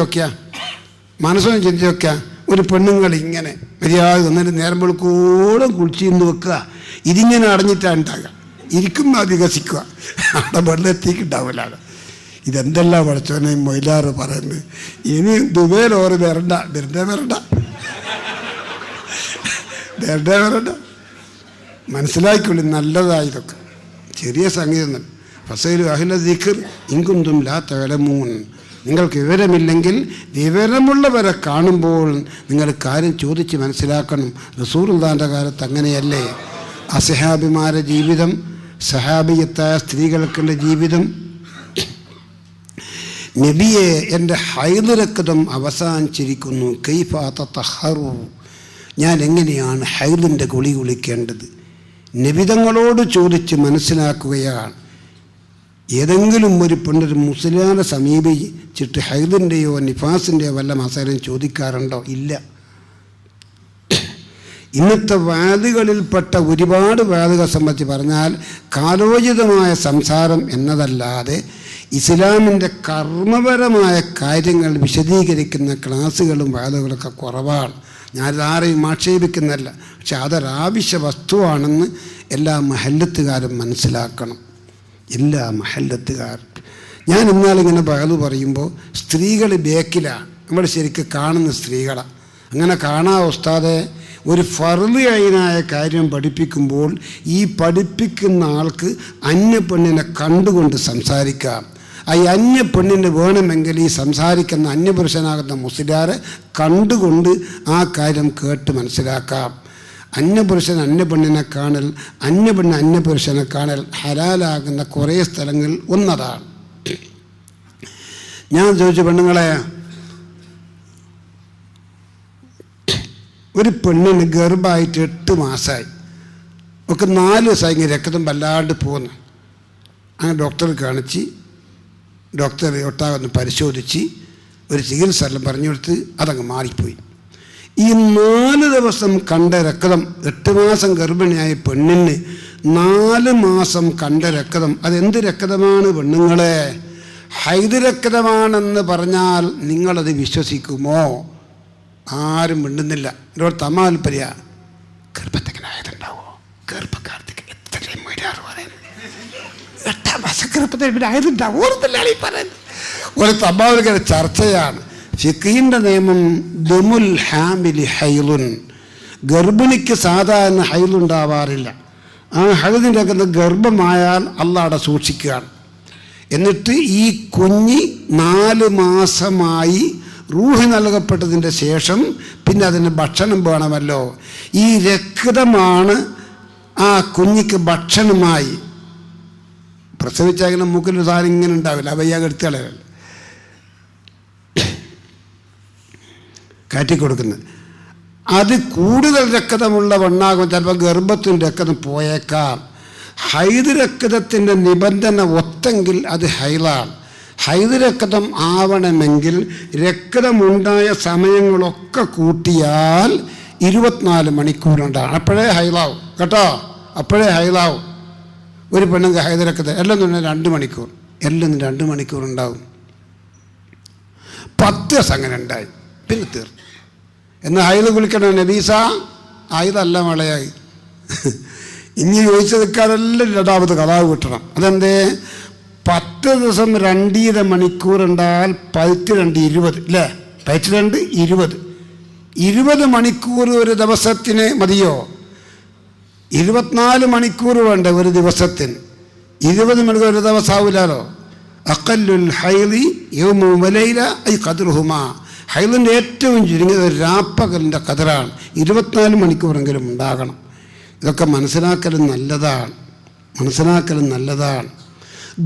നോക്കിയാൽ ഒരു പെണ്ണുങ്ങൾ ഇങ്ങനെ മര്യാദ എന്നിട്ട് നേരം വെളുക്കോളം കുളിച്ചിരുന്ന് വെക്കുക. ഇതിങ്ങനെ അടഞ്ഞിട്ടാണ് ഉണ്ടാകുക. ഇരിക്കുമ്പോൾ വികസിക്കുക, അവിടെ വെള്ളം എത്തിക്കുണ്ടാവില്ല. ഇതെന്തെല്ലാം പഠിച്ചവനെ മൊയിലാറ് പറയുന്നത്. ഇനി ദുബൈയിൽ ഓറ് വരണ്ട മനസ്സിലാക്കിക്കൊള്ളി. നല്ലതായതൊക്കെ ചെറിയ സംഗീതം. ഫസൈലു അഹ്ല ദിക്ർ ഇൻ കുന്തും ലാ തഅലമൂൻ. നിങ്ങൾക്ക് വിവരമില്ലെങ്കിൽ വിവരമുള്ളവരെ കാണുമ്പോൾ നിങ്ങൾ കാര്യം ചോദിച്ച് മനസ്സിലാക്കണം. റസൂലുള്ളാഹിൻ്റെ കാലത്ത് അങ്ങനെയല്ലേ? അസ്ഹാബിമാരുടെ ജീവിതം, സഹാബിയത്തായ സ്ത്രീകൾക്കുള്ള ജീവിതം. നബിയെ, എൻ്റെ ഹൈദ് രക്തം അവസാനിച്ചിരിക്കുന്നു, കൈഫ തതഹറു, ഞാൻ എങ്ങനെയാണ് ഹൈദിൻ്റെ കുളി കുളിക്കേണ്ടത്? നബിതങ്ങളോട് ചോദിച്ച് മനസ്സിലാക്കുകയാണ്. ഏതെങ്കിലും ഒരു പെണ്ണൊരു മുസ്ലിമിനെ സമീപിച്ചിട്ട് ഹൈദിൻ്റെയോ നിഫാസിൻ്റെയോ വല്ല മസാലയും ചോദിക്കാറുണ്ടോ? ഇല്ല. ഇന്നത്തെ വാദികളിൽപ്പെട്ട ഒരുപാട് വാദികളെ സംബന്ധിച്ച് പറഞ്ഞാൽ കാലോചിതമായ സംസാരം എന്നതല്ലാതെ ഇസ്ലാമിൻ്റെ കർമ്മപരമായ കാര്യങ്ങൾ വിശദീകരിക്കുന്ന ക്ലാസ്സുകളും വാദങ്ങളൊക്കെ കുറവാണ്. ഞാനിതാരെയും ആക്ഷേപിക്കുന്നതല്ല, പക്ഷെ അതൊരാവശ്യ വസ്തുവാണെന്ന് എല്ലാ മഹല്ലത്തുകാരും മനസ്സിലാക്കണം. എല്ലാ മഹല്ലത്തുകാരും. ഞാൻ ഇന്നാളിങ്ങനെ ബഹള് പറയുമ്പോൾ സ്ത്രീകൾ ബേക്കിലാണ്, നമ്മൾ ശരിക്കും കാണുന്ന സ്ത്രീകളാണ്. അങ്ങനെ കാണാ ഉസ്താദെ, ഒരു ഫർള് ഐനായ കാര്യം പഠിപ്പിക്കുമ്പോൾ ഈ പഠിപ്പിക്കുന്ന ആൾക്ക് അന്യപ്പെണ്ണിനെ കണ്ടുകൊണ്ട് സംസാരിക്കാം. ഈ അന്യപ്പെണ്ണിന് വേണമെങ്കിൽ ഈ സംസാരിക്കുന്ന അന്യപുരുഷനാകുന്ന മുസ്ലിയാരെ കണ്ടുകൊണ്ട് ആ കാര്യം കേട്ട് മനസ്സിലാക്കാം. അന്യപുരുഷൻ അന്യപ്പെണ്ണിനെ കാണൽ, അന്യപ്പെണ്ണ് അന്യപുരുഷനെ കാണൽ ഹലാലാകുന്ന കുറേ സ്ഥലങ്ങൾ ഒന്നതാണ്. ഞാൻ ചോദിച്ചു, പെണ്ണുങ്ങളെ, ഒരു പെണ്ണിന് ഗർഭമായിട്ട് 8 മാസമായി, ഒക്കെ 4 ദിവസമായി രക്തം വല്ലാണ്ട് പോകുന്നു. അങ്ങനെ ഡോക്ടറെ കാണിച്ച് ഡോക്ടർ ഒട്ടാകൊന്ന് പരിശോധിച്ച് ഒരു ചികിത്സ എല്ലാം പറഞ്ഞു കൊടുത്ത് അതങ്ങ് മാറിപ്പോയി. ഈ 4 ദിവസം കണ്ട രക്തം, 8 മാസം ഗർഭിണിയായ പെണ്ണിന് 4 മാസം കണ്ട രക്തം, അതെന്ത് രക്തമാണ് പെണ്ണുങ്ങളെ? ഹൈദ് രക്തമാണെന്ന് പറഞ്ഞാൽ നിങ്ങളത് വിശ്വസിക്കുമോ? ആരും മിണ്ടുന്നില്ല. എന്നോട് തമാൽപ്പര്യ, ഗർഭത്തേക്ക് ആയതുണ്ടാവോ? ഗർഭക്കാലത്തേക്ക് എത്രയും പറയുന്നത് 8 മാസം ഗർഭത്തിൽ ആയതുണ്ടാവും ഓർത്തല്ലേ പറയുന്നത്? ഒരു തമാലിക്കര ചർച്ചയാണ്. ഫിഖിന്റെ നിയമം ദമുൽ ഹാമിലി ഹൈലുൻ, ഗർഭിണിക്ക് സാധാരണ ഹൈലുണ്ടാവാറില്ല. ആ ഹൈലിൻ്റെ അകത്ത് ഗർഭമായാൽ അള്ളാടെ സൂക്ഷിക്കുകയാണ്. എന്നിട്ട് ഈ കുഞ്ഞ് 4 മാസമായി റൂഹ് നൽകപ്പെട്ടതിൻ്റെ ശേഷം പിന്നെ അതിന് ഭക്ഷണം വേണമല്ലോ. ഈ രക്തമാണ് ആ കുഞ്ഞിക്ക് ഭക്ഷണമായി. പ്രസവിച്ചാൽ മൂക്കിൽ സാധനം ഇങ്ങനെ ഉണ്ടാവില്ല, വയ്യാകെ എടുത്തുകളെ കാറ്റിക്കൊടുക്കുന്നത്. അത് കൂടുതൽ രക്തമുള്ള പെണ്ണാകും, ചിലപ്പോൾ ഗർഭത്തിൽ രക്തം പോയേക്കാം. ഹൈദ് രക്തത്തിൻ്റെ നിബന്ധന ഒത്തെങ്കിൽ അത് ഹൈലാണ്. ഹൈദ് രക്തം ആവണമെങ്കിൽ രക്തമുണ്ടായ സമയങ്ങളൊക്കെ കൂട്ടിയാൽ 24 മണിക്കൂറുണ്ടാകും. അപ്പോഴേ ഹൈലാവും കേട്ടോ, അപ്പോഴേ ഹൈലാവും. ഒരു പെണ്ണുങ്ങൾക്ക് ഹൈദ് രക്തം എല്ലാം 2 മണിക്കൂർ, എല്ലാം 2 മണിക്കൂർ ഉണ്ടാവും. 10 ദിവസം അങ്ങനെ ഉണ്ടായി, പിന്നെ തീർന്നു. എന്നാൽ ഹൈദ് കുളിക്കണം നബീസ, ആയുധല്ല മളയായി. ഇനി ചോദിച്ചു നിൽക്കാതെല്ലാം 2ാമത് കഥാവ് കിട്ടണം. അതെന്തേ? 10 ദിവസം 2 മണിക്കൂറുണ്ടായാൽ 12 20 അല്ലേ? 12 20 20 മണിക്കൂർ ഒരു ദിവസത്തിന് മതിയോ? 24 മണിക്കൂർ വേണ്ട ഒരു ദിവസത്തിന്. 20 മണിക്കൂർ ഒരു ദിവസം ആവില്ലാലോ. അഖല്ലുൽ ഹൈളി യൗമു വലൈല ഐ ഖദ്റുഹുമാ, ഹൈളിൻ്റെ ഏറ്റവും ചുരുങ്ങിയത് ഒരു രാപ്പകലിൻ്റെ കതിറാണ്. 24 മണിക്കൂറെങ്കിലും ഉണ്ടാകണം. ഇതൊക്കെ മനസ്സിലാക്കലും നല്ലതാണ്, മനസ്സിലാക്കലും നല്ലതാണ്.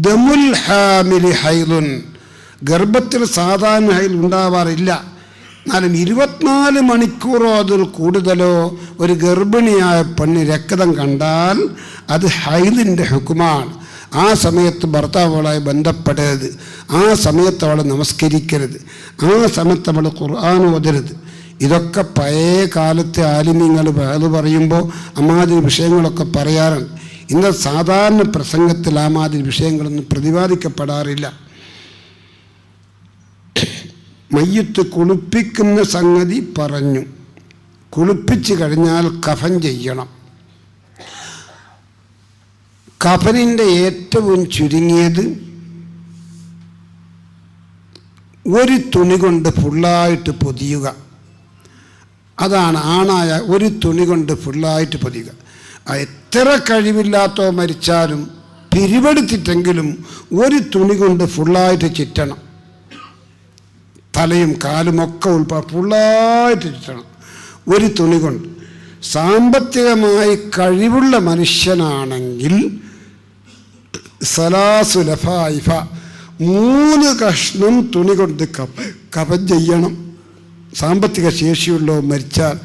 ദമുൽ ഹാമിലി ഹൈലുൻ, ഗർഭത്തിൽ സാധാരണ ഹൈൽ ഉണ്ടാവാറില്ല. എന്നാലും 24 മണിക്കൂറോ അതിൽ കൂടുതലോ ഒരു ഗർഭിണിയായ പെണ്ണ് രക്തം കണ്ടാൽ അത് ഹൈലിൻ്റെ ഹുക്കുമാണ്. ആ സമയത്ത് ഭർത്താവുകളായി ബന്ധപ്പെടരുത്, ആ സമയത്ത് അവളെ നമസ്കരിക്കരുത്, ആ സമയത്ത് അവൾ ഖുർആൻ ഓതരുത്. ഇതൊക്കെ പഴയ കാലത്തെ ആലിമീങ്ങൾ അത് പറയുമ്പോൾ അമാതിരി വിഷയങ്ങളൊക്കെ പറയാറുണ്ട്. ഇന്ന് സാധാരണ പ്രസംഗത്തിൽ ആമാതിരി വിഷയങ്ങളൊന്നും പ്രതിപാദിക്കപ്പെടാറില്ല. മയ്യത്ത് കുളിപ്പിക്കുന്ന സംഗതി പറഞ്ഞു. കുളിപ്പിച്ച് കഴിഞ്ഞാൽ കഫൻ ചെയ്യണം. കഫനിൻ്റെ ഏറ്റവും ചുരുങ്ങിയത് ഒരു തുണി കൊണ്ട് ഫുള്ളായിട്ട് പൊതിയുക. അതാണ് ആണായ ഒരു തുണി കൊണ്ട് ഫുള്ളായിട്ട് പൊതിയുക. എത്ര കഴിവില്ലാത്തോ മരിച്ചാലും പിരിവെടുത്തിട്ടെങ്കിലും ഒരു തുണി കൊണ്ട് ഫുള്ളായിട്ട് ചുറ്റണം. തലയും കാലുമൊക്കെ ഫുള്ളായിട്ട് ചുറ്റണം ഒരു തുണി കൊണ്ട്. സാമ്പത്തികമായി കഴിവുള്ള മനുഷ്യനാണെങ്കിൽ സലാസുലഫായിഫ 3 കഷ്ണം തുണി കൊണ്ട് കഫൻ ചെയ്യണം. സാമ്പത്തിക ശേഷിയുള്ളോ മരിച്ചാൽ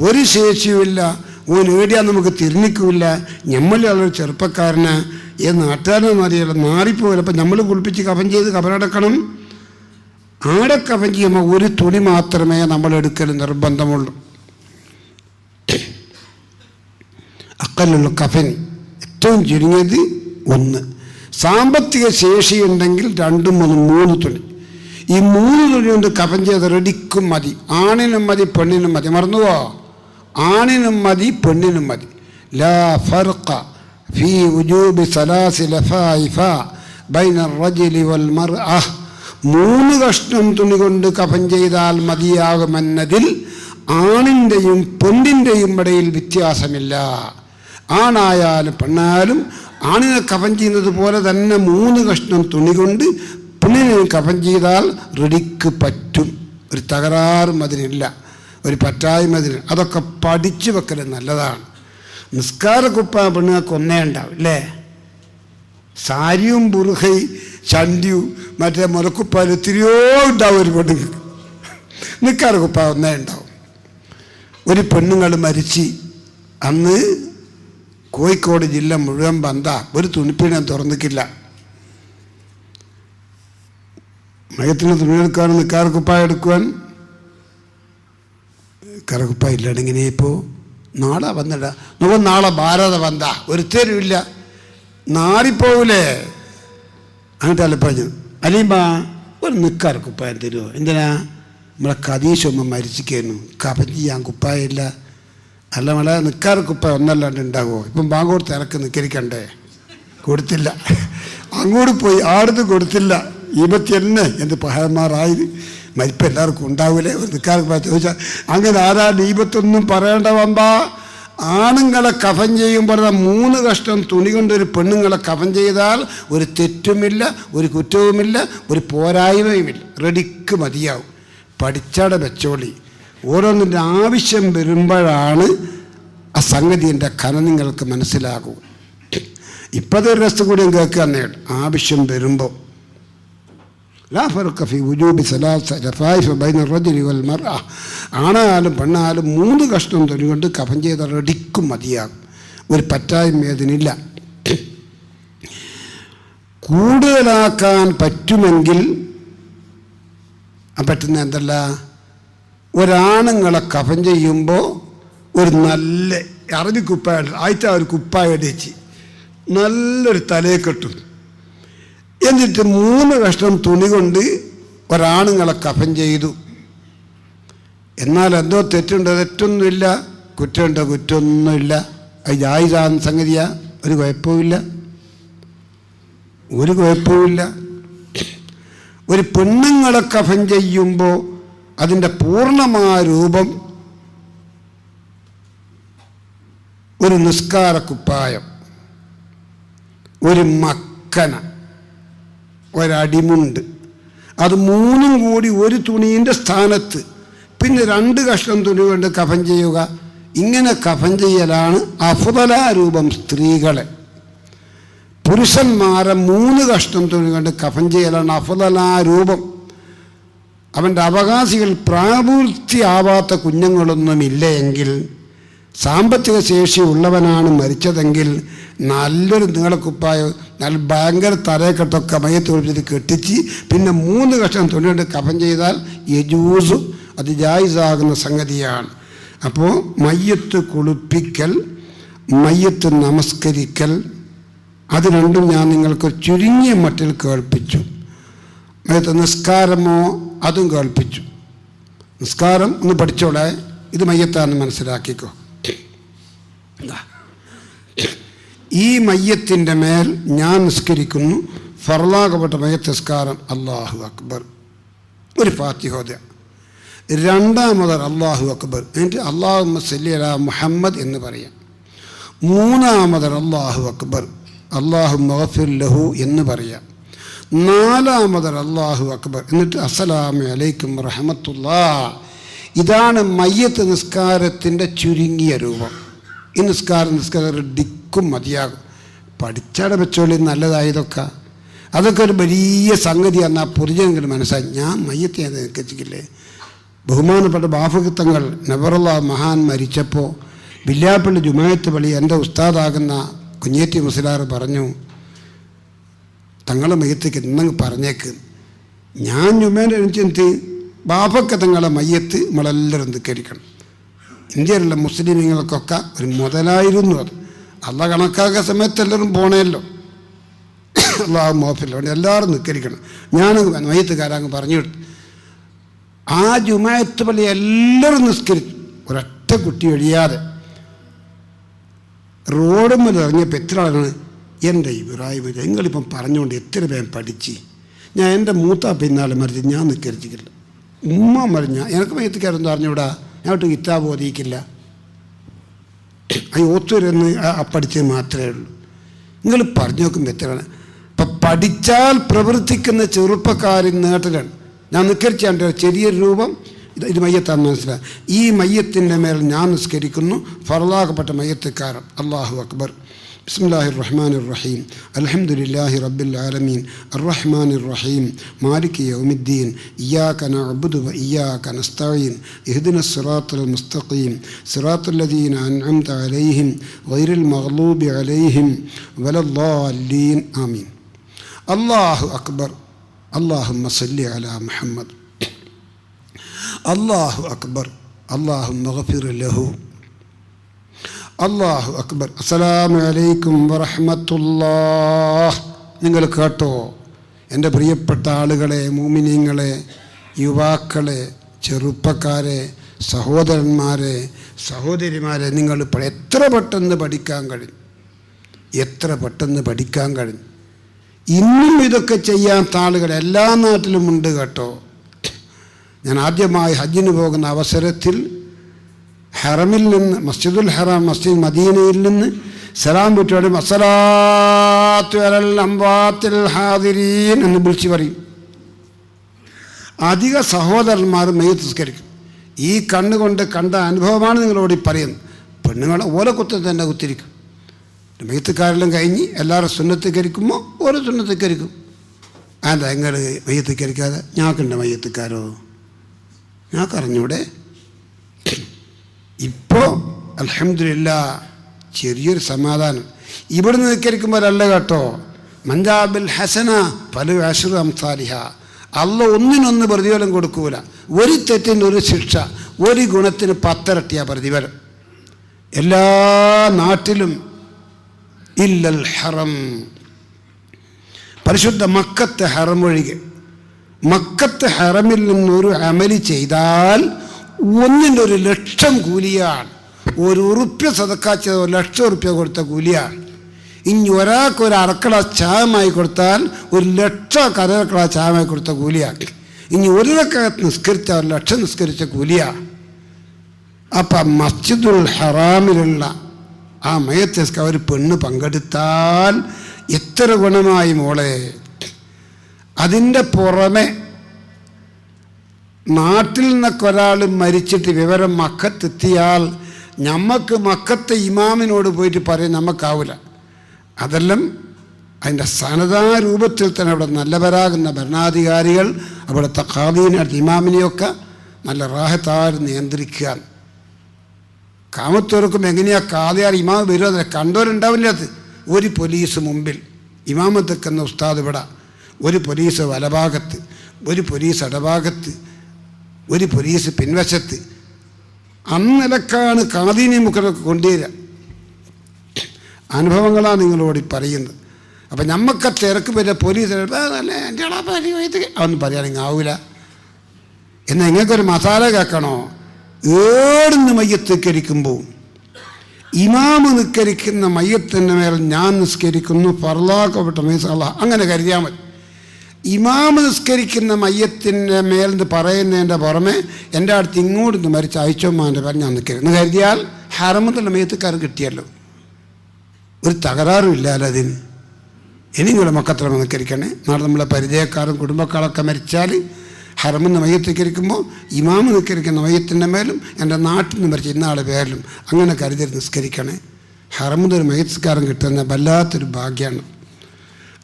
ഒരു ശേഷിയുമില്ല, ഓൻ ഏടിയാൽ നമുക്ക് തിരിഞ്ഞിക്കില്ല, നമ്മളൊരു ചെറുപ്പക്കാരന് ഏത് നാട്ടുകാരനൊന്നും അറിയില്ല, മാറിപ്പോയില്ല. അപ്പം നമ്മൾ കുളിപ്പിച്ച് കഫൻ ചെയ്ത് കഫനടക്കണം. ആടെ കഫൻ ചെയ്യുമ്പോൾ ഒരു തുണി മാത്രമേ നമ്മൾ എടുക്കൽ നിർബന്ധമുള്ളൂ. അക്കലുള്ള കഫൻ ഏറ്റവും ചുരുങ്ങിയത് 1. സാമ്പത്തിക ശേഷിയുണ്ടെങ്കിൽ 2, 3 തുണി. ഈ 3 തുണി കൊണ്ട് കഫൻ ചെയ്ത് റെഡിക്കും മതി. ആണിനും മതി, പെണ്ണിനും മതി. മറന്നുവോ? ആണിനും മതി, പെണ്ണിനും മതി. ലാ ഫർഖ ഫീ വുജൂബി സലാസി ലഫായിഫ ബൈന റജുലി വൽ മർഅ. 3 കഷ്ണം തുണി കൊണ്ട് കഫൻ ചെയ്താൽ മതിയാകുമെന്നതിൽ ആണിൻ്റെയും പെണ്ണിൻ്റെയും ഇടയിൽ വ്യത്യാസമില്ല. ആണായാലും പെണ്ണായാലും ആണിനെ കഫൻ ചെയ്യുന്നത് പോലെ തന്നെ 3 കഷ്ണം തുണി കൊണ്ട് പെണ്ണിനെ കഫൻ ചെയ്താൽ റെഡിക്ക് പറ്റും. ഒരു തകരാറും അതിനില്ല, ഒരു പറ്റായ്മ അതിന്. അതൊക്കെ പഠിച്ചു വെക്കൽ നല്ലതാണ്. നിസ്കാരക്കുപ്പ പെണ്ണുങ്ങൾക്ക് ഒന്നേ ഉണ്ടാവും അല്ലേ? സാരിയും ബുർഹൈ ചണ്ടിയും മറ്റേ മുലക്കുപ്പാൽ എത്രയോ ഉണ്ടാവും ഒരു പെണ്ണുങ്ങൾക്ക്. നിസ്കാരക്കുപ്പ ഒന്നേ ഉണ്ടാവും. ഒരു പെണ്ണുങ്ങൾ മരിച്ച് അന്ന് കോഴിക്കോട് ജില്ല മുഴുവൻ ബന്ധ, ഒരു തുണിപ്പീഠം തുറന്നിക്കില്ല. മയത്തിന് തുണിയെടുക്കാനും നിൽക്കാറക്കുപ്പായ എടുക്കുവാൻ കറക്കുപ്പായ ഇല്ലാണെങ്കിൽ ഇപ്പോൾ നാളെ വന്നിട നമുക്ക് നാളെ ഭാരത ബന്ധ ഒരുത്തരുമില്ല, നാറിപ്പോവില്ലേ? അങ്ങനത്തെ അല്ല പറഞ്ഞു. അലീമ്പ ഒരു നിൽക്കാറക്കുപ്പായം തരുമോ? എന്തിനാ? നമ്മളെ കദീശൊമ്മ മരിച്ചിരിക്കുന്നു, കഫൻ ചെയ്യാൻ കുപ്പായില്ല. അല്ല മളെ നിൽക്കാറക്കുപ്പായ ഒന്നല്ലാണ്ട് ഉണ്ടാകുമോ? ഇപ്പം ബാങ്കോട് തിരക്ക് നിൽക്കരിക്കണ്ടേ? കൊടുത്തില്ല. അങ്ങോട്ട് പോയി ആടുന്ന് കൊടുത്തില്ല. 21 എന്ത് പഹന്മാരായത് മരിപ്പ് എല്ലാവർക്കും ഉണ്ടാവില്ലേ? ഒരു നിൽക്കാറക്കുപ്പായ ചോദിച്ചാൽ അങ്ങനെ ആരാ 21 പറയേണ്ട വമ്പ? ആണുങ്ങളെ കഫൻ ചെയ്യുമ്പോൾ 3 കഷ്ണം തുണി കൊണ്ട് ഒരു പെണ്ണുങ്ങളെ കഫൻ ചെയ്താൽ ഒരു തെറ്റുമില്ല, ഒരു കുറ്റവുമില്ല, ഒരു പോരായ്മയുമില്ല, റെഡിക്ക് മതിയാവും. പഠിച്ചാടെ വെച്ചോളി. ഓരോന്നിൻ്റെ ആവശ്യം വരുമ്പോഴാണ് ആ സംഗതിൻ്റെ ഖനം നിങ്ങൾക്ക് മനസ്സിലാകും. ഇപ്പോഴത്തെ ഒരു രസം കൂടിയും കേൾക്കുക എന്നേ, ആവശ്യം വരുമ്പോൾ ആണായാലും പെണ്ണായാലും 3 കഷ്ണം തുണി കൊണ്ട് കഫൻ ചെയ്ത റെഡിക്കും മതിയാകും, ഒരു പറ്റായ്മ അതിനില്ല. കൂടുതലാക്കാൻ പറ്റുമെങ്കിൽ പറ്റുന്ന എന്തല്ല, ഒരാണുങ്ങളെ കഫൻ ചെയ്യുമ്പോൾ ഒരു നല്ല അറബി കുപ്പായ ആയിട്ട് ഒരു കുപ്പായ ഇടിച്ച് നല്ലൊരു തലയെ കെട്ടും. എന്നിട്ട് 3 കഷ്ണം തുണി കൊണ്ട് ഒരാണുങ്ങളെ കഫൻ ചെയ്തു. എന്നാൽ എന്തോ തെറ്റുണ്ടോ? തെറ്റൊന്നുമില്ല. കുറ്റമുണ്ടോ? കുറ്റമൊന്നുമില്ല. അത് ജായിസാകുന്ന സംഗതിയാ, ഒരു കുഴപ്പമില്ല, ഒരു കുഴപ്പമില്ല. ഒരു പെണ്ണുങ്ങളെ കഫൻ ചെയ്യുമ്പോൾ അതിൻ്റെ പൂർണ്ണമായ രൂപം ഒരു നിസ്കാരക്കുപ്പായം, ഒരു മക്കന, ഒരടിമുണ്ട്, അത് 3ഉം കൂടി ഒരു തുണീൻ്റെ സ്ഥാനത്ത് പിന്നെ 2 കഷ്ണം തുണി കൊണ്ട് കഫൻ ചെയ്യുക. ഇങ്ങനെ കഫൻ ചെയ്യലാണ് അഫ്ദല രൂപം. സ്ത്രീകളെ പുരുഷന്മാരെ 3 കഷ്ണം തുണി കൊണ്ട് കഫൻ ചെയ്യലാണ് അഫ്ദല രൂപം. അവൻ്റെ അവകാശികൾ പ്രായപൂർത്തിയാവാത്ത കുഞ്ഞുങ്ങളൊന്നുമില്ല എങ്കിൽ, സാമ്പത്തിക ശേഷി ഉള്ളവനാണ് മരിച്ചതെങ്കിൽ നല്ലൊരു നീളക്കുപ്പായോ നല്ല ഭയങ്കര തലയെക്കെട്ടൊക്കെ മയ്യത്ത് ഒഴിച്ചിട്ട് കെട്ടിച്ച് പിന്നെ 3 കഷ്ണം തുണി കൊണ്ട് കഫൻ ചെയ്താൽ യജൂസു, അത് ജായിസാകുന്ന സംഗതിയാണ്. അപ്പോൾ മയ്യത്ത് കുളിപ്പിക്കൽ, മയ്യത്ത് നമസ്കരിക്കൽ, അത് രണ്ടും ഞാൻ നിങ്ങൾക്ക് ചുരുങ്ങിയ മട്ടിൽ കേൾപ്പിച്ചു. മയ്യത്ത് നിസ്കാരമോ അതും കേൾപ്പിച്ചു. നിസ്കാരം ഒന്ന് പഠിച്ചോളെ, ഇത് മയ്യത്താണെന്ന് മനസ്സിലാക്കിക്കോ. ഈ മയ്യത്തിൻ്റെ മേൽ ഞാൻ നിസ്കരിക്കുന്നു, ഫർലാകപ്പെട്ട മയ്യത്ത് നിസ്കാരം അല്ലാഹു അക്ബർ, ഒരു ഫാത്തിഹോദ, രണ്ടാമത് അല്ലാഹു അക്ബർ, എന്നിട്ട് അല്ലാഹുമ്മ സല്ലി അലാ മുഹമ്മദ് എന്ന് പറയാം. മൂന്നാമത് അല്ലാഹു അക്ബർ, അല്ലാഹുമ്മ ഗഫിർ ലഹു എന്ന് പറയാം. നാലാമത് അല്ലാഹു അക്ബർ, എന്നിട്ട് അസ്സലാമു അലൈക്കും റഹ്മത്തുള്ളാഹ്. ഇതാണ് മയ്യത്ത് നിസ്കാരത്തിൻ്റെ ചുരുങ്ങിയ രൂപം. ഈ നിസ്കാരം ഡിക്കും മതിയാകും. പഠിച്ചാടെ വെച്ചോളി, നല്ലതായതൊക്കെ. അതൊക്കെ ഒരു വലിയ സംഗതി എന്നാൽ പൊതുജനങ്ങൾ മനസ്സിലായി. ഞാൻ മയ്യത്തെ നിൽക്കില്ലേ? ബഹുമാനപ്പെട്ട ബാഫുത്തങ്ങൾ നബറുള്ള മഹാൻ മരിച്ചപ്പോൾ വില്യാപ്പള്ളി ജുമായത്ത് പള്ളി എൻ്റെ ഉസ്താദാകുന്ന കുഞ്ഞേറ്റി മുസ്ലാർ പറഞ്ഞു, തങ്ങളെ മയ്യത്തേക്ക് ഇന്നങ്ങ് പറഞ്ഞേക്ക്. ഞാൻ ജുമേൻ്റെ എണിച്ചെത്തി ബാഫക്ക തങ്ങളെ മയ്യത്ത് നമ്മളെല്ലാവരും നിൽക്കരിക്കണം. ഇന്ത്യയിലുള്ള മുസ്ലിമീങ്ങൾക്കൊക്കെ ഒരു മുതലായിരുന്നു അത്. അല്ല കണക്കാക്കിയ സമയത്ത് എല്ലാവരും പോണേല്ലോ, അള്ളാഹു മോഫില്ല, എല്ലാവരും നിൽക്കരിക്കണം. ഞാൻ മയ്യത്തുകാരങ്ങ് പറഞ്ഞു കൊടുത്തു. ആ ജുമായത്ത് പള്ളി എല്ലാവരും നിസ്കരിച്ചു, ഒരൊറ്റ കുട്ടി ഒഴിയാതെ. റോഡുമ്മൽ ഇറങ്ങിയപ്പോൾ എത്ര ആളാണ് എൻ്റെ ഇബ്രാഹിം, നിങ്ങളിപ്പം പറഞ്ഞുകൊണ്ട് എത്ര പേരും പഠിച്ച്. ഞാൻ എൻ്റെ മൂത്താപ്പ ഇന്നാളെ മരിച്ച് ഞാൻ നിസ്കരിച്ചിട്ടില്ല. ഉമ്മ മറിഞ്ഞ എനിക്ക് മയ്യത്തുകാരെന്ന് അറിഞ്ഞൂടാ, ഞാൻ കിതാബ് ഓതിയിക്കില്ല, അത് ഓത്തുവരെന്ന് പഠിച്ചത് മാത്രമേ ഉള്ളൂ. നിങ്ങൾ പറഞ്ഞു നോക്കുമ്പോൾ എത്രയാണ്. അപ്പം പഠിച്ചാൽ പ്രവർത്തിക്കുന്ന ചെറുപ്പക്കാരൻ നേട്ടലാണ്. ഞാൻ നിസ്കരിച്ചാണ്ട് ചെറിയൊരു രൂപം ഇത് മയ്യത്താന്ന് മനസ്സിലായി. ഈ മയ്യത്തിൻ്റെ മേൽ ഞാൻ നിസ്കരിക്കുന്നു, ഫർളാക്കപ്പെട്ട മയ്യത്തുകാരൻ. അല്ലാഹു അക്ബർ. ബിസ്മില്ലാഹിർ റഹ്മാനിർ റഹീം. അൽഹംദുലില്ലാഹി റബ്ബിൽ ആലമീൻ അർറഹ്മാനിർ റഹീം മാലികി യൗമിദ്ദീൻ ഇയ്യാക നഅ്ബുദു വ ഇയ്യാക നസ്തഈൻ ഇഹ്ദിനസ് സിറാത്തൽ മുസ്തഖീം സിറാത്തൽ ലദീന അൻഅംത അലൈഹിം ഗൈറിൽ മഗ്ളൂബി അലൈഹിം വലദ്ദാല്ലീൻ ആമീൻ. അല്ലാഹു അക്ബർ. അല്ലാഹുമ്മ സല്ലി അലാ മുഹമ്മദ്. അല്ലാഹു അക്ബർ. അല്ലാഹുമ്മ ഗഫിർ ലഹു. അല്ലാഹു അക്ബർ. അസ്സലാമു അലൈക്കും വറഹ്മത്തുള്ളാഹ്. നിങ്ങൾ കേട്ടോ എൻ്റെ പ്രിയപ്പെട്ട ആളുകളെ, മുഅ്മിനീങ്ങളെ, യുവാക്കളെ, ചെറുപ്പക്കാരെ, സഹോദരന്മാരെ, സഹോദരിമാരെ, നിങ്ങൾ എത്ര പെട്ടെന്ന് പഠിക്കാൻ കഴിഞ്ഞു, എത്ര പെട്ടെന്ന് പഠിക്കാൻ കഴിഞ്ഞു. ഇന്നും ഇതൊക്കെ ചെയ്യാത്ത ആളുകൾ എല്ലാ നാട്ടിലും ഉണ്ട് കേട്ടോ. ഞാൻ ആദ്യമായി ഹജ്ജിന് പോകുന്ന അവസരത്തിൽ ഹറമിൽ നിന്ന്, മസ്ജിദുൽ ഹറാം, മസ്ജിദ് മദീനയിൽ നിന്ന് സലാം വിട്ടോടെ അസ്സലാത്തു അലൽ അംവാത്തിൽ ഹാദിരീൻ എന്ന് വിളിച്ച് പറയും. അധിക സഹോദരന്മാർ മയ്യത്ത് നിസ്കരിക്കും. ഈ കണ്ണുകൊണ്ട് കണ്ട അനുഭവമാണ് നിങ്ങളോട് പറയുന്നത്. പെണ്ണുങ്ങളെ ഓലക്കുത്ത് തന്നെ കുത്തിരിക്കും. മയ്യത്തുകാരെല്ലാം കഴിഞ്ഞ് എല്ലാവരും സുന്നത്തിക്കരിക്കുമ്പോൾ ഓരോ സുന്നത്തിക്കരിക്കും. അല്ല, നിങ്ങൾ മയ്യത്തിക്കരിക്കാതെ ഞാക്കുണ്ട് മയ്യത്തുകാരോ, ഞാക്കറിഞ്ഞൂടെ? ഇപ്പോൾ അൽഹംദുലില്ലാഹ് ചെറിയൊരു സമാധാനം. ഇവിടുന്ന് നിസ്കരിക്കുമ്പോഴല്ല കേട്ടോ. മഞ്ചാബിൽ ഹസന ഫലു അശ്റു അംസാലിഹ. അല്ലാഹ് ഒന്നിനൊന്ന് പ്രതിഫലം കൊടുക്കൂല. ഒരു തെറ്റിന് ഒരു ശിക്ഷ, ഒരു ഗുണത്തിന് 10 ഇരട്ടിയാ പ്രതിഫലം. എല്ലാ നാട്ടിലും ഇല്ലൽ ഹറം, പരിശുദ്ധ മക്കത്തെ ഹറം ഒഴികെ. മക്കത്തെ ഹറമിൽ നിന്നൊരു അമലി ചെയ്താൽ 1,00,000 കൂലിയാണ്. ₹1 സദക്ക ചെയ്ത ₹1,00,000 കൊടുത്ത കൂലിയാണ്. ഇനി ഒരാൾക്കൊരു അരക്കള ചായമായി കൊടുത്താൽ 1,00,000 കരക്കള ചായമായി കൊടുത്ത കൂലിയാണ്. ഇനി ഒരു റക്അത്ത് നിസ്കരിച്ച 1,00,000 നിസ്കരിച്ച കൂലിയാണ്. അപ്പം മസ്ജിദുൽ ഹറാമിലുള്ള ആ മയ്യത്ത് ഒരു പെണ്ണ് പങ്കെടുത്താൽ എത്ര ഗുണമായി മോളെ. അതിൻ്റെ പുറമെ നാട്ടിൽ നിന്നൊക്കെ ഒരാൾ മരിച്ചിട്ട് വിവരം മക്കത്തെത്തിയാൽ നമുക്ക് മക്കത്തെ ഇമാമിനോട് പോയിട്ട് പറയും നമുക്കാവില്ല. അതെല്ലാം അതിൻ്റെ സനതാരൂപത്തിൽ തന്നെ അവിടെ നല്ലവരാകുന്ന ഭരണാധികാരികൾ അവിടുത്തെ ഖാദീനെ, അടുത്ത ഇമാമിനെയൊക്കെ നല്ല റാഹത്താൽ നിയന്ത്രിക്കുക. കാമത്തോർക്കും എങ്ങനെയാണ് ഖാദിയാർ ഇമാം വരുമോ കണ്ടവരുണ്ടാവില്ല. അത് ഒരു പോലീസ് മുമ്പിൽ ഇമാമത്തെക്കുന്ന ഉസ്താദ് ഇവിടെ, ഒരു പോലീസ് വലഭാഗത്ത്, ഒരു പോലീസ് ഇടഭാഗത്ത്, ഒരു പോലീസ് പിൻവശത്ത്. അന്നിലക്കാണ് ഖാദീനെ മുഖത്തൊക്കെ കൊണ്ടുവരിക. അനുഭവങ്ങളാണ് നിങ്ങളോട് പറയുന്നത്. അപ്പം നമ്മൾക്ക് തിരക്ക് വരിക പോലീസ് അല്ലേ എൻ്റെ അതൊന്നും പറയാനെങ്കിൽ ആവില്ല. എന്നാൽ നിങ്ങൾക്കൊരു മസാല കേൾക്കണോ? ഏടുന്ന് മയ്യത്ത് നിസ്കരിക്കുമ്പോൾ ഇമാമ് നിസ്കരിക്കുന്ന മയ്യത്തിൻ്റെ മേൽ ഞാൻ നിസ്കരിക്കുന്നു, ഫർളാക്കപ്പെട്ട മയ്യത്ത് അല്ലാഹ് അങ്ങനെ കരുതിയാൽ മതി. ഇമാമ് നിസ്കരിക്കുന്ന മയ്യത്തിൻ്റെ മേലെന്ന് പറയുന്നതിൻ്റെ പുറമെ എൻ്റെ അടുത്ത് ഇങ്ങോട്ട് മരിച്ച അയച്ചോമാൻ്റെ പേര് ഞാൻ നിൽക്കരുത് എന്ന് കരുതിയാൽ ഹറമത്തുള്ള മയ്യത്തുകാരൻ കിട്ടിയല്ലോ. ഒരു തകരാറും ഇല്ലല്ലോ അതിന്. ഇനി നിങ്ങളുടെ മക്കത്ര നിസ്കരിക്കണേ. നാളെ നമ്മളെ പരിചയക്കാരും കുടുംബക്കാരൊക്കെ മരിച്ചാൽ ഹറമെന്ന് മയ്യത്ത് നിസ്കരിക്കുമ്പോൾ ഇമാമ് നിസ്കരിക്കുന്ന മയ്യത്തിൻ്റെ മേലും എൻ്റെ നാട്ടിൽ നിന്ന് മരിച്ച ഇന്നാളുടെ പേരിലും അങ്ങനെ കരുതി നിസ്കരിക്കണേ. ഹറമെന്നൊരു മയ്യത്തുകാരൻ കിട്ടുന്ന വല്ലാത്തൊരു ഭാഗ്യമാണ്.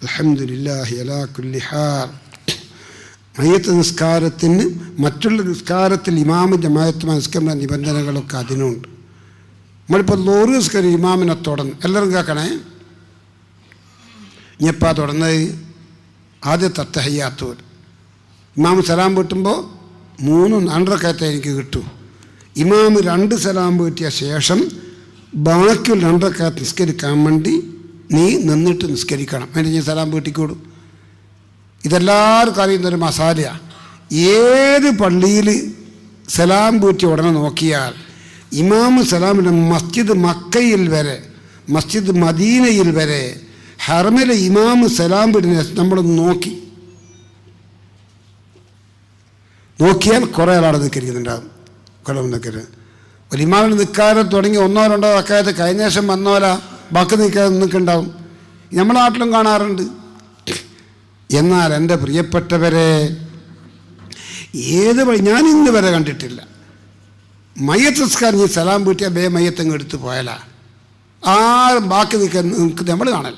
അൽഹംദുലില്ലാഹി അലാ കുല്ലി ഹാൽ. മയ്യത്ത് നിസ്കാരത്തിന് മറ്റുള്ള നിസ്കാരത്തിൽ ഇമാമ് ജമാഅത്തുമായി നിസ്കരിക്കുന്ന നിബന്ധനകളൊക്കെ അതിനുണ്ട്. നമ്മളിപ്പോൾ ലോറി നിസ്കാരം ഇമാമിനെ തുടർന്ന് എല്ലാവരും കേൾക്കണേ. ഇനിയെപ്പാ തുടർന്നത് ആദ്യത്തെ തഹയ്യാത്തൂർ ഇമാം സലാം വീട്ടുമ്പോൾ 3 റക്അത്ത് എനിക്ക് കിട്ടും. ഇമാം 2 സലാം വീട്ടിയ ശേഷം ബാക്കിയുള്ള 2 റക്അത്ത് നിസ്കരിക്കാൻ വേണ്ടി നീ നിന്നിട്ട് നിസ്കരിക്കണം. അതിന് ഞാൻ സലാം വീട്ടിക്കൂടും. ഇതെല്ലാവർക്കും അറിയുന്നൊരു മസാലയാണ്. ഏത് പള്ളിയിൽ സലാം വീട്ടി ഉടനെ നോക്കിയാൽ ഇമാമ് സലാമിൻ്റെ മസ്ജിദ് മക്കയിൽ വരെ, മസ്ജിദ് മദീനയിൽ വരെ ഹറമിലെ ഇമാമ് സലാം വീട്ടിനെ നമ്മളൊന്ന് നോക്കിയാൽ കുറേ ആളവിടെ നിൽക്കുന്നുണ്ടാകും. നിൽക്കരുത്. ഒരു ഇമാമിന് നിൽക്കാതെ തുടങ്ങി 1-2 റക്അത്ത് കഴിഞ്ഞ ശേഷം വന്നോലാ ബാക്കി നിൽക്കാതെ നിൽക്കുന്നുണ്ടാവും. നമ്മുടെ നാട്ടിലും കാണാറുണ്ട്. എന്നാൽ എൻ്റെ പ്രിയപ്പെട്ടവരെ, ഏത് വഴി ഞാൻ ഇന്ന് വരെ കണ്ടിട്ടില്ല മയ്യത്ത് നിസ്കാരം ഈ സലാം വീട്ടിയാൽ മയ്യത്തങ്ങ് എടുത്ത് പോയാലാ ആരും ബാക്കി നിൽക്കുന്നത് നമ്മൾ കാണൽ.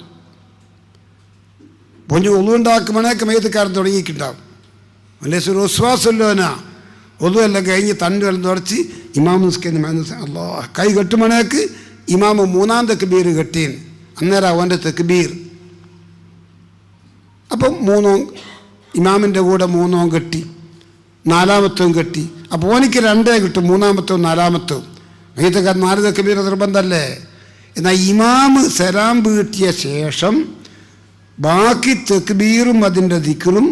പൊഞ്ഞ് ഒന്നുണ്ടാക്കുമ്പോഴേക്ക് മയ്യത്തുകാരൻ തുടങ്ങിയിട്ടുണ്ടാവും. അല്ലേ ഒരു വിശ്വാസമല്ലോനാ ഒന്നുമെല്ലാം കഴിഞ്ഞ് തണ്ടുവെല്ലാം തുടച്ച് ഇമാം നിസ്കരിന് അല്ലോ കൈ കെട്ടുമ്പോഴേക്ക് ഇമാമ് 3-ാം തക്ബീർ കെട്ടീന്. അന്നേരം അവൻ്റെ തക്ബീർ. അപ്പം 3 ഇമാമിൻ്റെ കൂടെ 3 കെട്ടി, 4-ാമത്തവും കെട്ടി. അപ്പോൾ ഓനിക്ക് 2 കിട്ടും, 3-ാമത്തവും 4-ാമത്തവും. മയ്യത്തുകാരൻ 4 തക്ബീർ നിർബന്ധമല്ലേ? എന്നാൽ ഇമാമ് സലാം വീട്ടിയ ശേഷം ബാക്കി തക്ബീറും അതിൻ്റെ ദിക്റും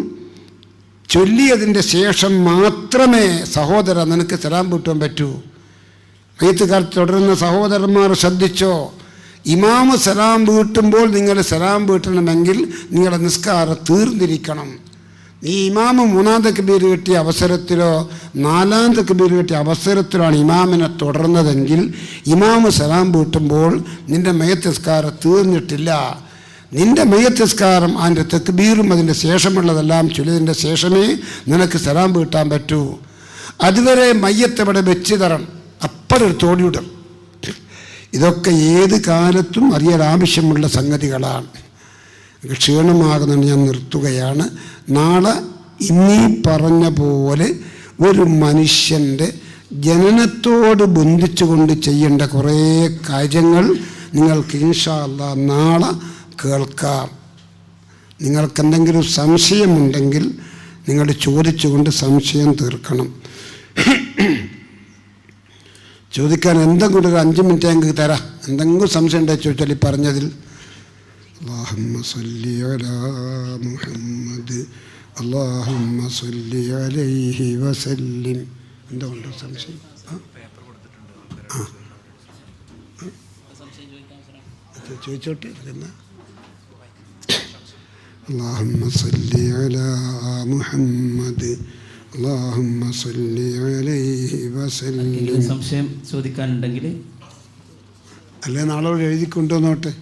ചൊല്ലിയതിൻ്റെ ശേഷം മാത്രമേ സഹോദര നിനക്ക് സലാം വീട്ടാൻ പറ്റൂ. മയ്യത്തുകാർ തുടരുന്ന സഹോദരന്മാർ ശ്രദ്ധിച്ചോ, ഇമാമ് സലാം വീട്ടുമ്പോൾ നിങ്ങൾ സലാം വീട്ടണമെങ്കിൽ നിങ്ങളുടെ നിസ്കാരം തീർന്നിരിക്കണം. നീ ഇമാമ് 3-ാം തക്ബീർ കിട്ടിയ അവസരത്തിലോ 4-ാം തക്ബീർ കിട്ടിയ അവസരത്തിലാണ് ഇമാമിനെ തുടർന്നതെങ്കിൽ ഇമാമ് സലാം വീട്ടുമ്പോൾ നിൻ്റെ മയ്യത്ത് നിസ്കാരം തീർന്നിട്ടില്ല. നിൻ്റെ മയ്യത്ത് നിസ്കാരം അതിൻ്റെ തക്ബീറും അതിൻ്റെ ശേഷമുള്ളതെല്ലാം ചൊല്ലിയതിൻ്റെ ശേഷമേ നിനക്ക് സലാം വീട്ടാൻ പറ്റൂ. അതുവരെ മയ്യത്ത് ഇവിടെ വെച്ച് തരണം, അപ്പറെടുത്ത് ഓടിവിടും. ഇതൊക്കെ ഏത് കാലത്തും അറിയാൻ ആവശ്യമുള്ള സംഗതികളാണ്. ക്ഷീണമാകുന്നത് ഞാൻ നിർത്തുകയാണ്. നാളെ ഇന്നീ പറഞ്ഞ പോലെ ഒരു മനുഷ്യൻ്റെ ജനനത്തോട് ബന്ധിച്ചുകൊണ്ട് ചെയ്യേണ്ട കുറേ കാര്യങ്ങൾ നിങ്ങൾക്ക് ഇൻഷാ അല്ലാഹ് നാളെ കേൾക്കാം. നിങ്ങൾക്കെന്തെങ്കിലും സംശയമുണ്ടെങ്കിൽ നിങ്ങൾ ചോദിച്ചുകൊണ്ട് സംശയം തീർക്കണം. ചോദിക്കാൻ എന്തെങ്കിലും ഒരു 5 മിനിറ്റ് ഞങ്ങൾക്ക് തരാം. എന്തെങ്കിലും സംശയം ഉണ്ടെങ്കിൽ ചോദിച്ചാൽ ഈ പറഞ്ഞതിൽ. അല്ലാഹുമ്മ സല്ലി അലാ മുഹമ്മദ് അല്ലാഹുമ്മ സല്ലി അലൈഹി വസല്ലിം. എന്തുകൊണ്ട് സംശയം? ചോദിച്ചോട്ടെ. അല്ലാഹുമ്മ സല്ലി അലാ മുഹമ്മദ് അല്ലാഹുമ്മ സല്ലി അലൈഹി വസല്ലിം. സംശയം ചോദിക്കാനുണ്ടെങ്കിൽ അല്ലേ നാളെ എഴുതി കൊണ്ടുവന്നോട്ടെ.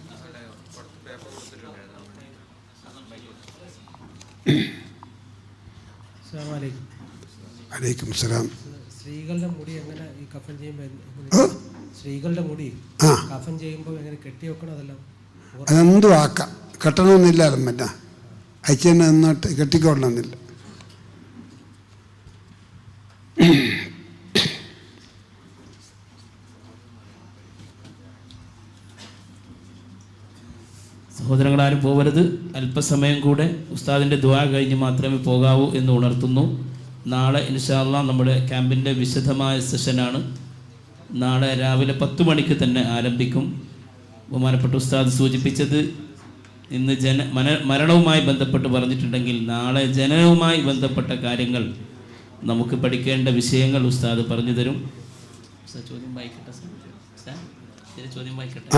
അലൈക്കും സലാം. സ്ത്രീകളുടെ മുടി എങ്ങനെ ഈ കഫൻ ചെയ്യുമ്പോൾ സ്ത്രീകളുടെ മുടി കഫൻ ചെയ്യുമ്പോൾ എങ്ങനെ കെട്ടി വെക്കണം? അതെല്ലാം അതെന്തും ആക്കാം, കെട്ടണമെന്നില്ല. മറ്റ അയച്ചു തന്നെ നിന്നോട്ട് കെട്ടിക്കൊള്ളണമെന്നില്ല. സഹോദരങ്ങളാരും പോകരുത്. അല്പസമയം കൂടെ ഉസ്താദിൻ്റെ ദുആ കഴിഞ്ഞ് മാത്രമേ പോകാവൂ എന്ന് ഉണർത്തുന്നു. നാളെ ഇൻഷാ അല്ലാഹ് നമ്മുടെ ക്യാമ്പിൻ്റെ വിശദമായ സെഷനാണ്. നാളെ രാവിലെ 10 മണിക്ക് തന്നെ ആരംഭിക്കും. ബഹുമാനപ്പെട്ട ഉസ്താദ് സൂചിപ്പിച്ചത് ഇന്ന് മരണവുമായി ബന്ധപ്പെട്ട് പറഞ്ഞിട്ടുണ്ടെങ്കിൽ നാളെ ജനനവുമായി ബന്ധപ്പെട്ട കാര്യങ്ങൾ നമുക്ക് പഠിക്കേണ്ട വിഷയങ്ങൾ ഉസ്താദ് പറഞ്ഞു തരും. ചോദ്യം വായിക്കട്ടെ. ചോദ്യം വായിക്കട്ടെ.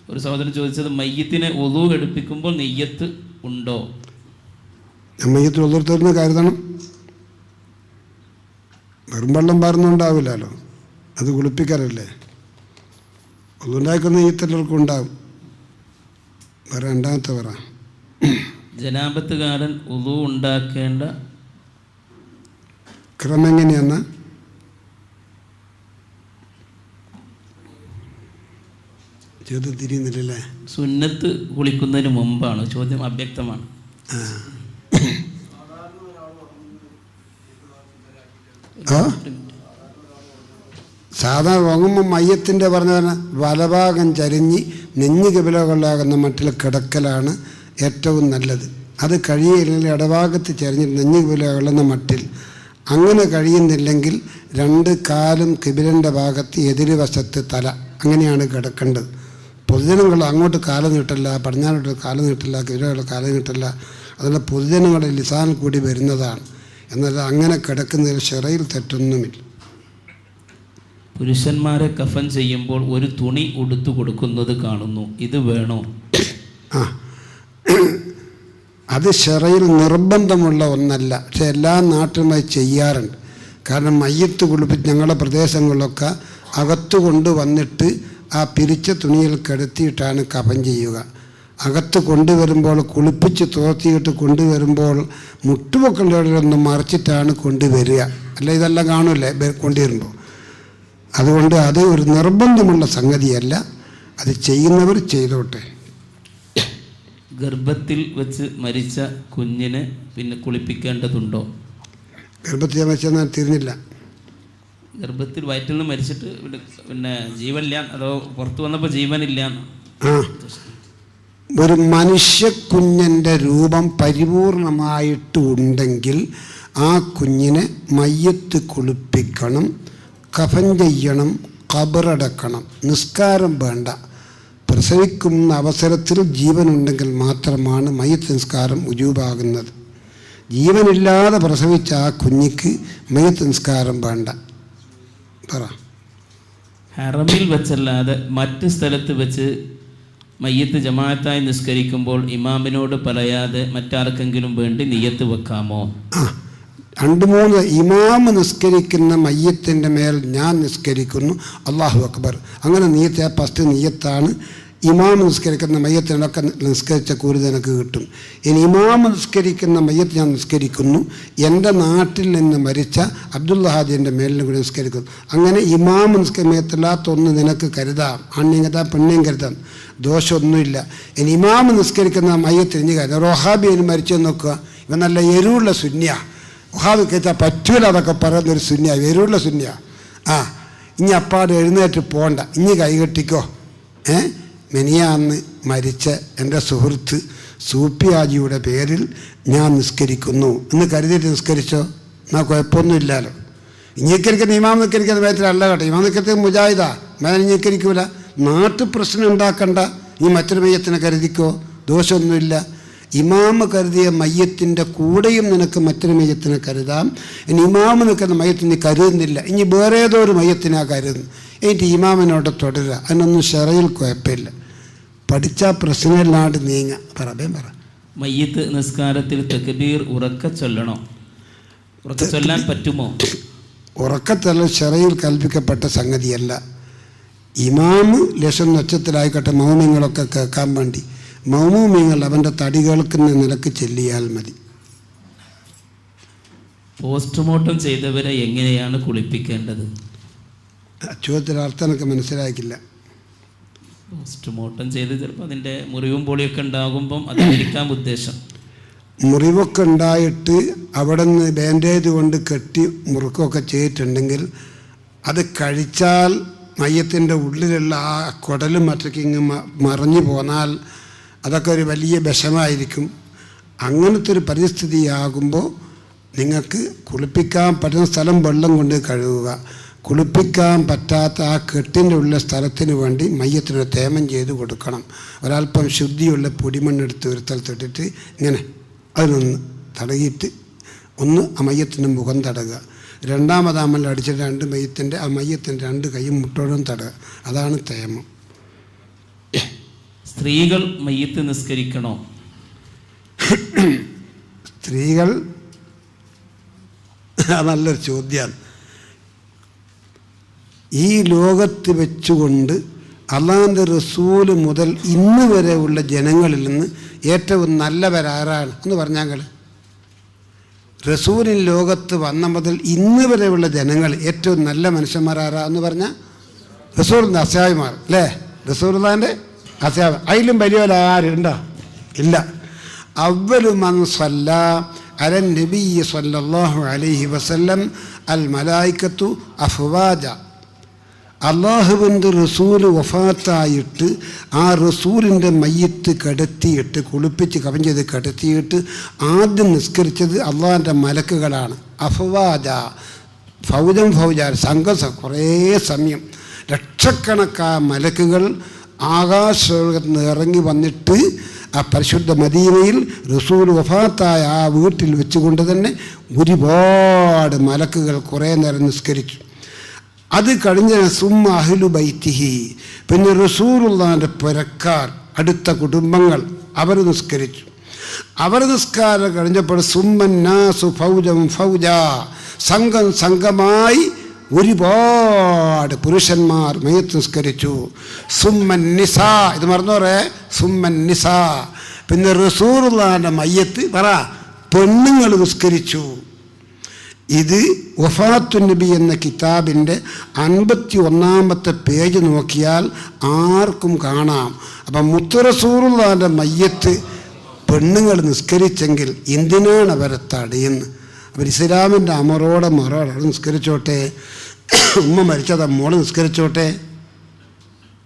ഒരു സഹോദരൻ ചോദിച്ചത്, മയ്യത്തിനെ ഒളു എടുപ്പിക്കുമ്പോൾ നെയ്യത്ത് ഉണ്ടോ? മയ്യത്ത് ഒളിർത്തുന്ന കരുതണം. വെറും വെള്ളം പാരുന്നുണ്ടാവില്ലല്ലോ, അത് കുളിപ്പിക്കാറല്ലേ. ഒന്നുണ്ടാക്കുന്ന നെയ്യത്തെല്ലാവർക്കും ഉണ്ടാവും. വേറെ രണ്ടാമത്തെ പറ. ജനാപത്തുകാരൻ ഒളു ഉണ്ടാക്കേണ്ട ക്രമം എങ്ങനെയാന്ന്? ചോദ്യം തിരിയുന്നില്ലല്ലേ. സുന്നത്ത് കുളിക്കുന്നതിന് മുമ്പാണ്. ചോദ്യം അവ്യക്തമാണ്. സാധാരണ ഉറങ്ങുമ്പോൾ മയ്യത്തിൻ്റെ പറഞ്ഞ വലഭാഗം ചരിഞ്ഞ് നെഞ്ഞ് കിബിലകൊള്ളാകുന്ന മട്ടിൽ കിടക്കലാണ് ഏറ്റവും നല്ലത്. അത് കഴിയില്ലെങ്കിൽ ഇടഭാഗത്ത് ചരിഞ്ഞ് നെഞ്ഞ് കിബില കൊള്ളുന്ന മട്ടിൽ. അങ്ങനെ കഴിയുന്നില്ലെങ്കിൽ 2 കാലും കിബിലൻ്റെ ഭാഗത്ത് എതിർവശത്ത് തല, അങ്ങനെയാണ് കിടക്കേണ്ടത്. പൊതുജനങ്ങൾ അങ്ങോട്ട് കാലം നീട്ടല്ല, പടിഞ്ഞാറോട്ട് കാലം നീട്ടില്ല, കിബിലകൾ കാലം നീട്ടില്ല. അതുപോലെ പൊതുജനങ്ങളുടെ ലിസാനിൽ കൂടി വരുന്നതാണ്. എന്നാൽ അങ്ങനെ കിടക്കുന്നതിൽ ശറയിൽ തെറ്റൊന്നുമില്ല. പുരുഷന്മാരെ കഫൻ ചെയ്യുമ്പോൾ ഒരു തുണി ഉടുത്തു കൊടുക്കുന്നത് കാണുന്നു, ഇത് വേണോ? അത് ശറയിൽ നിർബന്ധമുള്ള ഒന്നല്ല, പക്ഷെ എല്ലാ നാട്ടിലുമായി ചെയ്യാറുണ്ട്. കാരണം മയ്യത്ത് കുളിപ്പിച്ച് ഞങ്ങളുടെ പ്രദേശങ്ങളിലൊക്കെ അകത്ത് കൊണ്ടുവന്നിട്ട് ആ പിരിച്ച തുണിയിൽ കിടത്തിയിട്ടാണ് കഫൻ ചെയ്യുക. അകത്ത് കൊണ്ടുവരുമ്പോൾ കുളിപ്പിച്ച് തോർത്തിയിട്ട് കൊണ്ടുവരുമ്പോൾ മുട്ടുപൊക്കളിലൊന്ന് മറിച്ചിട്ടാണ് കൊണ്ടുവരിക. അല്ല ഇതെല്ലാം കാണൂല്ലേ കൊണ്ടുവരുമ്പോൾ. അതുകൊണ്ട് അത് ഒരു നിർബന്ധമുള്ള സംഗതിയല്ല, അത് ചെയ്യുന്നവർ ചെയ്തോട്ടെ. ഗർഭത്തിൽ വെച്ച് മരിച്ച കുഞ്ഞിനെ പിന്നെ കുളിപ്പിക്കേണ്ടതുണ്ടോ? ഗർഭത്തിൽ വെച്ചെന്നാൽ തിരിഞ്ഞില്ല. ഗർഭത്തിൽ വയറ്റിൽ നിന്ന് മരിച്ചിട്ട് പിന്നെ ജീവനില്ല, അതോ പുറത്തു വന്നപ്പോൾ ജീവനില്ല? ആ, ഒരു മനുഷ്യക്കുഞ്ഞിൻ്റെ രൂപം പരിപൂർണമായിട്ട് ഉണ്ടെങ്കിൽ ആ കുഞ്ഞിനെ മയ്യത്ത് കുളിപ്പിക്കണം, കഫൻ ചെയ്യണം, ഖബറടക്കണം, നിസ്കാരം വേണ്ട. പ്രസവിക്കുന്ന അവസരത്തിൽ ജീവനുണ്ടെങ്കിൽ മാത്രമാണ് മയ്യത്ത് നിസ്കാരം ഉജൂബാകുന്നത്. ജീവനില്ലാതെ പ്രസവിച്ച ആ കുഞ്ഞിക്ക് മയ്യത്ത് നിസ്കാരം വേണ്ട. പറ. ഹറമിൽ വെച്ചല്ലാതെ മറ്റ് സ്ഥലത്ത് വെച്ച് മയ്യത്ത് ജമാഅത്തായി നിസ്കരിക്കുമ്പോൾ ഇമാമിനോട് പറയാതെ മറ്റാർക്കെങ്കിലും വേണ്ടി നിയ്യത്ത് വെക്കാമോ? 2-3 ഇമാമ് നിസ്കരിക്കുന്ന മയ്യത്തിൻ്റെ മേൽ ഞാൻ നിസ്കരിക്കുന്നു, അല്ലാഹു അക്ബർ, അങ്ങനെ നിയ്യത്ത്. ഫസ്റ്റ് നിയ്യത്താണ്. ഇമാമ് നിസ്കരിക്കുന്ന മയ്യത്തിനൊക്കെ നിസ്കരിച്ച കൂലി നിനക്ക് കിട്ടും. ഇനി ഇമാമ് നിസ്കരിക്കുന്ന മയ്യത്ത് ഞാൻ നിസ്കരിക്കുന്നു, എൻ്റെ നാട്ടിൽ നിന്ന് മരിച്ച അബ്ദുള്ള ഹാജിൻ്റെ മേലിനും കൂടി നിസ്കരിക്കുന്നു. അങ്ങനെ ഇമാമ് നിസ്കരിക്കത്തില്ലാത്തൊന്ന് നിനക്ക് കരുതാം, ആണിനെയും കരുതാം, പെണ്ണിനെയും കരുതാം, ദോഷമൊന്നുമില്ല. ഇനി ഇമാമ് നിസ്കരിക്കുന്ന മയ്യത്തിന് ഇനി കരുതാം. റൊഹാബിന് മരിച്ചെന്ന് നോക്കുക, ഇവൻ നല്ല എരിവുള്ള സുന്യ, വഹാബി കേട്ടാൽ പറ്റൂല അതൊക്കെ പറയുന്നൊരു സുന്യ, എരിവുള്ള സുന്യ. ഇനി അപ്പാട് എഴുന്നേറ്റ് പോണ്ട, ഇനി കൈകെട്ടിക്കോ. മെനിയാന്ന് മരിച്ച എൻ്റെ സുഹൃത്ത് സൂപ്പിയാജിയുടെ പേരിൽ ഞാൻ നിസ്കരിക്കുന്നു എന്ന് കരുതിയിട്ട് നിസ്കരിച്ചോ, എന്നാൽ കുഴപ്പമൊന്നുമില്ലല്ലോ. ഇഞ്ഞിക്കരിക്കുന്ന ഇമാം നിസ്കരിക്കുന്ന മേത്തിലല്ല കേട്ടോ. ഇമാം നിസ്കരിക്കുന്ന മുജാഹിദാ, മേലെ ഇഞ്ഞിക്കരിക്കൂല. നാട്ടു പ്രശ്നം ഉണ്ടാക്കണ്ട, നീ മറ്റൊരു മയ്യത്തിനെ കരുതിക്കോ, ദോഷമൊന്നുമില്ല. ഇമാമ് കരുതിയ മയ്യത്തിൻ്റെ കൂടെയും നിനക്ക് മറ്റൊരു മയ്യത്തിനെ കരുതാം. ഇനി ഇമാമ് നിൽക്കുന്ന മയ്യത്തിന് നീ കരുതുന്നില്ല, ഇനി വേറെ ഏതോ ഒരു മയ്യത്തിനാ കരുതുന്നു, എന്നിട്ട് ഇമാമിനോട് തുടരുക, അതിനൊന്നും ഷറയിൽ കുഴപ്പമില്ല. പഠിച്ചാൽ പ്രശ്നമില്ലാണ്ട് നീങ്ങ. പറ. മയ്യത്ത് നിസ്കാരത്തിൽ തക്ബീർ ഉറക്ക ചൊല്ലണോ? ഉറക്ക ചൊല്ലാൻ പറ്റുമോ? ഉറക്കച്ചൊല്ലൽ ഷറയിൽ കൽപ്പിക്കപ്പെട്ട സംഗതിയല്ല. ഇമാമ് ലക്ഷം നക്ഷത്രത്തിലായിക്കോട്ടെ മൗമിങ്ങളൊക്കെ കേൾക്കാൻ വേണ്ടി മൗമൂമിങ്ങൾ അവൻ്റെ തടി കേൾക്കുന്ന നിലക്ക് ചെല്ലിയാൽ മതി. പോസ്റ്റ്മോർട്ടം ചെയ്തവരെ എങ്ങനെയാണ് കുളിപ്പിക്കേണ്ടത്? ചോദ്യത്തിൻ്റെ അർത്ഥം എനിക്ക് മനസ്സിലാക്കില്ല. പോസ്റ്റ്മോർട്ടം ചെയ്ത് ചിലപ്പോൾ അതിൻ്റെ മുറിവും പൊളിയൊക്കെ ഉണ്ടാകുമ്പം അതായിരിക്കാം ഉദ്ദേശം. മുറിവൊക്കെ ഉണ്ടായിട്ട് അവിടെ നിന്ന് ബാൻഡേജ് കൊണ്ട് കെട്ടി മുറുക്കമൊക്കെ ചെയ്തിട്ടുണ്ടെങ്കിൽ അത് കഴിച്ചാൽ മയ്യത്തിൻ്റെ ഉള്ളിലുള്ള ആ കുടലും മറ്റൊക്കെ ഇങ്ങ് മറിഞ്ഞു പോന്നാൽ അതൊക്കെ ഒരു വലിയ വിഷമായിരിക്കും. അങ്ങനത്തെ ഒരു പരിസ്ഥിതിയാകുമ്പോൾ നിങ്ങൾക്ക് കുളിപ്പിക്കാൻ പറ്റുന്ന സ്ഥലം വെള്ളം കൊണ്ട് കഴുകുക. കുളിപ്പിക്കാൻ പറ്റാത്ത ആ കെട്ടിൻ്റെ ഉള്ള സ്ഥലത്തിന് വേണ്ടി മയ്യത്തിന് തേമം ചെയ്ത് കൊടുക്കണം. ഒരൽപ്പം ശുദ്ധിയുള്ള പൊടിമണ്ണെടുത്ത് ഒരു സ്ഥലത്തിട്ടിട്ട് ഇങ്ങനെ അതിനൊന്ന് തടകിയിട്ട് ഒന്ന് ആ മയ്യത്തിൻ്റെ മുഖം തടകുക. രണ്ടാമത് അമ്മൽ അടിച്ചിട്ട് ആ മയ്യത്തിൻ്റെ 2 കൈയും മുട്ടോടും തടകുക. അതാണ് തേമം. സ്ത്രീകൾ മയ്യത്ത് നിസ്കരിക്കണോ? സ്ത്രീകൾ, നല്ലൊരു ചോദ്യമാണ്. ഈ ലോകത്ത് വെച്ചുകൊണ്ട് അള്ളാഹുവിൻ്റെ റസൂല് മുതൽ ഇന്ന് വരെ ഉള്ള ജനങ്ങളിൽ നിന്ന് ഏറ്റവും നല്ലവരാരാണ് എന്ന് പറഞ്ഞാൽ, റസൂലിൻ ലോകത്ത് വന്ന മുതൽ ഇന്ന് വരെയുള്ള ജനങ്ങൾ ഏറ്റവും നല്ല മനുഷ്യന്മാരാരാ എന്ന് പറഞ്ഞാൽ റസൂലിൻ്റെ അസ്യാബിമാർ അല്ലേ? റസൂലുള്ളാഹിൻ്റെ അസ്യാബ്. അതിലും വലിയ ആരുണ്ടോ? ഇല്ല. അവ്വലു മൻ സ്വല്ലാ അലൻ നബി സ്വല്ലല്ലാഹു അലൈഹി വസല്ലം അൽ മലായിക്കത്തു അഫ്വാജ. അള്ളാഹുവിൻ്റെ റസൂല് വഫാത്തായിട്ട് ആ റസൂലിൻ്റെ മയ്യത്ത് കിടത്തിയിട്ട് കുളിപ്പിച്ച് കവൻ ചെയ്ത് കിടത്തിയിട്ട് ആദ്യം നിസ്കരിച്ചത് അള്ളാഹിൻ്റെ മലക്കുകളാണ്. അഫ്വാജ, ഫൗജ, സംഘം, കുറേ സമയം ലക്ഷക്കണക്കായ മലക്കുകൾ ആകാശത്ത് നിന്ന് ഇറങ്ങി വന്നിട്ട് ആ പരിശുദ്ധ മദീനയിൽ റസൂൽ വഫാത്തായ ആ വീട്ടിൽ വെച്ചുകൊണ്ട് തന്നെ ഒരുപാട് മലക്കുകൾ കുറേ നേരം നിസ്കരിച്ചു. അത് കഴിഞ്ഞ സുമ്മ അഹ്ലു ബൈത്തിഹി, പിന്നെ റസൂലുള്ളാഹിൻ്റെ പുരക്കാർ, അടുത്ത കുടുംബങ്ങൾ, അവർ നിസ്കരിച്ചു. അവർ നിസ്കാരം കഴിഞ്ഞപ്പോൾ സുമ്മന്നാസു ഫൗജ, സംഘം സംഘമായി ഒരുപാട് പുരുഷന്മാർ മയ്യത്ത് നിസ്കരിച്ചു. സുമ്മൻ നിസാ, ഇത് മറന്നോറേ, സുമ്മൻ നിസാ. പിന്നെ റസൂലുള്ളാഹിന്റെ മയ്യത്ത് പറ, പെണ്ണുങ്ങൾ നിസ്കരിച്ചു. ഇത് വഫാത്തുൻ നബി എന്ന കിതാബിൻ്റെ 51-ാമത്തെ പേജ് നോക്കിയാൽ ആർക്കും കാണാം. അപ്പം മുത്ത് റസൂലുള്ളാഹിന്റെ മയ്യത്ത് പെണ്ണുങ്ങൾ നിസ്കരിച്ചെങ്കിൽ എന്തിനാണ് അവരെ തടയുന്നത്? അവർ ഇസ്ലാമിൻ്റെ അമറോടെ മറോടെ നിസ്കരിച്ചോട്ടെ. ഉമ്മ മരിച്ചതാ മോള് നിസ്കരിച്ചോട്ടെ,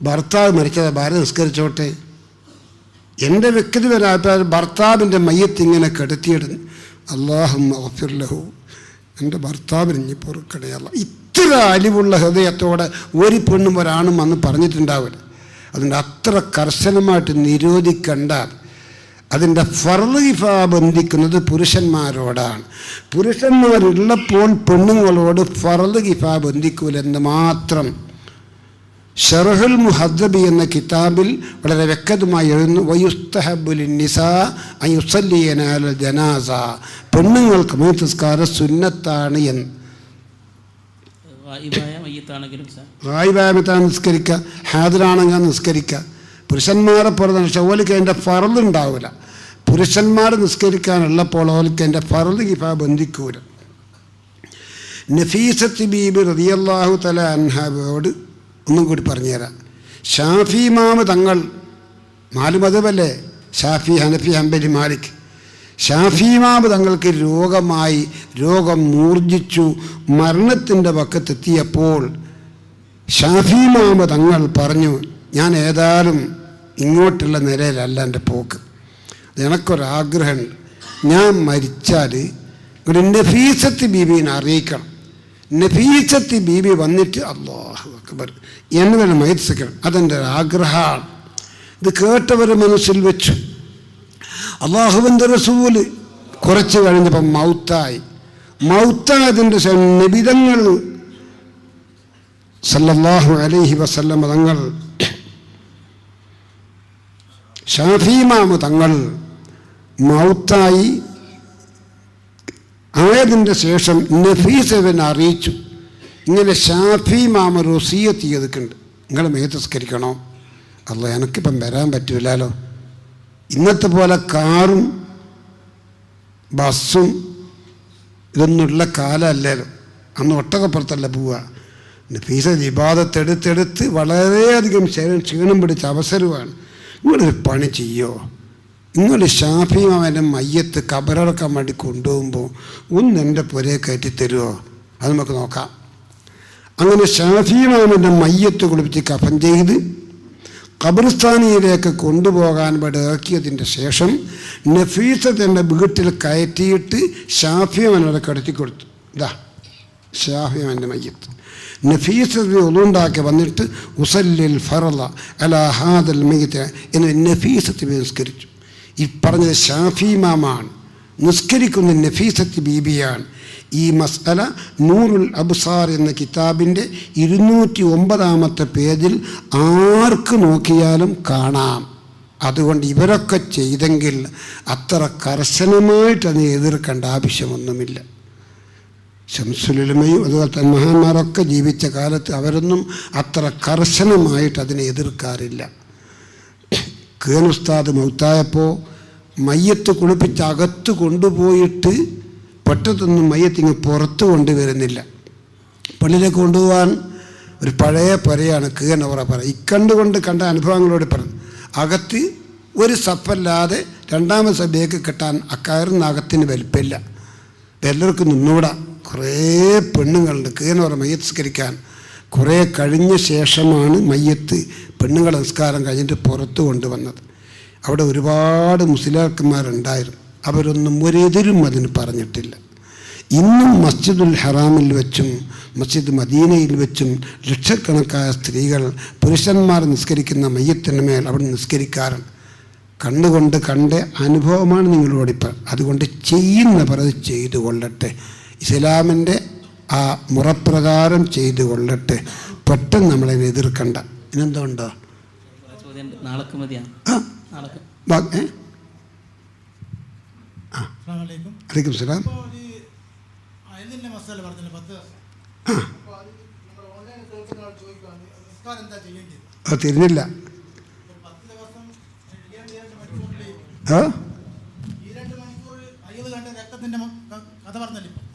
ഭർത്താവ് മരിച്ചതാ ഭാര്യ നിസ്കരിച്ചോട്ടെ. എൻ്റെ വ്യക്തിപരമായ ഭർത്താവിൻ്റെ മയ്യത്ത് ഇങ്ങനെ കെടുത്തിയിടുന്നു, അല്ലാഹുമ്മ ഗഫിർ ലഹു, എൻ്റെ ഭർത്താവിന് ഇനി പൊറുക്കണയല്ല. ഇത്ര അലിവുള്ള ഹൃദയത്തോടെ ഒരു പെണ്ണും ഒരാണും അന്ന് പറഞ്ഞിട്ടുണ്ടാവില്ല. അതുകൊണ്ട് അത്ര കർശനമായിട്ട് നിരോധിക്കണ്ടാൽ അതിൻ്റെ ഫർള് കിഫാ ബന്ധിക്കുന്നത് പുരുഷന്മാരോടാണ്. പുരുഷന്മാരുള്ളപ്പോൾ പെണ്ണുങ്ങളോട് ഫർള് കിഫാ ബന്ധിക്കൂലെന്ന് മാത്രം. ഷറഹുൽ മുഹദ്ദബി എന്ന കിതാബിൽ വളരെ വ്യക്തമായി എഴുതുന്നു, വയുസ്തഹബ്ബു ലിന്നിസാ അൻ യുസല്ലിയന അലൽ ജനാസ, പെണ്ണുങ്ങൾക്ക് മയ്യിത്ത് നിസ്കാരം സുന്നത്താണ് എന്ന്. ഗായിബായ നിസ്കരിക്കുക, ഹാദിറാണെങ്കിൽ നിസ്കരിക്കുക. പുരുഷന്മാരെ പോലെ ഓലിക്ക് അതിൻ്റെ ഫർള് ഉണ്ടാവില്ല. പുരുഷന്മാർ നിസ്കരിക്കാനുള്ളപ്പോൾ ഓലിക്ക് അതിൻ്റെ ഫർള് കിഫാ ബന്ധിക്കൂല. നഫീസത്ത് ബീബി റളിയല്ലാഹു തആല അൻഹയോട് ഒന്നും കൂടി പറഞ്ഞുതരാം. ഷാഫി ഇമാമ് തങ്ങൾ, 4 മദ്ഹബല്ലേ, ഷാഫി, ഹനഫി, ഹംബലി, മാലിക്. ഷാഫി ഇമാമ് തങ്ങൾക്ക് രോഗം മൂർജിച്ചു മരണത്തിൻ്റെ പക്കത്തെത്തിയപ്പോൾ ഷാഫി ഇമാമ് തങ്ങൾ പറഞ്ഞു, ഞാൻ ഏതായാലും ഇങ്ങോട്ടുള്ള നിലയിലല്ല എൻ്റെ പോക്ക്. എനക്കൊരാഗ്രഹമുണ്ട്, ഞാൻ മരിച്ചാൽ ഒരു നഫീസത്ത് ബീബീനെ അറിയിക്കണം. നഫീസത്ത് ബീബി വന്നിട്ട് അല്ലാഹു അക്ബർ എന്ന് വേണം മയ്യിത്ത് നിസ്കരിക്കണം. അതെൻ്റെ ആഗ്രഹമാണ്. ഇത് കേട്ടവർ മനസ്സിൽ വെച്ചു. അല്ലാഹുവിൻ്റെ റസൂല് കുറച്ച് കഴിഞ്ഞപ്പം മൗത്തായതിൻ്റെ നിബിധങ്ങൾ സല്ലല്ലാഹു അലൈഹി വസല്ലം തങ്ങൾ, ഷാഫി ഇമാമ് തങ്ങൾ മൗത്തായി ആയതിൻ്റെ ശേഷം നഫീസവിനെ അറിയിച്ചു, ഇങ്ങനെ ഷാഫി ഇമാമ് വസിയ്യത്ത് ചെയ്തിട്ടുണ്ട്, നിങ്ങൾ മയ്യിത്ത് നിസ്കരിക്കണോ? അല്ലാ, എനിക്കിപ്പം വരാൻ പറ്റില്ലല്ലോ. ഇന്നത്തെ പോലെ കാറും ബസ്സും ഇതൊന്നുള്ള കാലമല്ലല്ലോ. അന്ന് ഒട്ടകപ്പുറത്തല്ല പോവുക. നഫീസ ഇബാദത്തെടുത്തെടുത്ത് വളരെയധികം ക്ഷീണം പിടിച്ച അവസരമാണ്. നിങ്ങളൊരു പണി ചെയ്യോ, നിങ്ങൾ ഷാഫി ഇമാമിൻ്റെ മയ്യത്ത് കബറടക്കാൻ വേണ്ടി കൊണ്ടുപോകുമ്പോൾ ഒന്ന് എൻ്റെ പുരയെ കയറ്റി തരുമോ? അത് നമുക്ക് നോക്കാം. അങ്ങനെ ഷാഫി ഇമാമിൻ്റെ മയ്യത്ത് കുളിപ്പിച്ച് കഫൻ ചെയ്ത് ഖബർസ്ഥാനിയിലേക്ക് കൊണ്ടുപോകാൻ വേണ്ടി ഇറക്കിയതിൻ്റെ ശേഷം നഫീസത്തിൻ്റെ വീട്ടിൽ കയറ്റിയിട്ട് ഷാഫി ഇമാമിനെ കടത്തി കൊടുത്തു. ഇതാ ഷാഫി ഇമാമിൻ്റെ മയ്യത്ത്. നഫീസത്ത് ഒന്നുണ്ടാക്കി വന്നിട്ട് ഉസല്ലിൽ ഫറള അലാ ഹാദൽ മയ്യിത്ത് എന്ന് നഫീസത്ത് നിസ്കരിച്ചു. ഈ പറഞ്ഞത് ഷാഫി ഇമാമാണ്, നിസ്കരിക്കുന്ന നഫീസത്ത് ബീബിയാണ്. ഈ മസ്അല നൂറുൽ അബ്സാർ എന്ന കിതാബിൻ്റെ 209-ാമത്തെ പേജിൽ ആർക്ക് നോക്കിയാലും കാണാം. അതുകൊണ്ട് ഇവരൊക്കെ ചെയ്തെങ്കിൽ അത്ര കർശനമായിട്ട് അതിനെ എതിർക്കേണ്ട ആവശ്യമൊന്നുമില്ല. ശംസുലുലമയും അതുപോലെ തന്നെ മഹാന്മാരൊക്കെ ജീവിച്ച കാലത്ത് അവരൊന്നും അത്ര കർശനമായിട്ട് അതിനെ എതിർക്കാറില്ല. കേൻ ഉസ്താദ് മൗത്തായപ്പോൾ മയ്യത്ത് കുളിപ്പിച്ച് അകത്ത് കൊണ്ടുപോയിട്ട് പെട്ടെന്നൊന്നും മയ്യത്തിങ്ങ് പുറത്ത് കൊണ്ടുവരുന്നില്ല. പള്ളിയിലേക്ക് കൊണ്ടുപോകാൻ ഒരു പഴയ പുരയാണ് കേൻ അവറ പറ. ഇക്കണ്ടുകൊണ്ട് കണ്ട അനുഭവങ്ങളോട് പറഞ്ഞു, അകത്ത് ഒരു സഫല്ലാതെ 2ാമത്തെ സഭയൊക്കെ കെട്ടാൻ അക്കയറുന്ന അകത്തിന് വലിപ്പില്ല. എല്ലാവർക്കും നിന്നൂടാ. കുറേ പെണ്ണുങ്ങളുണ്ട് കേൻ അവറ മയ്യത്ത് നിസ്കരിക്കാൻ. കുറേ കഴിഞ്ഞ ശേഷമാണ് മയ്യത്ത് പെണ്ണുങ്ങളുടെ നിസ്കാരം കഴിഞ്ഞിട്ട് പുറത്ത് കൊണ്ടുവന്നത്. അവിടെ ഒരുപാട് മുസ്ലിയാക്കന്മാരുണ്ടായിരുന്നു. അവരൊന്നും ഒരെതിരും അതിന് പറഞ്ഞിട്ടില്ല. ഇന്നും മസ്ജിദുൽ ഹറാമിൽ വെച്ചും മസ്ജിദ് മദീനയിൽ വെച്ചും ലക്ഷക്കണക്കായ സ്ത്രീകൾ പുരുഷന്മാർ നിസ്കരിക്കുന്ന മയ്യത്തിൻ്റെ മേൽ അവിടെ നിസ്കരിക്കാറുണ്ട്. കണ്ടുകൊണ്ട് കണ്ട അനുഭവമാണ് നിങ്ങളോടിപ്പോൾ. അതുകൊണ്ട് ചെയ്യുന്നവർ അത് ചെയ്തു കൊള്ളട്ടെ, ഇസ്ലാമിൻ്റെ ആ മുറപ്രകാരം ചെയ്തു കൊള്ളട്ടെ. പെട്ടെന്ന് നമ്മളതിനെ എതിർക്കണ്ട. ഇനെന്തുണ്ടോ അലൈക്കും സലാം. അത് തിരിഞ്ഞില്ല. ആ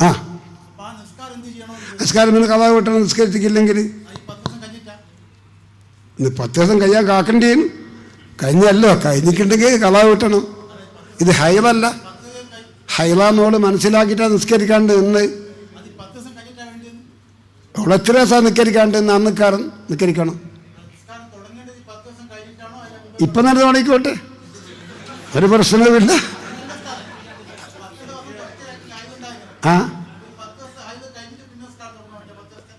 ആ നിസ്കാരം പിന്നെ കഥ വിട്ടണം. നിസ്കരിച്ചില്ലെങ്കിൽ 10 ദിവസം കഴിയാൻ കാക്കേണ്ടേനും കഴിഞ്ഞല്ലോ. കഴിഞ്ഞിട്ടുണ്ടെങ്കിൽ കഥ വിട്ടണം. ഇത് ഹൈലല്ല. ഹൈലാന്നോട് മനസ്സിലാക്കിയിട്ടാണ് നിസ്കരിക്കാണ്ട് നിന്ന്. അവൾ എത്ര ദിവസമാണ് നിസ്കരിക്കാണ്ട് നിന്ന് അന്ന് നിസ്കരിക്കണം. ഇപ്പം തന്നെ തുടങ്ങിക്കോട്ടെ, ഒരു പ്രശ്നവുമില്ല. ആ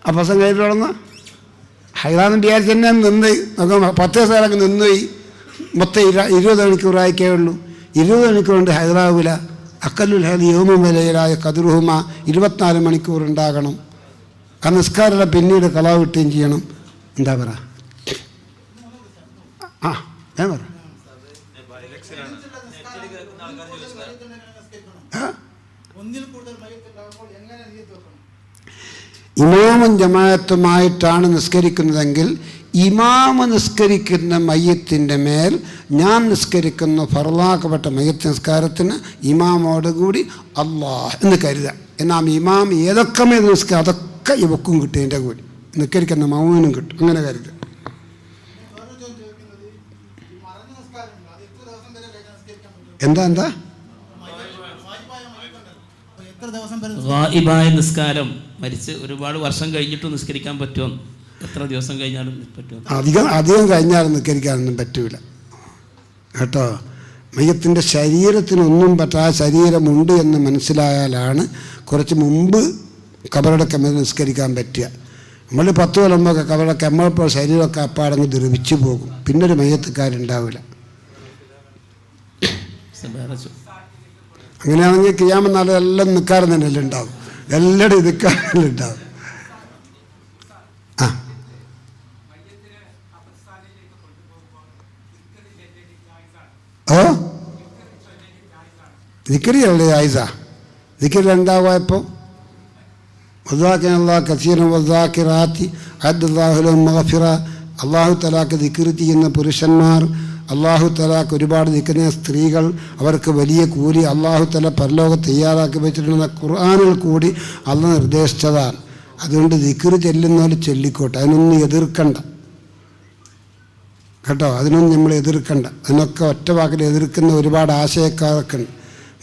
10 ദിവസം കഴിഞ്ഞിട്ട് തുടങ്ങുക. ഹൈലാന്ന് വിചാരിച്ച് തന്നെ നിന്ന് നോക്കാം. 10 ദിവസം നിന്നുപോയി. മൊത്തം 20 മണിക്കൂറായിക്കേ ഉള്ളൂ. 20 മണിക്കൂർ കൊണ്ട് ഹൈദറാവില്ല. അക്കല്ലുൽ ഹദി യൗമും വലൈലായ ഖദ്റുഹുമ 24 മണിക്കൂർ ഉണ്ടാകണം. ആ നിസ്കാരം പിന്നീട് കളാ വിട്ടുകയും ചെയ്യണം. എന്താ പറ? ആ ഞാൻ പറ. ഇമാമും ജമാഅത്തുമായിട്ടാണ് നിസ്കരിക്കുന്നതെങ്കിൽ ഇമാമ് നിസ്കരിക്കുന്ന മയ്യത്തിൻ്റെ മേൽ ഞാൻ നിസ്കരിക്കുന്ന ഫർളാക്കപ്പെട്ട മയ്യത്ത് നിസ്കാരത്തിന് ഇമാമോടുകൂടി അല്ലാഹ് എന്ന് കരുതുക. എന്നാൽ ഇമാം ഏതൊക്കെ മേൽ നിസ്കാരം അതൊക്കെ ഇവക്കും കിട്ടും. എൻ്റെ കൂടി നിസ്കരിക്കുന്ന മൗനും കിട്ടും. അങ്ങനെ കരുതുക. എന്താ ഗായിബായ നിസ്കാരം മരിച്ച് ഒരുപാട് വർഷം കഴിഞ്ഞിട്ടും നിസ്കരിക്കാൻ പറ്റുമോ? എത്ര ദിവസം കഴിഞ്ഞാലും പറ്റുമോ? അധികം കഴിഞ്ഞാലും നിസ്കരിക്കാനൊന്നും പറ്റൂല കേട്ടോ. മയ്യത്തിൻ്റെ ശരീരത്തിനൊന്നും പറ്റാ ശരീരമുണ്ട് എന്ന് മനസ്സിലായാലാണ് കുറച്ച് മുമ്പ് കബറടക്കം നിസ്കരിക്കാൻ പറ്റുക. നമ്മൾ 10 കൊല്ലമൊക്കെ കബറടക്കം നമ്മളിപ്പോൾ ശരീരമൊക്കെ അപ്പാടങ്ങ് ദ്രവിച്ചു പോകും. പിന്നൊരു മയ്യത്തുകാരുണ്ടാവില്ല. അങ്ങനെയാണെങ്കിൽ കിയാമത്ത് നാളിൽ എല്ലാം നിൽക്കാറും തന്നെയല്ലേ ഉണ്ടാവും. എല്ലാവരും നിൽക്കാറുണ്ടാവും. ആ ഓ ദിക്റിയല്ലേ ആയിസ? ദിക്റി എന്താവുക? ഇപ്പോൾ അള്ളാഹു തലാക്ക് ദിക്റ് ചെയ്യുന്ന പുരുഷന്മാർ, അള്ളാഹു തലാക്ക് ഒരുപാട് ദിക്റിന സ്ത്രീകൾ, അവർക്ക് വലിയ കൂലി അള്ളാഹു തല പരലോകത്ത് തയ്യാറാക്കി വെച്ചിട്ടുണ്ടെന്ന ഖുർആനിൽ കൂടി അള്ളാഹ് നിർദ്ദേശിച്ചതാണ്. അതുകൊണ്ട് ദിക്റ് ചെല്ലുന്നവർ ചൊല്ലിക്കോട്ടെ, അതിനൊന്നും എതിർക്കണ്ട കേട്ടോ. അതിനൊന്നും നമ്മൾ എതിർക്കണ്ട. അതിനൊക്കെ ഒറ്റ വാക്കിൽ എതിർക്കുന്ന ഒരുപാട് ആശയക്കാരൊക്കെ ഉണ്ട്.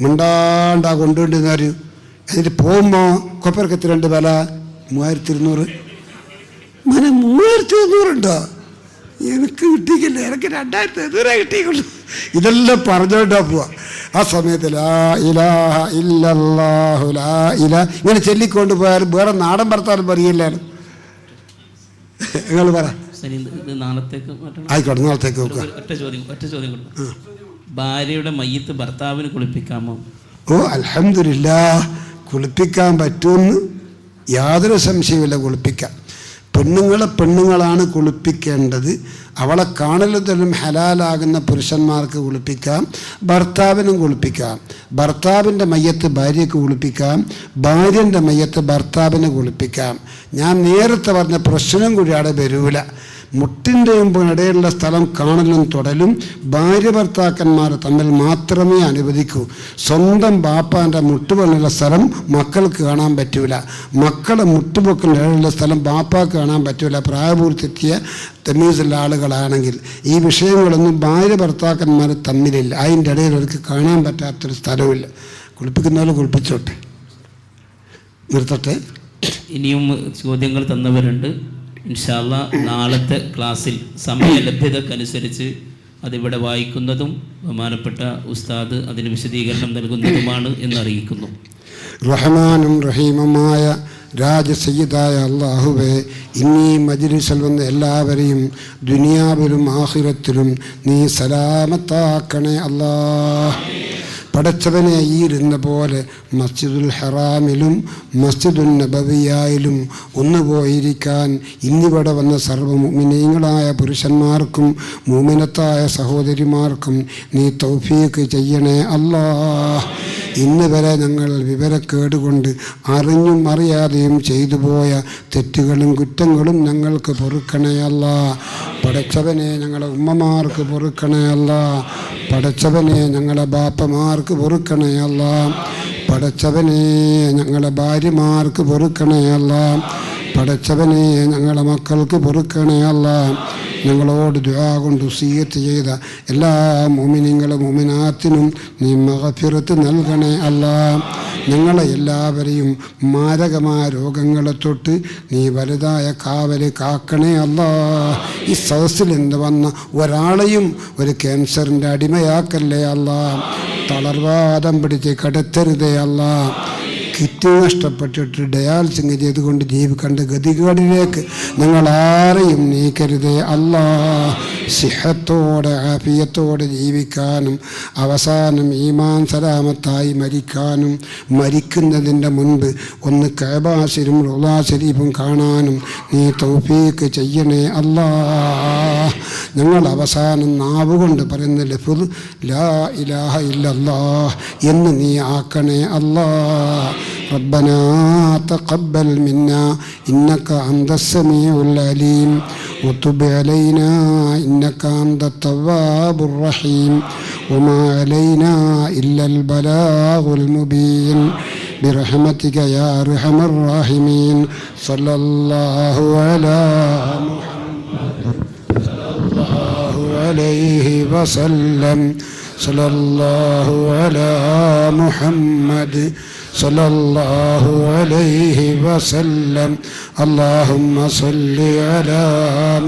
മിണ്ടാണ്ടാ കൊണ്ടുകൊണ്ടിരുന്നവർ എന്നിട്ട് പോകുമ്പോൾ കൊപ്പർക്കത്തി 2 വില 3200. 3200 ഉണ്ടോ? എനിക്ക് കിട്ടിയില്ല, എനിക്ക് 2700 കിട്ടിയുള്ളൂ. ഇതെല്ലാം പറഞ്ഞോണ്ടാ പോവാ. ആ സമയത്ത് ലാ ഇലാഹ ഇല്ലല്ലാഹു ലാ ഇലാഹ ഇങ്ങനെ ചൊല്ലിക്കൊണ്ട് പോയാലും വേറെ നാടൻ ഭർത്താലും പറയില്ലാലും. നിങ്ങൾ പറ. ആയിക്കോട്ടെ, നാളത്തേക്ക് നോക്കുക. ഒറ്റ ചോദ്യം ഭാര്യയുടെ മയ്യത്ത് ഭർത്താവിന് കുളിപ്പിക്കാമോ? ഓ അൽഹംദുലില്ലാഹ്, കുളിപ്പിക്കാൻ പറ്റുമെന്ന് യാതൊരു സംശയമില്ല. കുളിപ്പിക്കാം. പെണ്ണുങ്ങളാണ് കുളിപ്പിക്കേണ്ടത്. അവളെ കാണലുതലും ഹലാലാകുന്ന പുരുഷന്മാർക്ക് കുളിപ്പിക്കാം, ഭർത്താവിനും കുളിപ്പിക്കാം. ഭർത്താവിൻ്റെ മയ്യത്ത് ഭാര്യയ്ക്ക് കുളിപ്പിക്കാം, ഭാര്യൻ്റെ മയ്യത്ത് ഭർത്താവിന് കുളിപ്പിക്കാം. ഞാൻ നേരത്തെ പറഞ്ഞ പ്രശ്നം കൂടി അവിടെ വരൂല. മുട്ടിൻ്റെയും ഇടയിലുള്ള സ്ഥലം കാണലും തൊടലും ഭാര്യ ഭർത്താക്കന്മാർ തമ്മിൽ മാത്രമേ അനുവദിക്കൂ. സ്വന്തം ബാപ്പാൻ്റെ മുട്ടുപൊള്ള സ്ഥലം മക്കൾക്ക് കാണാൻ പറ്റൂല, മക്കളെ മുട്ടുപൊക്കിൻ്റെ ഇടയിലുള്ള സ്ഥലം ബാപ്പാക്ക് കാണാൻ പറ്റൂല. പ്രായപൂർത്തിയെത്തിയ തമീസുള്ള ആളുകളാണെങ്കിൽ ഈ വിഷയങ്ങളൊന്നും ഭാര്യ ഭർത്താക്കന്മാർ തമ്മിലില്ല. അതിൻ്റെ ഇടയിൽ അവർക്ക് കാണാൻ പറ്റാത്തൊരു സ്ഥലവുമില്ല. കുളിപ്പിക്കുന്നവരെ കുളിപ്പിച്ചോട്ടെ. നിർത്തട്ടെ. ഇനിയും ചോദ്യങ്ങൾ തന്നവരുണ്ട്. ഇൻഷാ അല്ലാഹ് നാളത്തെ ക്ലാസ്സിൽ സമയലഭ്യതക്കനുസരിച്ച് അതിവിടെ വായിക്കുന്നതും ബഹുമാനപ്പെട്ട ഉസ്താദ് അതിന് വിശദീകരണം നൽകുന്നതുമാണ് എന്നറിയിക്കുന്നു. റഹ്മാനും റഹീമുമായ രാജസയ്യിദായ അല്ലാഹുവേ, ഇന്നീ മജ്ലിസിൽ വന്ന എല്ലാവരെയും ദുനിയാവിലും ആഖിറത്തിലും നീ സലാമത്താക്കണേ അല്ലാഹ്. പടച്ചവനെ ഈ ഇരുന്ന പോലെ മസ്ജിദുൽ ഹറാമിലും മസ്ജിദുൽ നബവിയായാലും ഒന്നുപോയിരിക്കാൻ ഇന്നിവിടെ വന്ന സർവ്വ മുഅ്മിനീങ്ങളായ പുരുഷന്മാർക്കും മുഅ്മിനത്തായ സഹോദരിമാർക്കും നീ തൗഫീഖ് ചെയ്യണേ അല്ലാഹ്. ഇന്ന് വരെ ഞങ്ങൾ വിവരക്കേട് കൊണ്ട് അറിഞ്ഞും അറിയാതെയും ചെയ്തു പോയ തെറ്റുകളും കുറ്റങ്ങളും ഞങ്ങൾക്ക് പൊറുക്കണേ അല്ലാ. പടച്ചവനെ ഞങ്ങളെ ഉമ്മമാർക്ക് പൊറുക്കണേ അല്ലാ. പടച്ചവനെ ഞങ്ങളെ ബാപ്പമാർക്ക് പൊറുക്കണേ അല്ലാ. പടച്ചവനെ ഞങ്ങളെ ഭാര്യമാർക്ക് പൊറുക്കണേ അല്ലാ. പടച്ചവനെ ഞങ്ങളെ മക്കൾക്ക് പൊറുക്കണേ അല്ലാ. ഞങ്ങളോട് ദുആ കൊണ്ട് വസിയ്യത്ത് ചെയ്ത എല്ലാ മുഅ്മിനീങ്ങളും മുഅ്മിനാത്തിനും നീ മഗ്ഫിറത്ത് നൽകണേ അല്ലാ. ഞങ്ങളെ എല്ലാവരെയും മാരകമായ രോഗങ്ങളെ തൊട്ട് നീ വലുതായ കാവല് കാക്കണേ അല്ലാ. ഈ സദസ്സിൽ എന്ത് വന്ന ഒരാളെയും ഒരു ക്യാൻസറിൻ്റെ അടിമയാക്കല്ലേ അല്ലാ. തളർവാദം പിടിച്ച് കിടത്തരുതേ അല്ലാ. കിറ്റ് നഷ്ടപ്പെട്ടിട്ട് ഡയാലിസിങ് ചെയ്തുകൊണ്ട് ജീവിക്കേണ്ട ഗതികേടിലേക്ക് ഞങ്ങളാരെയും നീക്കരുതേ അല്ലാ. സിഹത്തോടെ ആഫിയത്തോടെ ജീവിക്കാനും അവസാനം ഈമാൻ സലാമത്തായി മരിക്കാനും മരിക്കുന്നതിൻ്റെ മുൻപ് ഒന്ന് കഅബ ശരീഫും റൗള ശരീഫും കാണാനും നീ തൗഫീക്ക് ചെയ്യണേ അല്ലാ. ഞങ്ങൾ അവസാനം നാവുകൊണ്ട് പറയുന്ന ലഫ്ദ് ലാ ഇലാഹ ഇല്ലല്ലാഹ് എന്ന് നീ ആക്കണേ അല്ലാ. ربنا تقبل منا إنك أنت السميع العليم وتب علينا إنك أنت التواب الرحيم وما علينا إلا البلاغ المبين برحمتك يا أرحم الراحمين صلى الله على محمد صلى الله عليه وسلم صلى الله على محمد صلى الله عليه وسلم اللهم صل على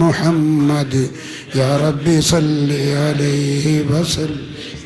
محمد يا رب صل عليه وسلم